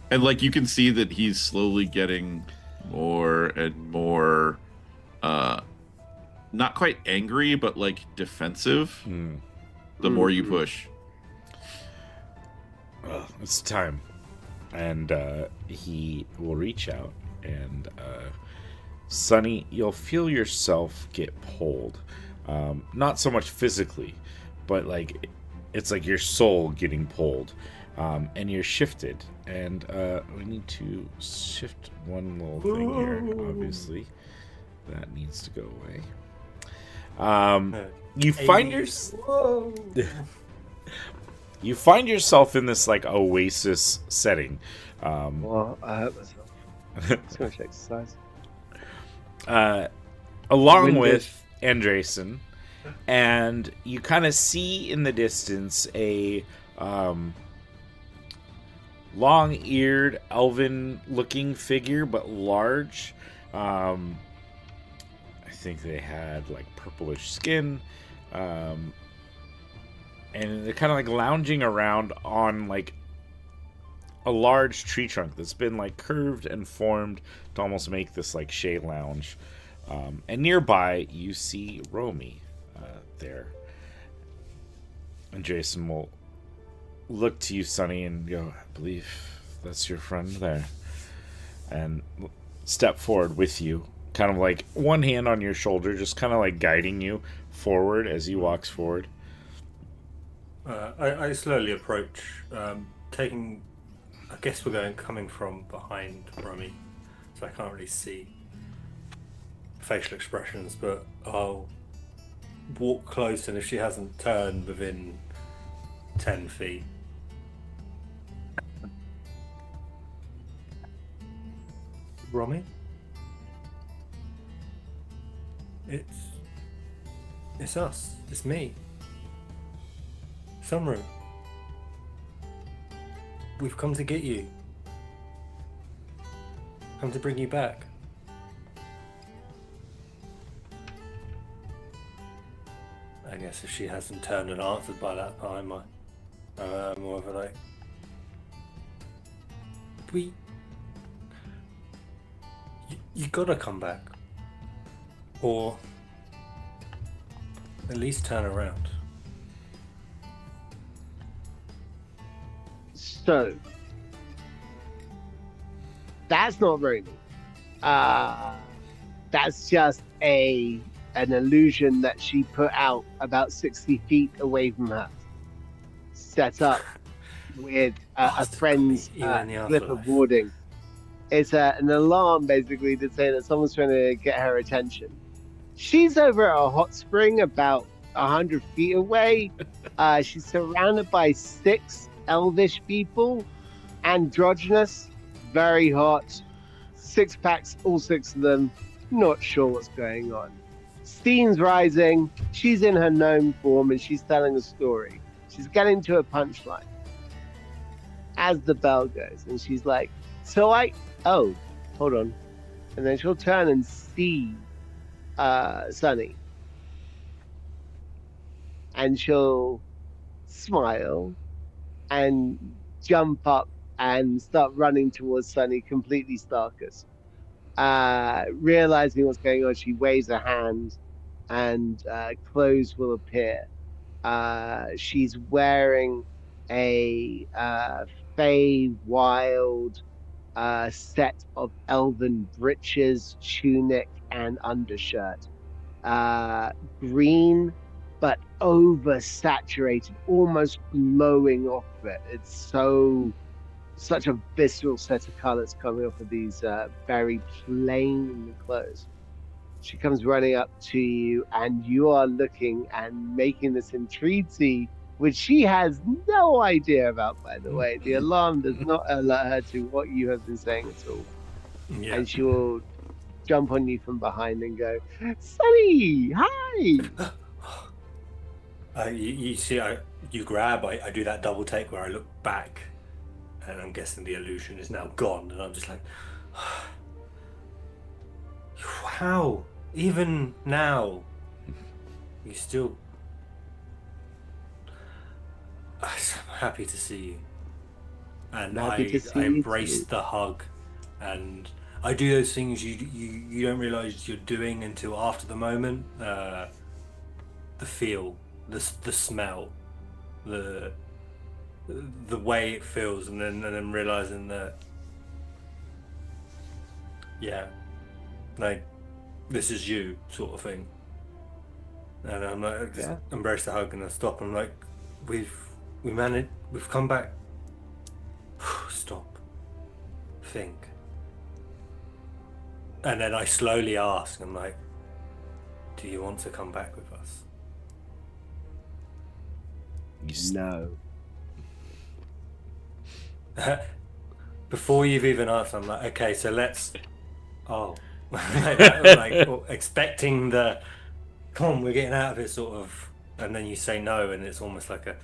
And like you can see that he's slowly getting more and more not quite angry, but like defensive the more you push. Well, it's time. And he will reach out, and Sonny, you'll feel yourself get pulled. Not so much physically, but like it's like your soul getting pulled. And you're shifted. And we need to shift one little thing here, obviously. That needs to go away. You find you find yourself in this like oasis setting. Well, I hurt myself. Too much exercise. Along Windows. with Andresen, and you kind of see in the distance a long-eared, elven-looking figure, but large. I think they had like purplish skin, and they're kind of like lounging around on like a large tree trunk that's been like curved and formed to almost make this like shade lounge. And nearby, you see Romy there. And Jason will look to you, Sonny, and go, I believe that's your friend there. And step forward with you, kind of like one hand on your shoulder, just kind of like guiding you forward as he walks forward. I slowly approach, taking. I guess we're coming from behind Romy, so I can't really see facial expressions, but I'll walk close, and if she hasn't turned within 10 feet, Romy? It's us. It's me. Sunroom. We've come to get you. Come to bring you back. I guess if she hasn't turned and answered by that time, I'm more of a like... You gotta come back. Or At least turn around. So that's not very neat. That's just an illusion that she put out about 60 feet away from her, set up with a friend's even in the slip of afterlife. warding. It's an alarm basically to say that someone's trying to get her attention. She's over at a hot spring about 100 feet away. She's surrounded by 6 elvish people, androgynous, very hot, 6-packs, all 6 of them, not sure what's going on. Steam's rising, she's in her gnome form and she's telling a story. She's getting to a punchline as the bell goes, and she's like, oh, hold on. And then she'll turn and see Sunny. And she'll smile and jump up and start running towards Sunny, completely starkers. Realizing what's going on, she waves a hand and clothes will appear. She's wearing a Fey Wild set of elven breeches, tunic, and undershirt. Green, but oversaturated, almost glowing off it. It's such a visceral set of colors coming off of these very plain clothes. She comes running up to you, and you are looking and making this entreaty, which she has no idea about, by the way. The alarm does not alert her to what you have been saying at all. Yeah. And she will jump on you from behind and go, Sunny, hi! You see, you grab, I do that double take where I look back, and I'm guessing the illusion is now gone, and I'm just like, how? Even now, you still... I'm happy to see you. And Happy to see I you embrace too. the hug, and I do those things you don't realize you're doing until after the moment. The feel, the smell, the way it feels, and then realizing that, yeah, like this is you, sort of thing. And I'm like, just embrace the hug, and I stop. I'm like, we managed, we've come back. Stop. Think. And then I slowly ask, I'm like, do you want to come back with us? No. Before you've even asked, I'm like, okay, so let's... Oh. like expecting the, come on, we're getting out of it, sort of. And then you say no, and it's almost like a...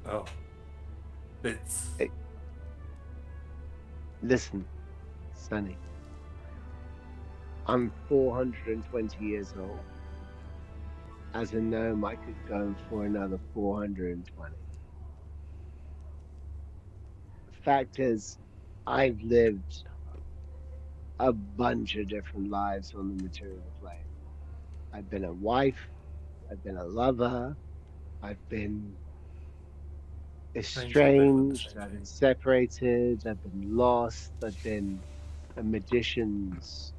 Oh. It's... Listen, Sunny. I'm 420 years old. As a gnome, I could go for another 420. The fact is, I've lived a bunch of different lives on the material plane. I've been a wife, I've been a lover, I've been estranged, I've been separated, I've been lost, I've been a magician's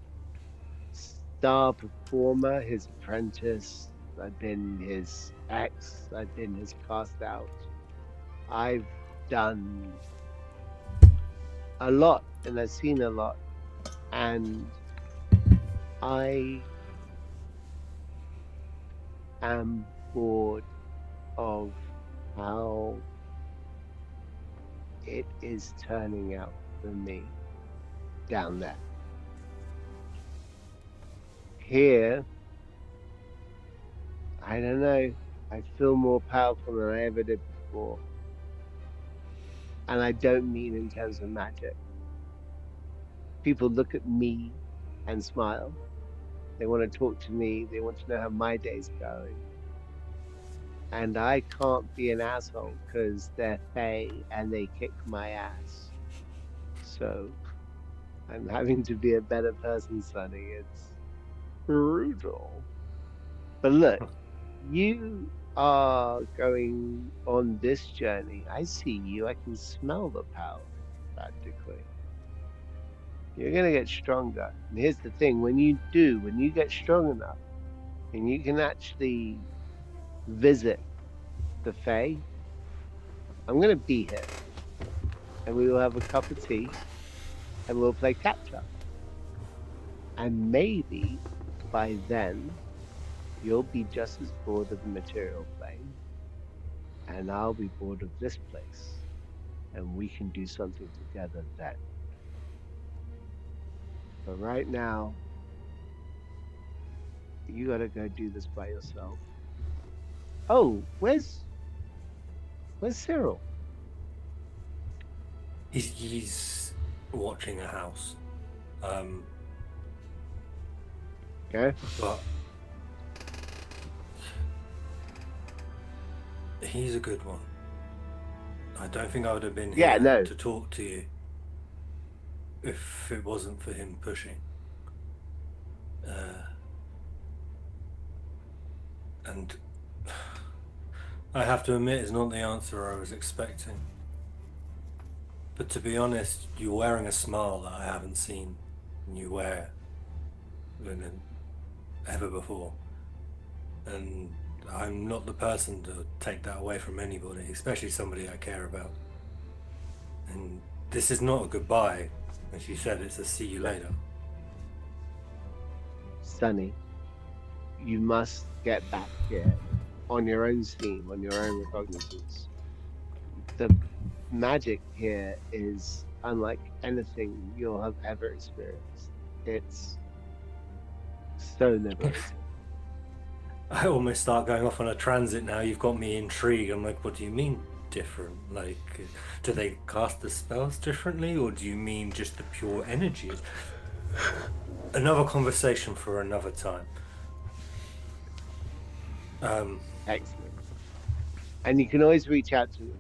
star performer, his apprentice, I've been his ex, I've been his cast out. I've done a lot and I've seen a lot, and I am bored of how it is turning out for me down there. Here, I don't know, I feel more powerful than I ever did before. And I don't mean in terms of magic. People look at me and smile. They want to talk to me. They want to know how my day's going. And I can't be an asshole because they're Fae and they kick my ass. So I'm having to be a better person, Sonny. It's brutal. But look, you are going on this journey. I see you. I can smell the power, practically. You're gonna get stronger. And here's the thing: when you get strong enough, and you can actually visit the Fae, I'm gonna be here, and we will have a cup of tea, and we'll play catch up. And maybe by then, you'll be just as bored of the material plane, and I'll be bored of this place, and we can do something together then. But right now, you gotta go do this by yourself. Oh, where's Cyril? He's watching a house. Okay. But he's a good one. I don't think I would have been here to talk to you if it wasn't for him pushing. And I have to admit, it's not the answer I was expecting. But to be honest, you're wearing a smile that I haven't seen you wear ever before. And I'm not the person to take that away from anybody, especially somebody I care about. And this is not a goodbye. As you said, it's a see you later. Sonny, you must get back here on your own steam, on your own recognizance. The magic here is unlike anything you'll have ever experienced. It's so liberating. I almost start going off on a transit now. You've got me intrigued. I'm like, what do you mean different? Like, do they cast the spells differently, or do you mean just the pure energy? Another conversation for another time. Excellent. And you can always reach out to me.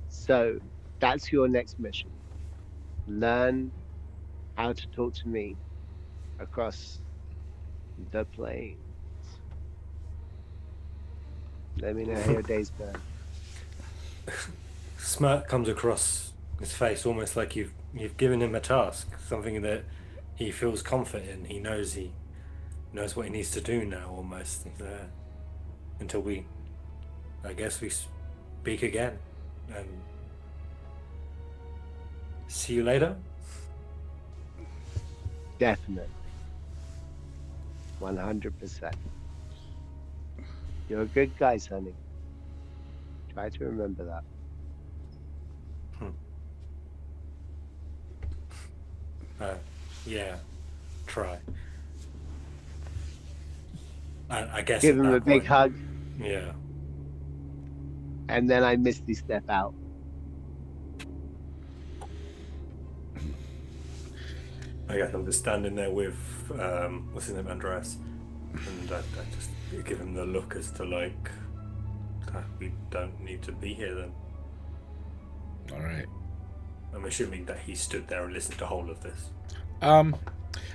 So that's your next mission. Learn how to talk to me across the plains. Let me know how your day's going. Smirk comes across his face, almost like you've given him a task, something that he feels comfort in. He knows what he needs to do now, almost. Until I guess we speak again. And see you later. Definitely. 100%. You're a good guy, Sonny. Try to remember that. Yeah, try. I guess Give him a big hug, Yeah. and then I misty step out. I guess I'm just standing there with what's his name, Andreas, and I just give him the look as to like, we don't need to be here then. All right. I'm assuming that he stood there and listened to whole of this. I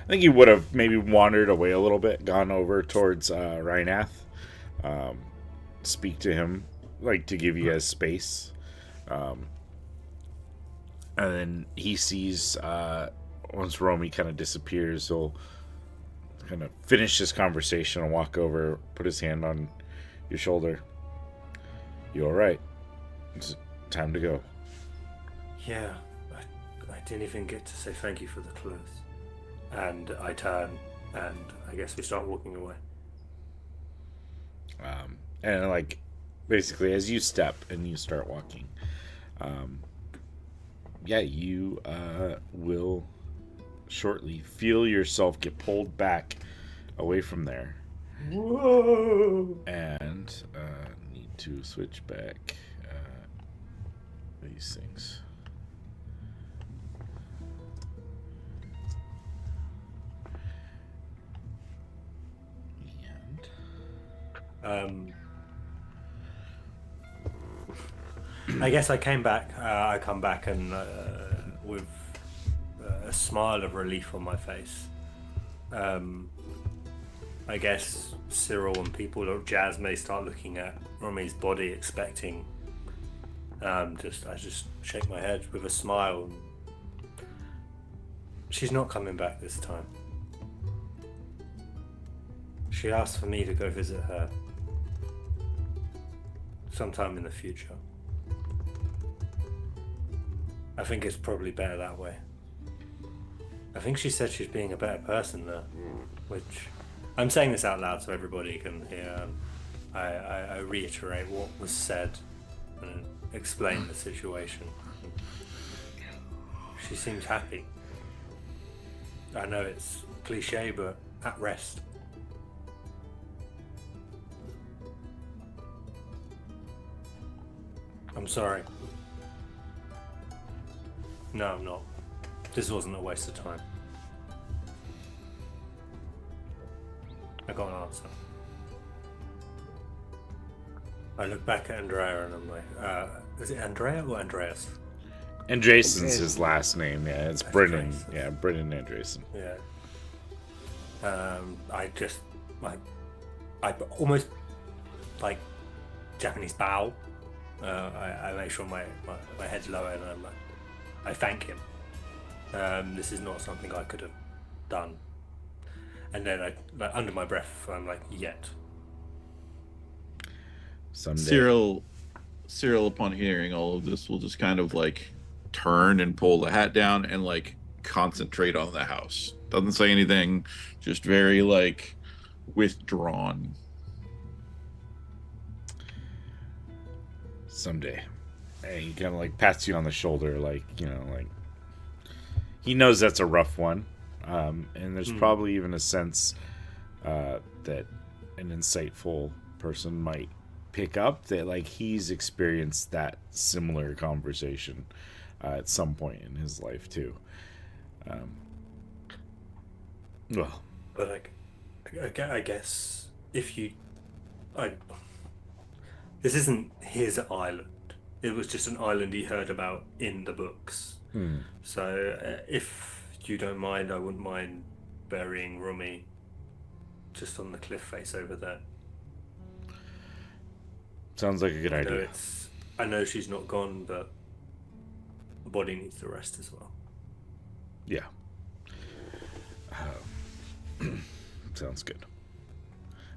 think he would have maybe wandered away a little bit, gone over towards Rhinath, speak to him, like to give you guys space. And then he sees, once Romy kind of disappears, he'll kind of finish this conversation and walk over, put his hand on your shoulder. You all right? It's time to go. Yeah, I didn't even get to say thank you for the clothes. And I turn, and I guess we start walking away. And like, basically, as you step and you start walking, you will shortly feel yourself get pulled back away from there. Whoa! And need to switch back these things. I guess I came back. I come back and with a smile of relief on my face. I guess Cyril and people or Jazz may start looking at Rumi's body, expecting. I just shake my head with a smile. She's not coming back this time. She asked for me to go visit her sometime in the future. I think it's probably better that way. I think she said she's being a better person there, which I'm saying this out loud so everybody can hear. I reiterate what was said and explain the situation. She seems happy. I know it's cliche, but at rest. I'm sorry. No, I'm not. This wasn't a waste of time. I got an answer. I look back at Andrea and I'm like, is it Andrea or Andreas? Andreessen's his last name. Yeah, it's Brennan. Andreessen. Yeah, Brennan Andreessen. Yeah. I almost like Japanese bow. I make sure my head's lower and I thank him. This is not something I could have done. And then I, like, under my breath, I'm like, yet. Someday. Cyril, upon hearing all of this, will just kind of like turn and pull the hat down and like concentrate on the house. Doesn't say anything, just very like withdrawn. Someday. And he kind of like pats you on the shoulder, like, you know, like he knows that's a rough one. And there's probably even a sense that an insightful person might pick up that like he's experienced that similar conversation at some point in his life too. Well, But like, I guess if you, this isn't his island. It was just an island he heard about in the books. So if you don't mind, I wouldn't mind burying Rumi just on the cliff face over there. sounds like a good I know idea. I know she's not gone, but the body needs to rest as well. Yeah. Sounds good.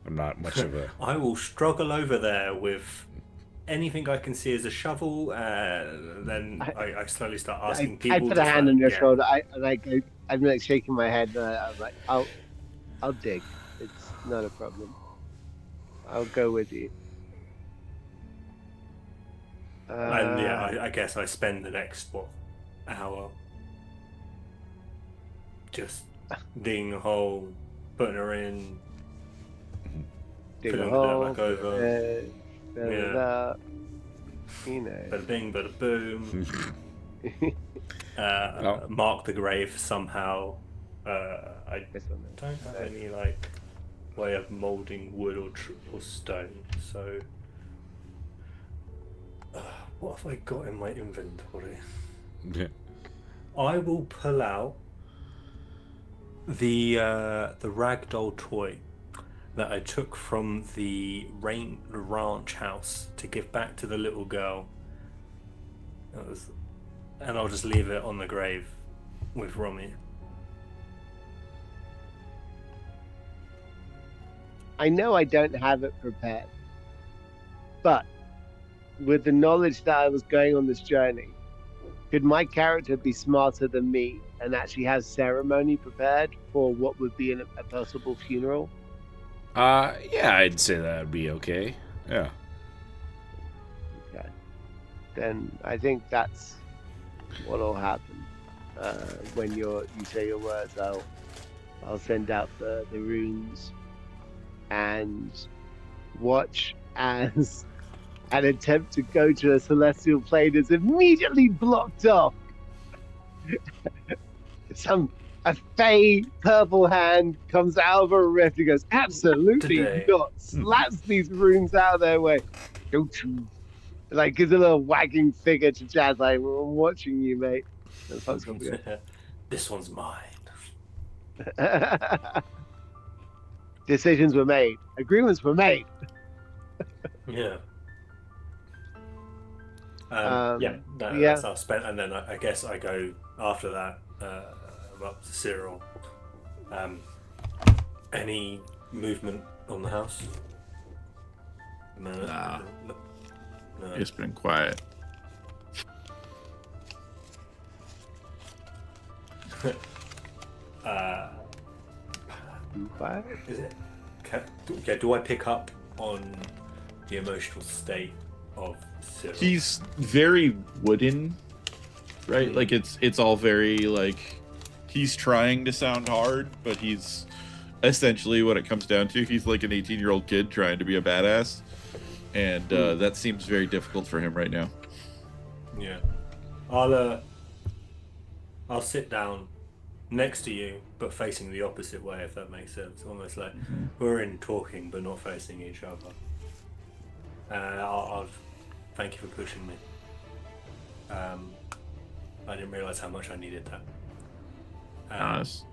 I'm not much of a. I will struggle over there with anything I can see as a shovel, and then I slowly start asking people. I put a just hand like, on your yeah. shoulder. I'm like shaking my head. And I'm like, I'll dig. It's not a problem. I'll go with you. And yeah, I guess I spend the next hour just digging a hole, putting her in, dig a filling the hole. dirt back over. Fill it Yeah. up. You know. Bada bing, bada boom. Oh. Mark the grave somehow. I This one then. don't have any like way of molding wood or stone, so what have I got in my inventory? I will pull out the ragdoll toy that I took from the ranch house to give back to the little girl. And I'll just leave it on the grave with Romy. I know I don't have it prepared, but with the knowledge that I was going on this journey, could my character be smarter than me and actually have ceremony prepared for what would be a possible funeral? Yeah, I'd say that would be okay. Yeah. Okay. Then I think that's what'll happen. When you say your words, I'll send out the runes and watch as an attempt to go to a celestial plane is immediately blocked off. A fey purple hand comes out of a rift and goes, absolutely Today. not. Slaps these runes out of their way. Don't you? Like, gives a little wagging figure to Jazz, like, I'm watching you, mate. And the folks gonna be This one's mine. like, decisions were made, agreements were made. Yeah. Yeah. That's I've spent, and then I guess I go after that. I'm up to Cyril. Any movement on the house? Nah. No. It's been quiet. What? Is it? Do I pick up on the emotional state of Cyril? He's very wooden, right? Like it's all very like he's trying to sound hard, but he's essentially what it comes down to. He's like an 18-year-old kid trying to be a badass, and that seems very difficult for him right now. Yeah. I'll sit down next to you, but facing the opposite way, if that makes sense. Almost like we're in talking, but not facing each other. I'll thank you for pushing me. I didn't realize how much I needed that.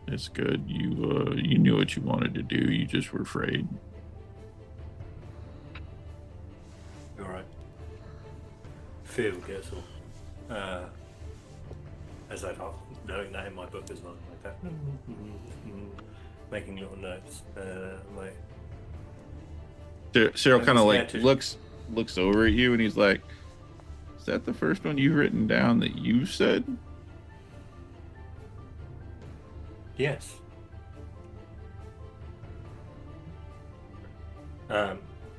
It's good. You knew what you wanted to do. You just were afraid. All right. Feel gets all. As I thought, knowing that in my book as well, like that. Making little notes. Cyril kind of like to- looks over at you, and he's like, "Is that the first one you've written down that you said?" Yes.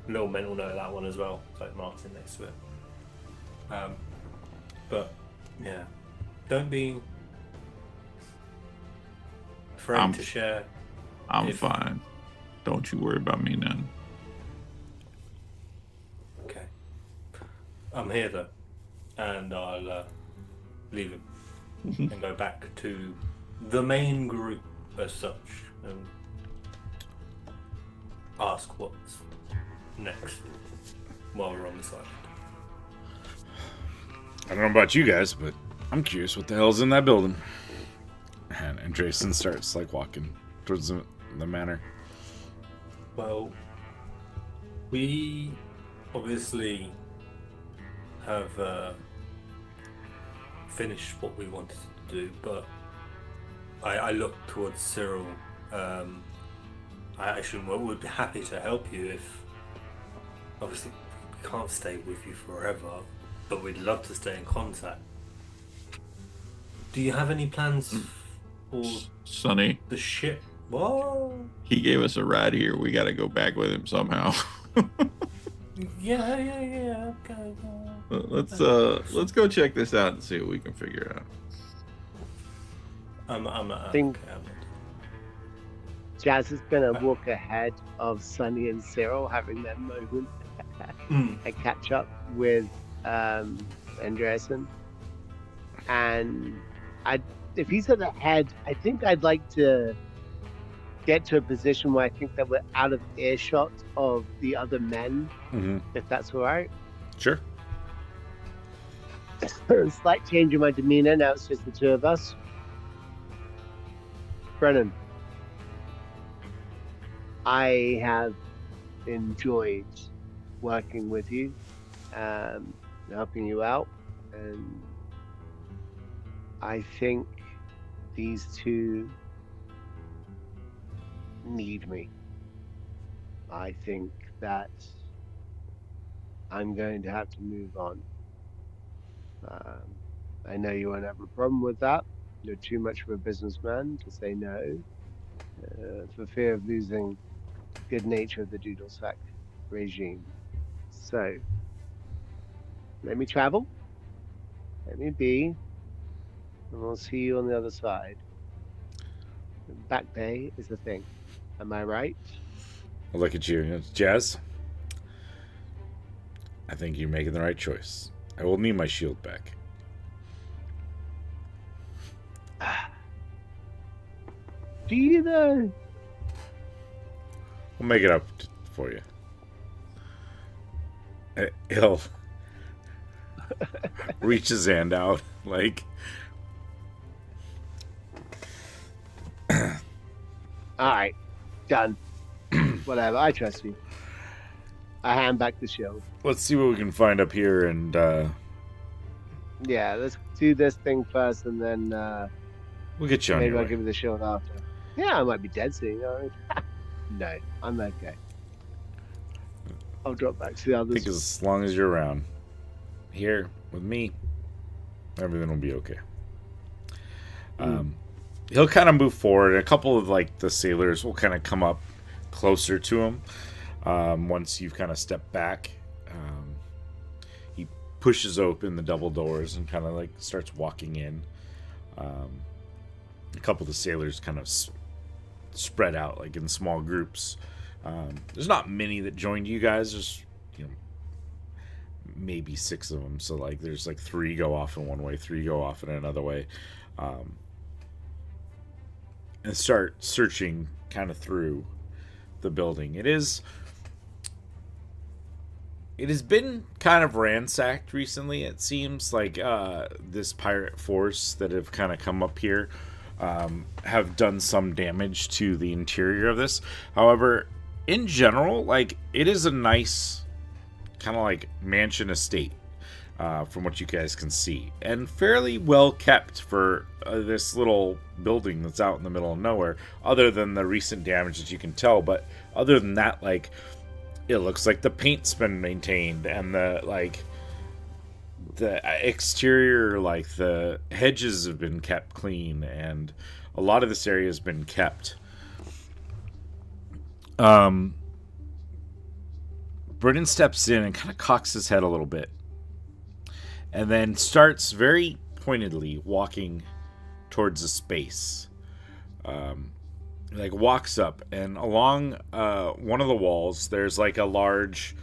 Little mental note of that one as well. It's like marks in next to it. But yeah, don't be afraid to share. I'm fine. Don't you worry about me none. Okay. I'm here though, and I'll leave him and go back to the main group as such and ask what's next while we're on the side. I don't know about you guys, but I'm curious what the hell's in that building. And Andreessen starts like walking towards the manor. Well, we obviously have finished what we wanted to do, but I look towards Cyril. I actually would be happy to help you if, obviously, we can't stay with you forever, but we'd love to stay in contact. Do you have any plans for Sonny, the ship? What? he gave us a ride here. We got to go back with him somehow. Yeah. Okay. Let's go check this out and see what we can figure out. Think- Jazz is gonna walk ahead of Sunny and Cyril, having that moment and catch up with Andreessen. And if he's at the head, I think I'd like to get to a position where I think that we're out of earshot of the other men, if that's all right. Sure. A slight change in my demeanor. Now it's just the two of us. Brennan, I have enjoyed working with you, helping you out, and I think these two need me. I think that I'm going to have to move on. I know you won't have a problem with that. You're too much of a businessman to say no, for fear of losing good nature of the Doodle Sack regime. So, let me travel, let me be, and we'll see you on the other side. Back pay is the thing. Am I right? I'll look at you and Jazz. I think you're making the right choice. I will need my shield back. Do you though? We'll make it up for you. He'll reach his hand out, like. All right, done. Whatever. I trust you. I hand back the shield. Let's see what we can find up here, and Yeah, let's do this thing first, and then we'll get you on maybe your I'll way. give you the shield after. Yeah, I might be dead soon. No, I'm okay. I'll drop back to the I others. think as long as you're around here with me, everything will be okay. He'll kind of move forward. A couple of like the sailors will kind of come up closer to him once you've kind of stepped back. He pushes open the double doors and kind of like starts walking in. A couple of the sailors kind of spread out like in small groups. There's not many that joined you guys. There's maybe 6 of them. So like there's like 3 go off in one way, 3 go off in another way, and start searching kind of through the building. It has been kind of ransacked recently. It seems like this pirate force that have kind of come up here have done some damage to the interior of this. However, in general, like it is a nice kind of like mansion estate from what you guys can see, and fairly well kept for this little building that's out in the middle of nowhere, other than the recent damage that you can tell. But other than that, like it looks like the paint's been maintained, and the exterior, like the hedges have been kept clean, and a lot of this area has been kept. Brennan steps in and kind of cocks his head a little bit, and then starts very pointedly walking towards a space. Like walks up, and along one of the walls there's like a large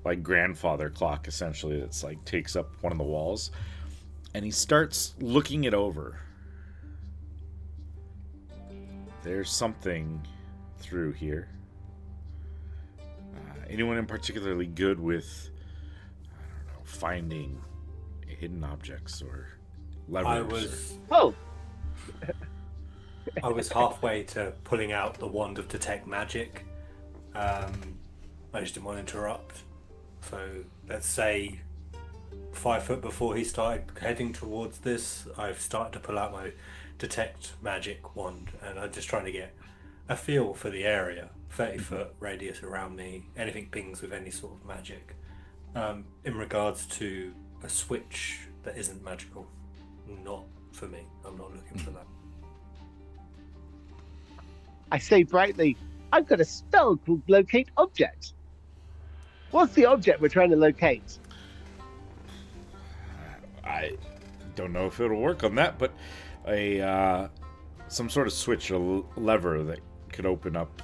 like grandfather clock essentially that's like takes up one of the walls, and he starts looking it over. There's something through here. Anyone in particularly good with, I don't know, finding hidden objects or levers? I was halfway to pulling out the wand of detect magic. I just didn't want to interrupt. So let's say 5 foot before he started heading towards this, I've started to pull out my detect magic wand, and I'm just trying to get a feel for the area. 30-foot radius around me, anything pings with any sort of magic. In regards to a switch that isn't magical, not for me. I'm not looking for that. I say brightly, I've got a spell called Locate Object. What's the object we're trying to locate? I don't know if it'll work on that, but some sort of switch or lever that could open up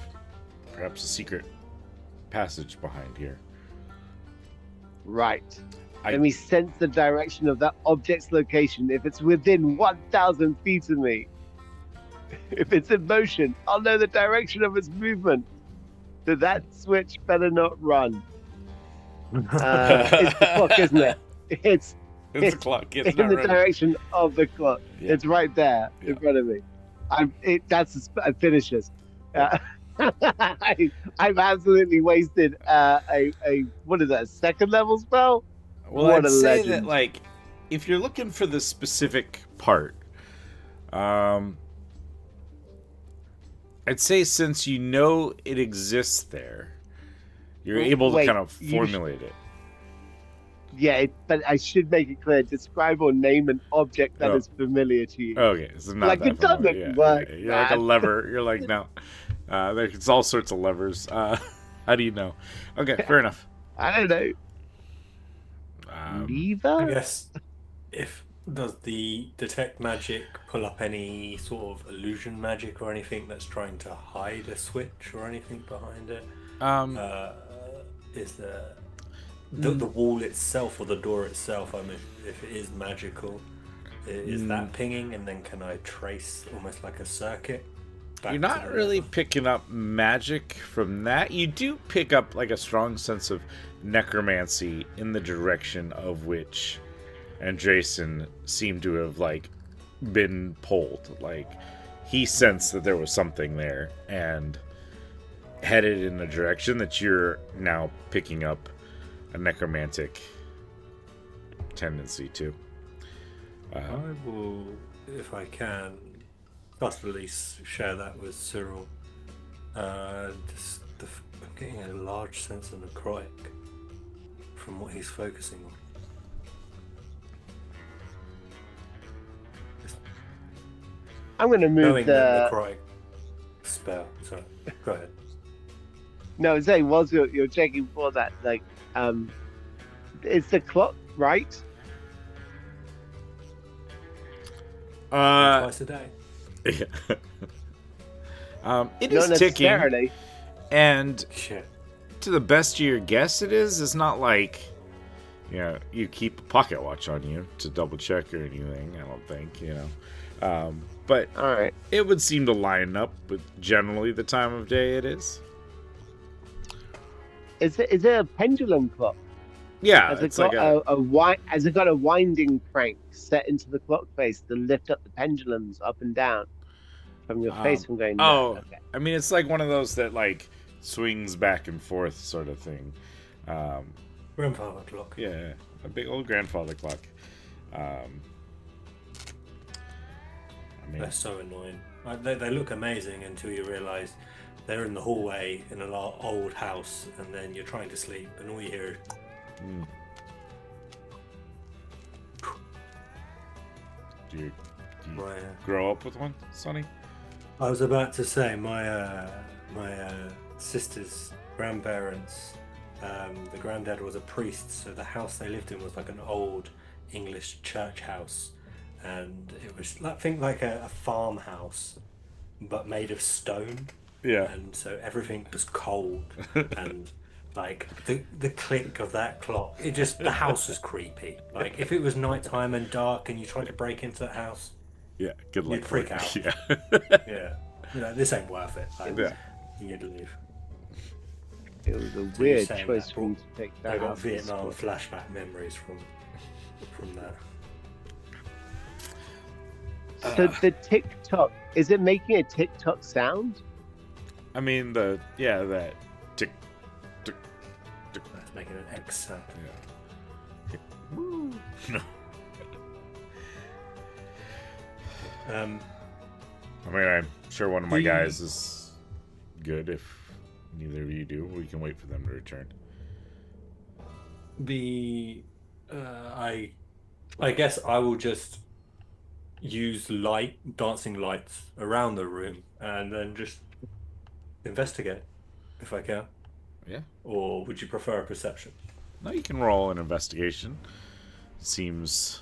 perhaps a secret passage behind here. Right. Let me sense the direction of that object's location. If it's within 1,000 feet of me, if it's in motion, I'll know the direction of its movement. So that switch better not run. It's the clock, isn't it? It's the clock. It's in not the running. direction of the clock. Yeah. It's right there in front of me. It finishes. I've absolutely wasted a what is that, a second level spell? Well, What I'd a say legend. that, like, if you're looking for the specific part, I'd say since you know it exists there, you're able to Wait, kind of you formulate it. Yeah, but I should make it clear. Describe or name an object that is familiar to you. Okay, so not Like, that it doesn't familiar. work, You're like a man. lever. You're like, no. There's all sorts of levers. How do you know? Okay, fair enough. I don't know. I Lever? guess does the detect magic pull up any sort of illusion magic or anything that's trying to hide a switch or anything behind it? Is the wall itself or the door itself? I mean, if it is magical, is that pinging? And then can I trace almost like a circuit? Back You're to not the really lever? picking up magic from that. You do pick up like a strong sense of necromancy in the direction of which Andreessen seemed to have like been pulled. Like he sensed that there was something there, and headed in a direction that you're now picking up a necromantic tendency to. I will, if I can, just at least share that with Cyril. I'm getting a large sense of necrotic from what he's focusing on. I'm going to move Knowing the. that necrotic spell. Sorry, go ahead. No, I'm saying whilst you're checking for that, like, is the clock right? Twice a day. Yeah. It Not is ticking, necessarily. and Shit. to the best of your guess, it is. It's not like, you know, you keep a pocket watch on you to double check or anything. I don't think, you know. But All right. it would seem to line up with generally the time of day it is. Is it a pendulum clock? Yeah, Has it it's like got has it got a winding crank set into the clock face to lift up the pendulums up and down from your face from going? oh, Okay. I mean, it's like one of those that like swings back and forth sort of thing. Grandfather clock. Yeah, a big old grandfather clock. I mean, They're so annoying. They look amazing until you realise they're in the hallway in an old house, and then you're trying to sleep, and all you hear is do you my. grow up with one, Sonny? I was about to say my sister's grandparents. The granddad was a priest, so the house they lived in was like an old English church house, and it was like a farmhouse, but made of stone. Yeah. And so everything was cold, and like the click of that clock, the house was creepy. Like if it was nighttime and dark and you tried to break into that house, Yeah, good luck. you'd freak with out. it. Yeah. Yeah, this ain't worth it. Like, Yeah. you'd leave. It was a you're weird saying choice that for you to pick I that got up. Vietnam flashback memories from that. So the tick-tock, is it making a tick-tock sound? I mean, that tick, tick, tick. That's making an X sound. Yeah. No. I mean, I'm sure one of my guys is good. If neither of you do, we can wait for them to return. I guess I will just use dancing lights around the room, and then just investigate if I can. Yeah. Or would you prefer a perception? No, you can roll an investigation. Seems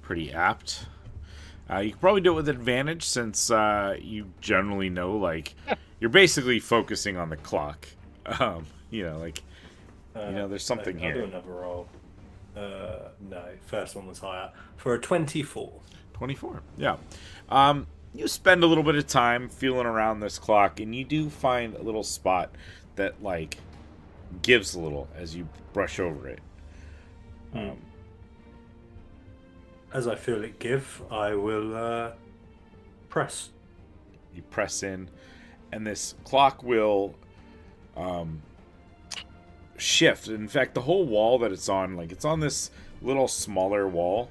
pretty apt. You can probably do it with advantage since you generally know, like, you're basically focusing on the clock. There's something I'll here. do another roll. No, first one was higher. For a 24. 24, yeah. You spend a little bit of time feeling around this clock, and you do find a little spot that, like, gives a little as you brush over it. As I feel it give, I will press. You press in, and this clock will shift. In fact, the whole wall that it's on, like, it's on this little smaller wall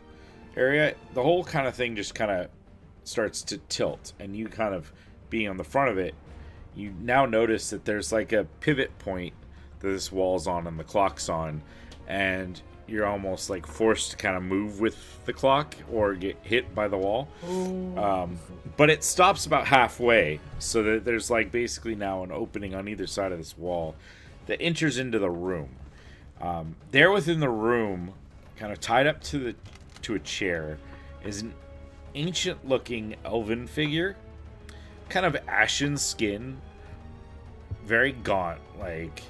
area. The whole kind of thing just kind of starts to tilt, and you kind of being on the front of it, you now notice that there's like a pivot point that this wall's on and the clock's on, and you're almost like forced to kind of move with the clock or get hit by the wall. But it stops about halfway, so that there's like basically now an opening on either side of this wall that enters into the room. There within the room, kind of tied up to a chair, is an ancient-looking elven figure, kind of ashen skin, very gaunt. Like,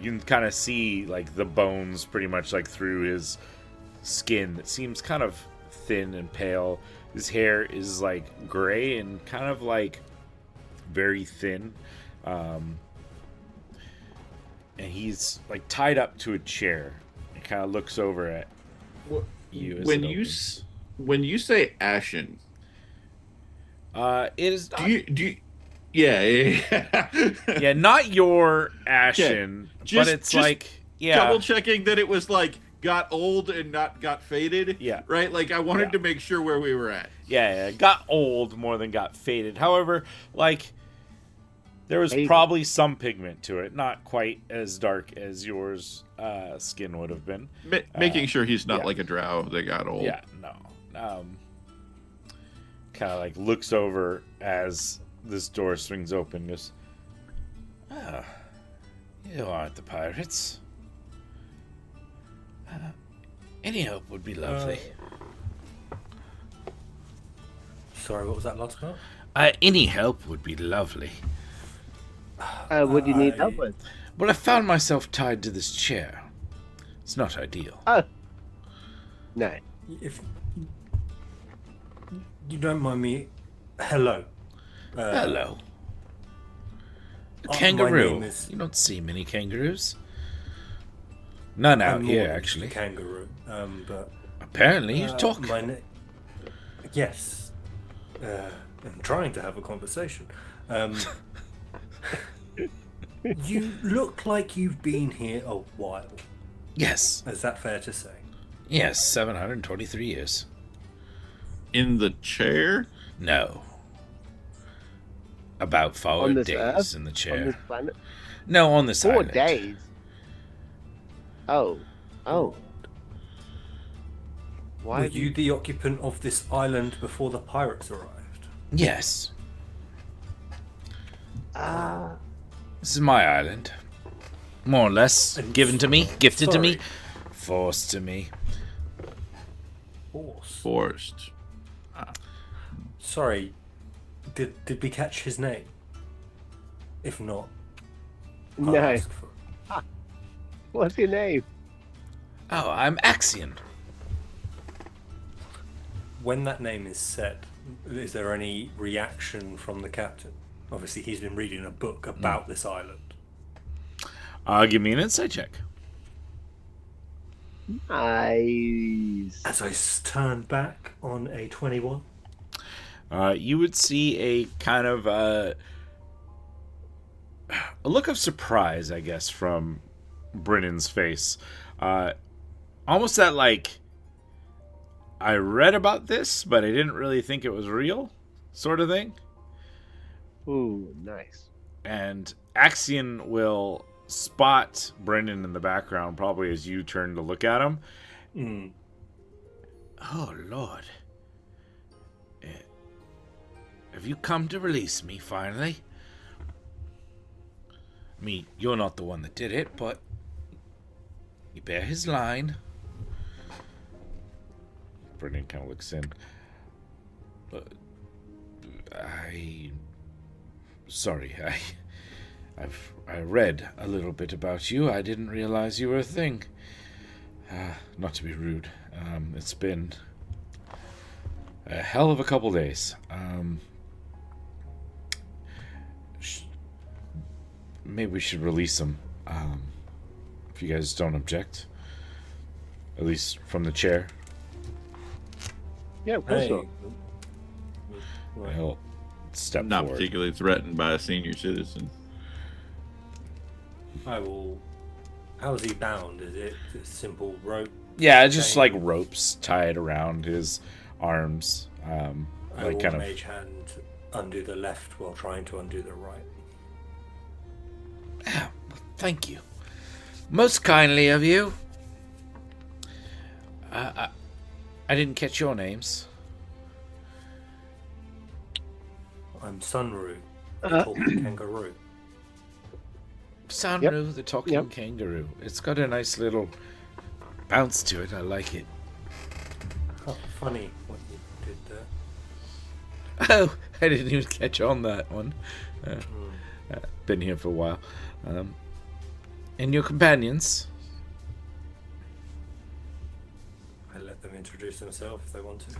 you can kind of see like the bones pretty much like through his skin. That seems kind of thin and pale. His hair is like gray and kind of like very thin. And he's like tied up to a chair. He kind of looks over at you. As When you say ashen, it is not, do you Yeah. Yeah, not your ashen, but Just- it's just like Double checking that it was like got old and not got faded. Yeah. Right? Like I wanted Yeah. to make sure where we were at. yeah, it got old more than got faded. However, like there was Faded. probably some pigment to it, not quite as dark as yours skin would have been. Making sure he's not yeah. like a drow that got old. Yeah, no. Kind of like looks over as this door swings open. Goes, oh, you aren't the pirates. Any help would be lovely. Sorry, what was that last part? Any help would be lovely. What do you need help with? Well, I found myself tied to this chair. It's not ideal. Oh, no. If you don't mind me, hello. Hello. A my kangaroo. name is- You don't see many kangaroos. None out I'm here, more actually. kangaroo. But Apparently, you talk. Yes. I'm trying to have a conversation. You look like you've been here a while. Yes. Is that fair to say? Yes, 723 years. In the chair? No. About On 4 this days Earth? in the On chair. this planet? No, on this 4 island. days. Oh. Why Were have you the occupant of this island before the pirates arrived? Yes. Ah. This is my island. More or less. And- Given to me. Gifted to me. Sorry. Forced to me. Horse. Forced. Sorry, did we catch his name? If not, I'll No. ask for it. What's your name? Oh, I'm Axion. When that name is said, is there any reaction from the captain? Obviously, he's been reading a book about this island. Give me an insight check. Nice. As I turn back on a 21. You would see a kind of a look of surprise, I guess, from Brennan's face. Almost that like, I read about this, but I didn't really think it was real, sort of thing. Ooh, nice. And Axion will spot Brendan in the background, probably as you turn to look at him. Mm. Oh, Lord. Have you come to release me, finally? I mean, you're not the one that did it, but you bear his line. Brendan kind of looks in. Sorry, I read a little bit about you. I didn't realize you were a thing. Not to be rude. It's been a hell of a couple days. Maybe we should release him. If you guys don't object. At least from the chair. Yeah, of course not. Right. He'll step Not forward. particularly threatened by a senior citizen. I will. How is he bound? Is it a simple rope? Yeah, just chain? like ropes tied around his arms. I Like will kind of. mage hand undo the left while trying to undo the right. Thank you. Most kindly of you. I didn't catch your names. I'm Sunru, the Uh-huh. talking kangaroo. Sanru, the talking Yep. kangaroo. It's got a nice little bounce to it. I like it. Oh, funny what you did there. Oh, I didn't even catch on that one. Been here for a while. And your companions? I let them introduce themselves if they want to.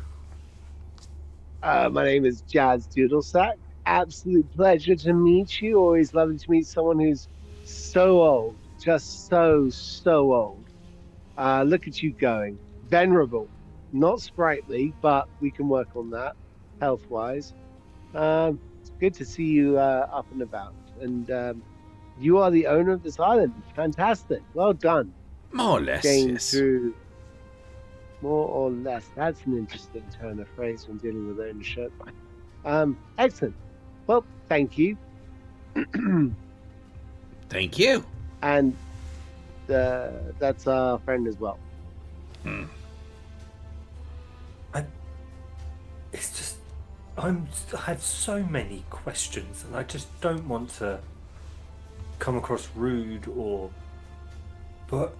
My name is Jazz Doodlesack. Absolute pleasure to meet you. Always lovely to meet someone who's so old. Just so old. Look at you going. Venerable. Not sprightly, but we can work on that, health-wise. It's good to see you up and about. And you are the owner of this island. Fantastic. Well done. More or less, Gained yes. through more or less. That's an interesting turn of phrase when dealing with ownership. Excellent. Well, thank you. Thank you. And that's our friend as well. It's just I have so many questions, and I just don't want to come across rude but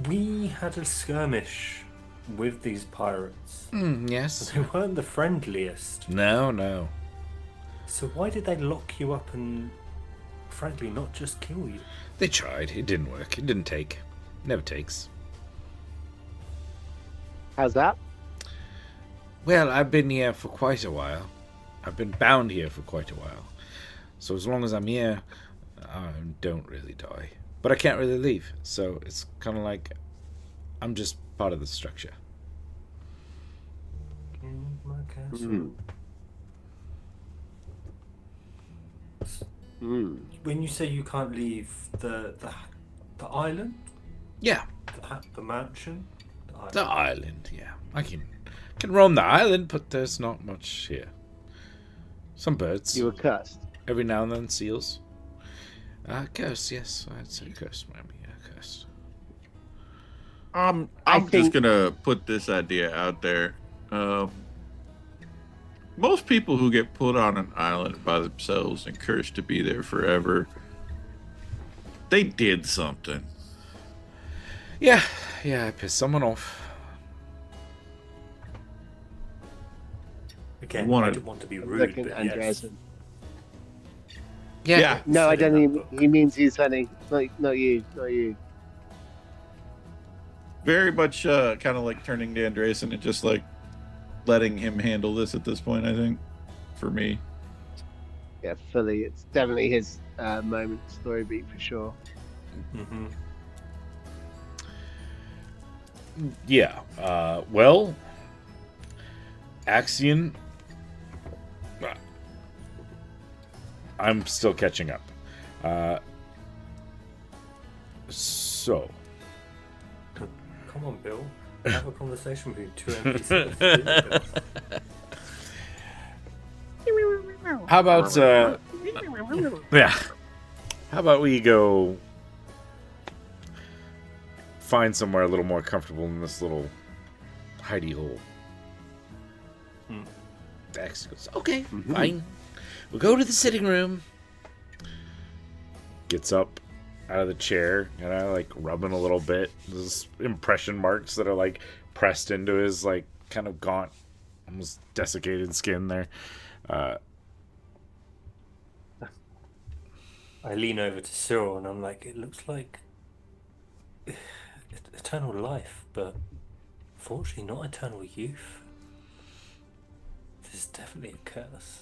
we had a skirmish with these pirates. Yes. They weren't the friendliest. No. So why did they lock you up and, frankly, not just kill you? They tried. It didn't work. It didn't take. Never takes. How's that? Well, I've been here for quite a while. I've been bound here for quite a while. So as long as I'm here, I don't really die. But I can't really leave. So it's kind of like I'm just part of the structure. My castle. When you say you can't leave the island, Yeah, the mansion, the island. Yeah, I can roam the island, but there's not much here. Some birds. You were cursed. Every now and then, seals. Cursed, yes. I'd say cursed, maybe. Yeah, cursed. I'm think- just gonna put this idea out there. Most people who get put on an island by themselves and cursed to be there forever, they did something. Yeah, I pissed someone off. again, Wanted- I didn't want to be rude, Looking but at yes. Andreasen. Yeah. No, I Said in don't that think book. he means he's funny. Not you. Not you. Very much kind of like turning to Andreessen and just like letting him handle this at this point, I think, for me. Yeah, fully. It's definitely his moment, story beat for sure. Mm-hmm. Yeah. Well, Axion. I'm still catching up. So. Come on, Bill. Have a conversation between two NPCs. How about yeah? How about we go find somewhere a little more comfortable in this little hidey hole? Dax goes, okay, fine. We'll go to the sitting room. Gets up out of the chair, and I like rubbing a little bit. There's impression marks that are like pressed into his like kind of gaunt, almost desiccated skin there. I lean over to Cyril and I'm like, it looks like eternal life, but fortunately not eternal youth. This is definitely a curse.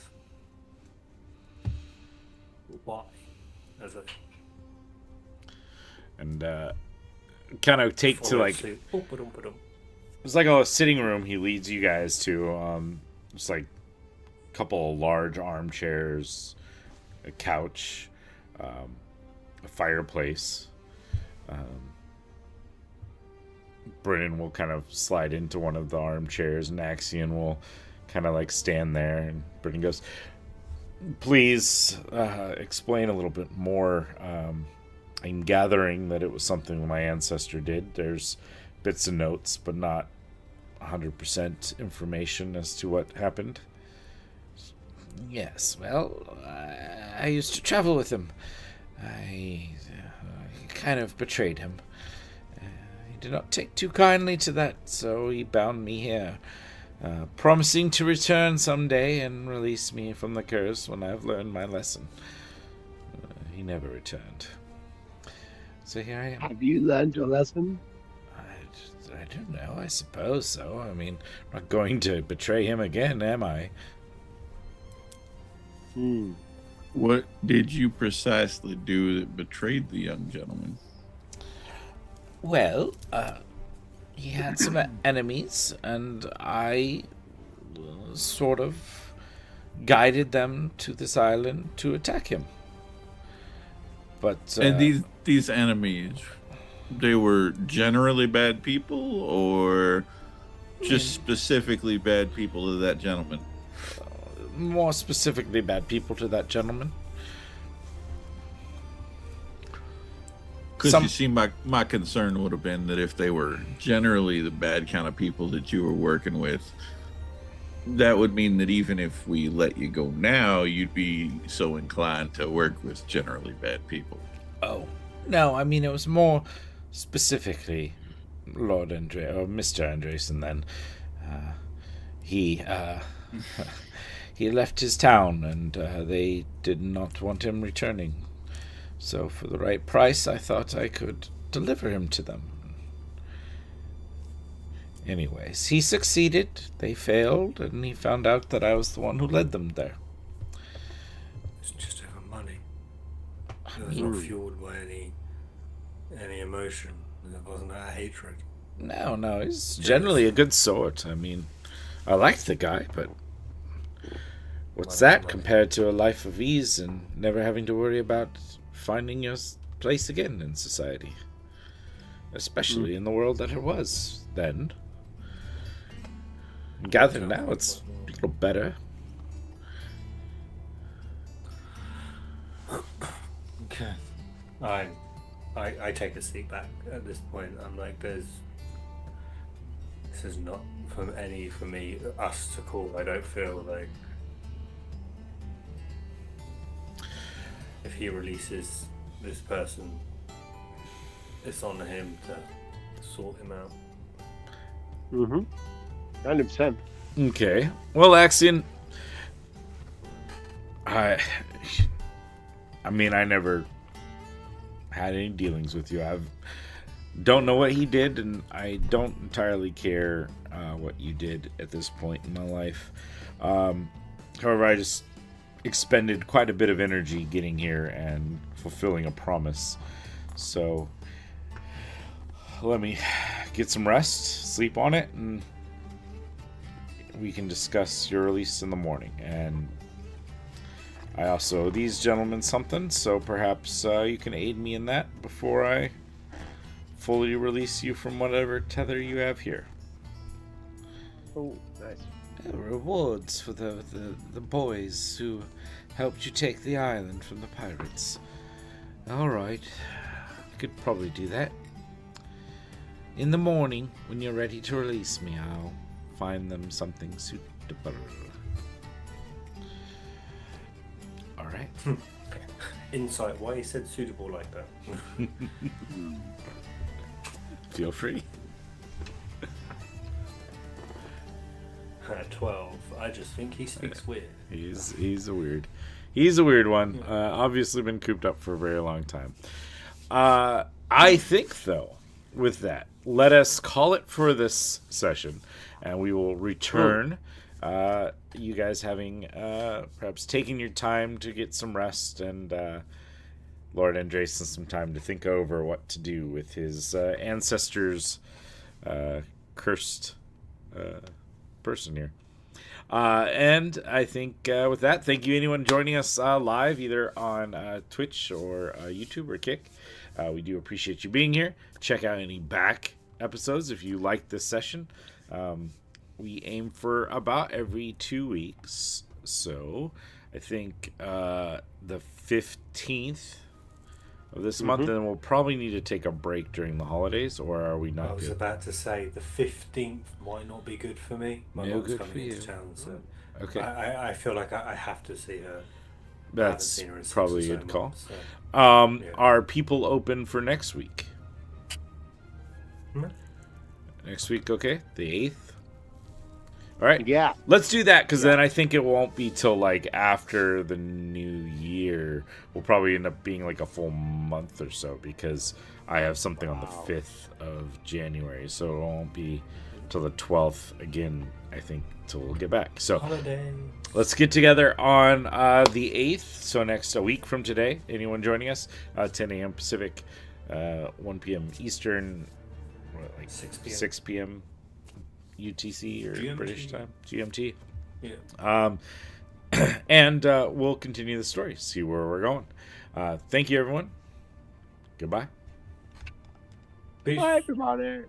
Why? As a And kind of take to like it's like a sitting room he leads you guys to. It's like a couple of large armchairs, a couch, a fireplace. Brennan will kind of slide into one of the armchairs, and Axion will kind of like stand there, and Brennan goes, please explain a little bit more. I'm gathering that it was something my ancestor did. There's bits and notes, but not 100% information as to what happened. Yes, well, I used to travel with him. I kind of betrayed him. He did not take too kindly to that, so he bound me here, promising to return someday and release me from the curse when I've learned my lesson. He never returned. So here I am. Have you learned your lesson? I don't know. I suppose so. I mean, I'm not going to betray him again, am I? What did you precisely do that betrayed the young gentleman? Well, he had some enemies, and I sort of guided them to this island to attack him. But And these enemies, they were generally bad people, or just specifically bad people to that gentleman? more specifically, bad people to that gentleman. Because you see, my concern would have been that if they were generally the bad kind of people that you were working with, that would mean that even if we let you go now, you'd be so inclined to work with generally bad people. Oh, no, I mean, it was more specifically Lord Andre, or Mr. Andresen then. He left his town, and they did not want him returning. So for the right price, I thought I could deliver him to them. Anyways, he succeeded, they failed, and he found out that I was the one who led them there. It's just over money. It was not fueled by any emotion. It wasn't out of hatred. No, he's generally a good sort. I mean, I liked the guy, but what's that compared to a life of ease and never having to worry about finding your place again in society? Especially in the world that it was then. Gathered now, it's a little better. Okay. I take a seat back at this point. I'm like, this is not for me, us to call. I don't feel like if he releases this person, it's on him to sort him out. 100%. Okay. Well, Axion, I mean, I never had any dealings with you. I don't know what he did, and I don't entirely care what you did at this point in my life. However, I just expended quite a bit of energy getting here and fulfilling a promise. So let me get some rest, sleep on it, and we can discuss your release in the morning. And I also owe these gentlemen something, so perhaps you can aid me in that before I fully release you from whatever tether you have here. Oh, nice. Rewards for the boys who helped you take the island from the pirates. Alright, could probably do that. In the morning, when you're ready to release me, I'll find them something suitable. Alright. Insight, why he said suitable like that? Feel free. 12. I just think he speaks weird. He's a weird one. Obviously been cooped up for a very long time. I think, though, with that, let us call it for this session, and we will return. You guys having perhaps taking your time to get some rest, and Lord Andresen some time to think over what to do with his ancestors' cursed person here. And I think with that, thank you anyone joining us live, either on Twitch or YouTube or Kick. We do appreciate you being here. Check out any back episodes if you like this session. We aim for about every 2 weeks. So I think the 15th of this month, and we'll probably need to take a break during the holidays, or are we not? I was good? about to say the 15th might not be good for me. My No mom's good coming for you. into town, so Okay, I feel like I have to see her. that's seen her in 6 or probably a so good call. months, so. Yeah. Are people open for next week? Hmm? Next week, okay? The 8th? All right. Yeah. Let's do that, because then I think it won't be till like after the new year. We'll probably end up being like a full month or so, because I have something on the 5th of January, so it won't be till the 12th again, I think, till we'll get back. So Holidays. let's get together on the 8th, so next a week from today. Anyone joining us? 10 a.m. Pacific, 1 p.m. Eastern, what, like 6 p.m. UTC or GMT. British time? GMT. Yeah. And we'll continue the story, see where we're going. Thank you, everyone. Goodbye. Peace. Bye, everybody.